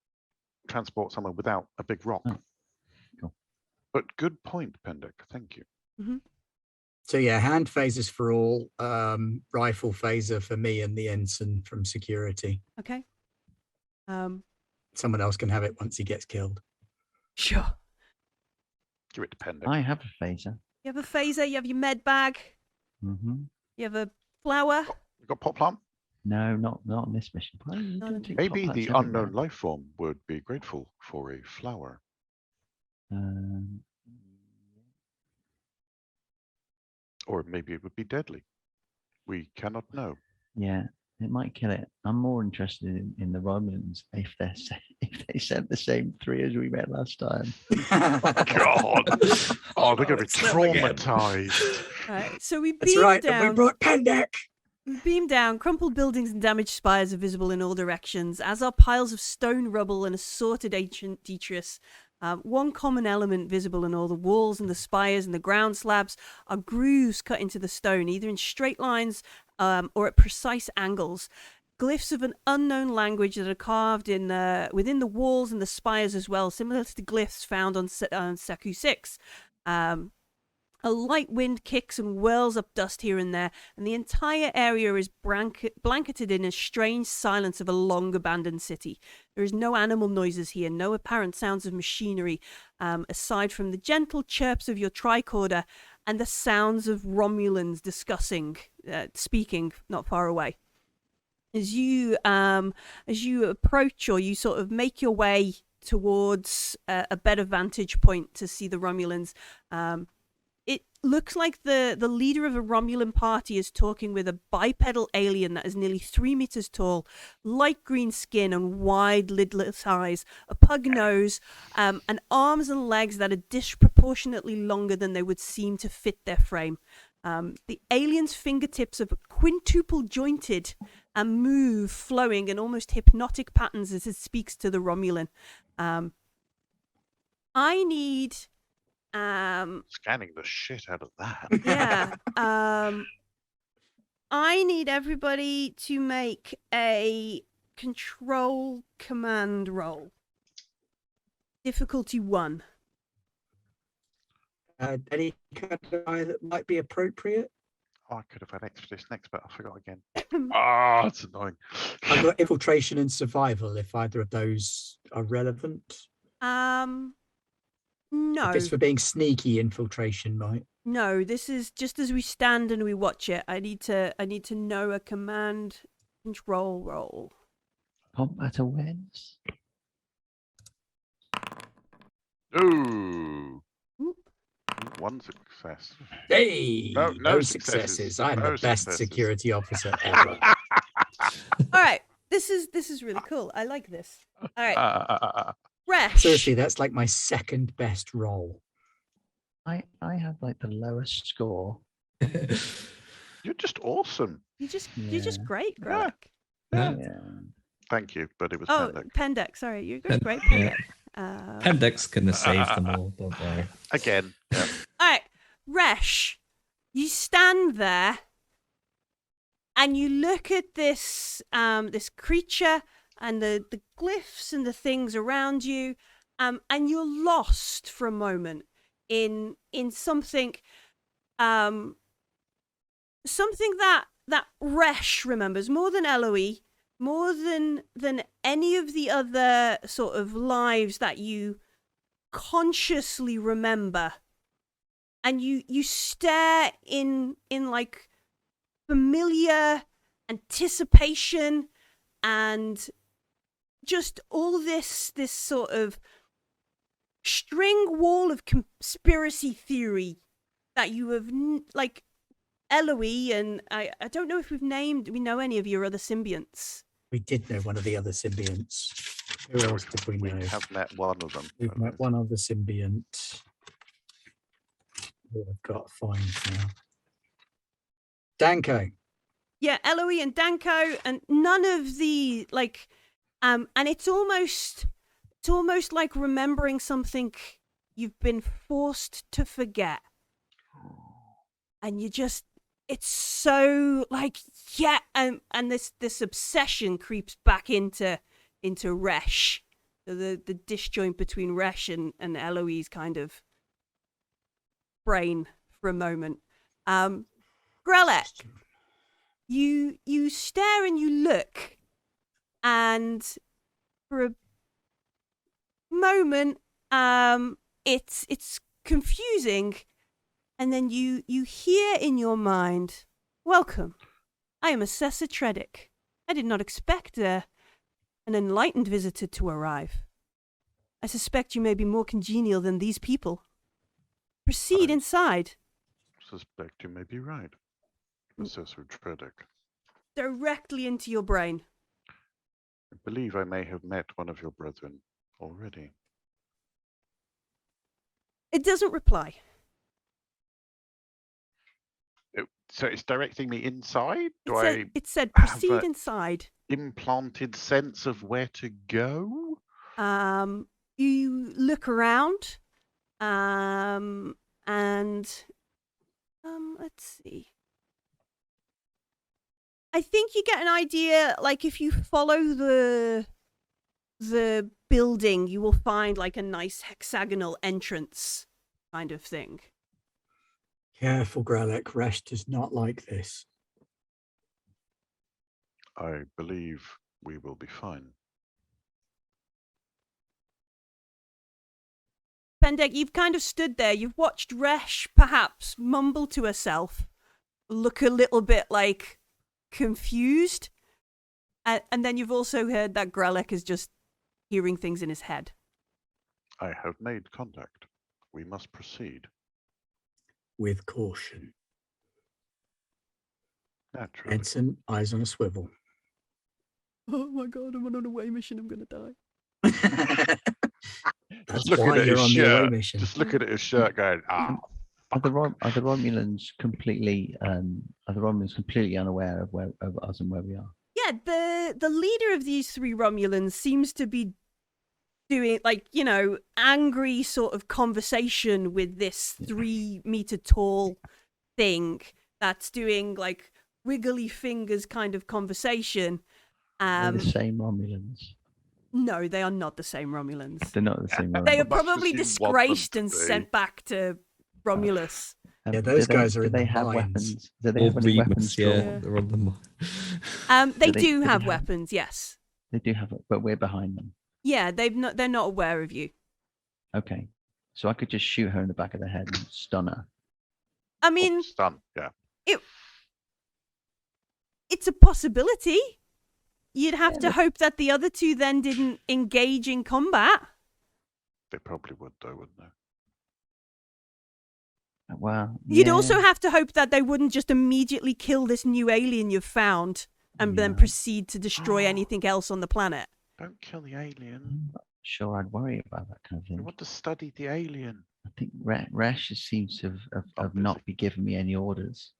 without a big rock. Oh, cool. But good point, Pendek. Thank you. Mm-hmm. So yeah, hand phasers for all, rifle phaser for me and the ensign from security. Okay. Someone else can have it once he gets killed. Sure. Give it to Pendek. I have a phaser. You have a phaser. You have your med bag. Mm-hmm. You have a flower. You got pot plant? No, not on this mission. Why are you doing Maybe top the hats unknown everywhere? life form would be grateful for a flower. Or maybe it would be deadly. We cannot know. Yeah, it might kill it. I'm more interested in the Romulans if they sent the same 3 as we met last time. God. Oh, they're going to be It's them again. traumatized. All right. So we That's beam right, down. and we brought Pendek. We beam down. Crumpled buildings and damaged spires are visible in all directions, as are piles of stone rubble and assorted ancient detritus. One common element visible in all the walls and the spires and the ground slabs are grooves cut into the stone, either in straight lines or at precise angles. Glyphs of an unknown language that are carved in within the walls and the spires as well, similar to the glyphs found on Seku 6. A light wind kicks and whirls up dust here and there, and the entire area is blanketed in a strange silence of a long-abandoned city. There is no animal noises here, no apparent sounds of machinery, aside from the gentle chirps of your tricorder and the sounds of Romulans speaking not far away. As you approach, or you sort of make your way towards a better vantage point to see the Romulans, it looks like the leader of a Romulan party is talking with a bipedal alien that is nearly 3 meters tall, light green skin and wide lidless eyes, a pug nose, and arms and legs that are disproportionately longer than they would seem to fit their frame. The alien's fingertips are quintuple jointed and move, flowing in almost hypnotic patterns as it speaks to the Romulan. I need... Scanning the shit out of that. Yeah. I need everybody to make a control command roll. Difficulty 1. Any kind of eye that might be appropriate? Oh, I could have had expedition next, but I forgot again. Ah, it's annoying. I've got infiltration and survival, if either of those are relevant. No. If it's for being sneaky, infiltration might. No, this is just as we stand and we watch it. I need to know a command control roll. Combat awareness. Ooh. One success. Hey, No successes. I'm No the best successes. security officer ever. All right. This is really cool. I like this. All right. Resh. Seriously, that's like my second best roll. I have like the lowest score. You're just awesome. You're just Yeah. great, Yeah. Grellic. Yeah. Yeah. Thank you, but it was Oh, Pendek. Pendek. Sorry, you're Pen- great, yeah. Pendek. Pendek's gonna save them all, don't worry. Again. Yeah. All right, Resh, you stand there and you look at this this creature and the glyphs and the things around you, and you're lost for a moment in something something that Resh remembers more than Eloise, more than any of the other sort of lives that you consciously remember. And you stare in like familiar anticipation and just all this sort of string wall of conspiracy theory that you have like Eloise, and I don't know if we know any of your other symbionts. We did know one of the other symbionts. Who else did we know? We have met one of them. We've met one other symbiont. Who I've got to find now. Danko. Yeah, Eloise and Danko, and none of the like, and it's almost like remembering something you've been forced to forget, and it's so like, yeah, and this obsession creeps back into Resh, the disjoint between Resh and Eloise kind of brain for a moment. Grellic, you stare and you look, and for a moment, it's confusing, and then you hear in your mind, "Welcome, I am Assessor Tredick. I did not expect an enlightened visitor to arrive. I suspect you may be more congenial than these people. Proceed inside." Suspect you may be right, Assessor Tredick. Directly into your brain. I believe I may have met one of your brethren already. It doesn't reply. So it's directing me inside? It said have proceed a- inside. Implanted sense of where to go? You look around, and let's see. I think you get an idea, like if you follow the building, you will find like a nice hexagonal entrance kind of thing. Careful, Grellic. Resh does not like this. I believe we will be fine. Pendek, you've kind of stood there. You've watched Resh perhaps mumble to herself, look a little bit like confused, and then you've also heard that Grellic is just hearing things in his head. I have made contact. We must proceed. With caution. Naturally. Edson, eyes on a swivel. Oh my god, I'm on an away mission, I'm gonna die. That's Just looking why at you're his on the away shirt. mission. Just looking at his shirt going, Are the Romulans completely unaware of us and where we are? Yeah, the leader of these three Romulans seems to be doing like, angry sort of conversation with this 3 meter tall thing that's doing like wiggly fingers kind of conversation. They're the same Romulans. No, they are not the same Romulans. They're not the same Romulans. They are Much as probably you want them disgraced to and be. sent back to Romulus. Yeah, those guys are do in they the have mines. weapons? Do they All have any weapons? Remus, yeah, drawn? they're on the. They Do do they- do they have have- weapons, yes. They do have it, but we're behind them. Yeah, they're not aware of you. Okay, so I could just shoot her in the back of the head and stun her. I mean, stun. Yeah. it's a possibility. You'd have to hope that the other two then didn't engage in combat. They probably would, though, wouldn't they? Well, You'd yeah. also have to hope that they wouldn't just immediately kill this new alien you've found and then Yeah. proceed to destroy anything else on the planet. Don't kill the alien. sure I'd worry about that kind of You thing. want to study the alien. I think Resh seems to have not be giving me any orders,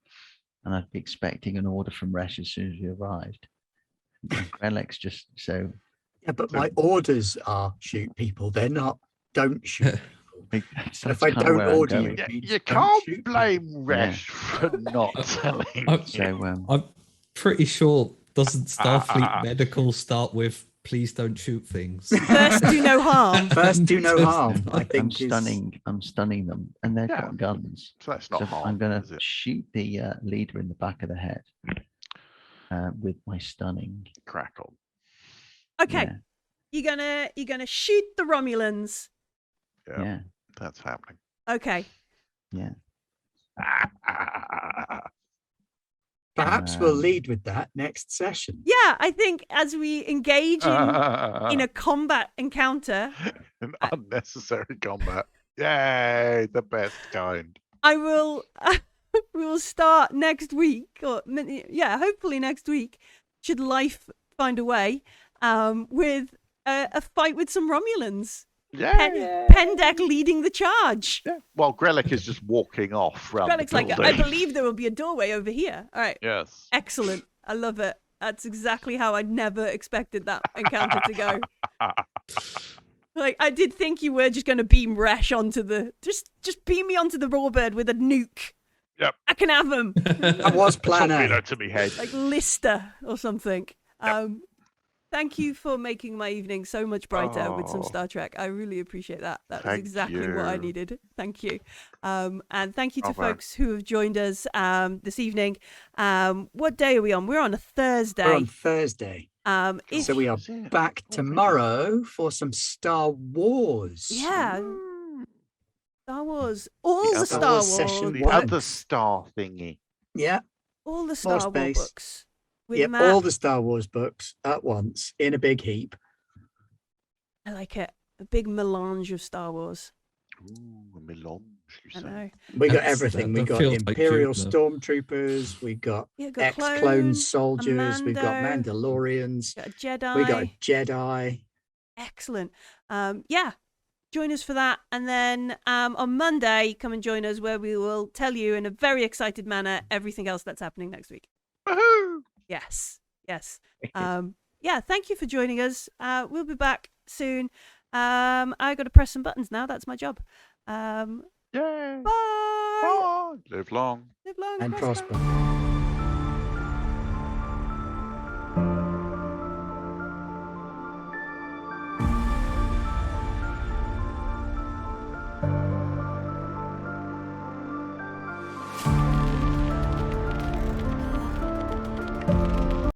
and I'd be expecting an order from Resh as soon as we arrived. And Grelix just so. Yeah, but my orders are shoot people. They're not don't shoot people. And if I don't order you, you can't blame Resh for not telling. So I'm pretty sure doesn't Starfleet Medical start with "Please don't shoot things"? First, do no harm. First, do no harm. I think I'm stunning them, and they've got guns. So that's not harm. I'm going to shoot the leader in the back of the head with my stunning. Crackle. Okay, you're gonna shoot the Romulans. Yeah, that's happening. Okay. Yeah. Perhaps we'll lead with that next session. Yeah, I think as we engage in a combat encounter, an unnecessary combat. Yay, the best kind. I will. We will start next week, or hopefully next week. Should life find a way, with a fight with some Romulans. Yeah. Pendek leading the charge. Yeah. While Grelic is just walking off. Grelic's like, I believe there will be a doorway over here. All right. Yes. Excellent. I love it. That's exactly how I never expected that encounter to go. Like, I did think you were just going to beam Resh onto the... Just beam me onto the Rawbird with a nuke. Yep. I can have him. That was plan A. To me head. Like Lister or something. Yep. Thank you for making my evening so much brighter with some Star Trek. I really appreciate that. That was exactly what I needed. Thank you. And thank you to folks who have joined us this evening. What day are we on? We're on a Thursday. We're on Thursday. So we are back tomorrow for some Star Wars. Yeah. Star Wars. All the Star Wars. The other star thingy. Yeah. All the Star Wars books. Yep, all the Star Wars books at once in a big heap. I like it. A big melange of Star Wars. Ooh, a melange, you say. I know. We got everything. We got Imperial Stormtroopers. We got ex-clone soldiers. We've got Mandalorians. Got a Jedi. We got a Jedi. Excellent. Join us for that. And then on Monday, come and join us where we will tell you in a very excited manner everything else that's happening next week. Woohoo! Yes. Thank you for joining us. We'll be back soon. I got to press some buttons now. That's my job. Yay! Bye. Live long. And prosper.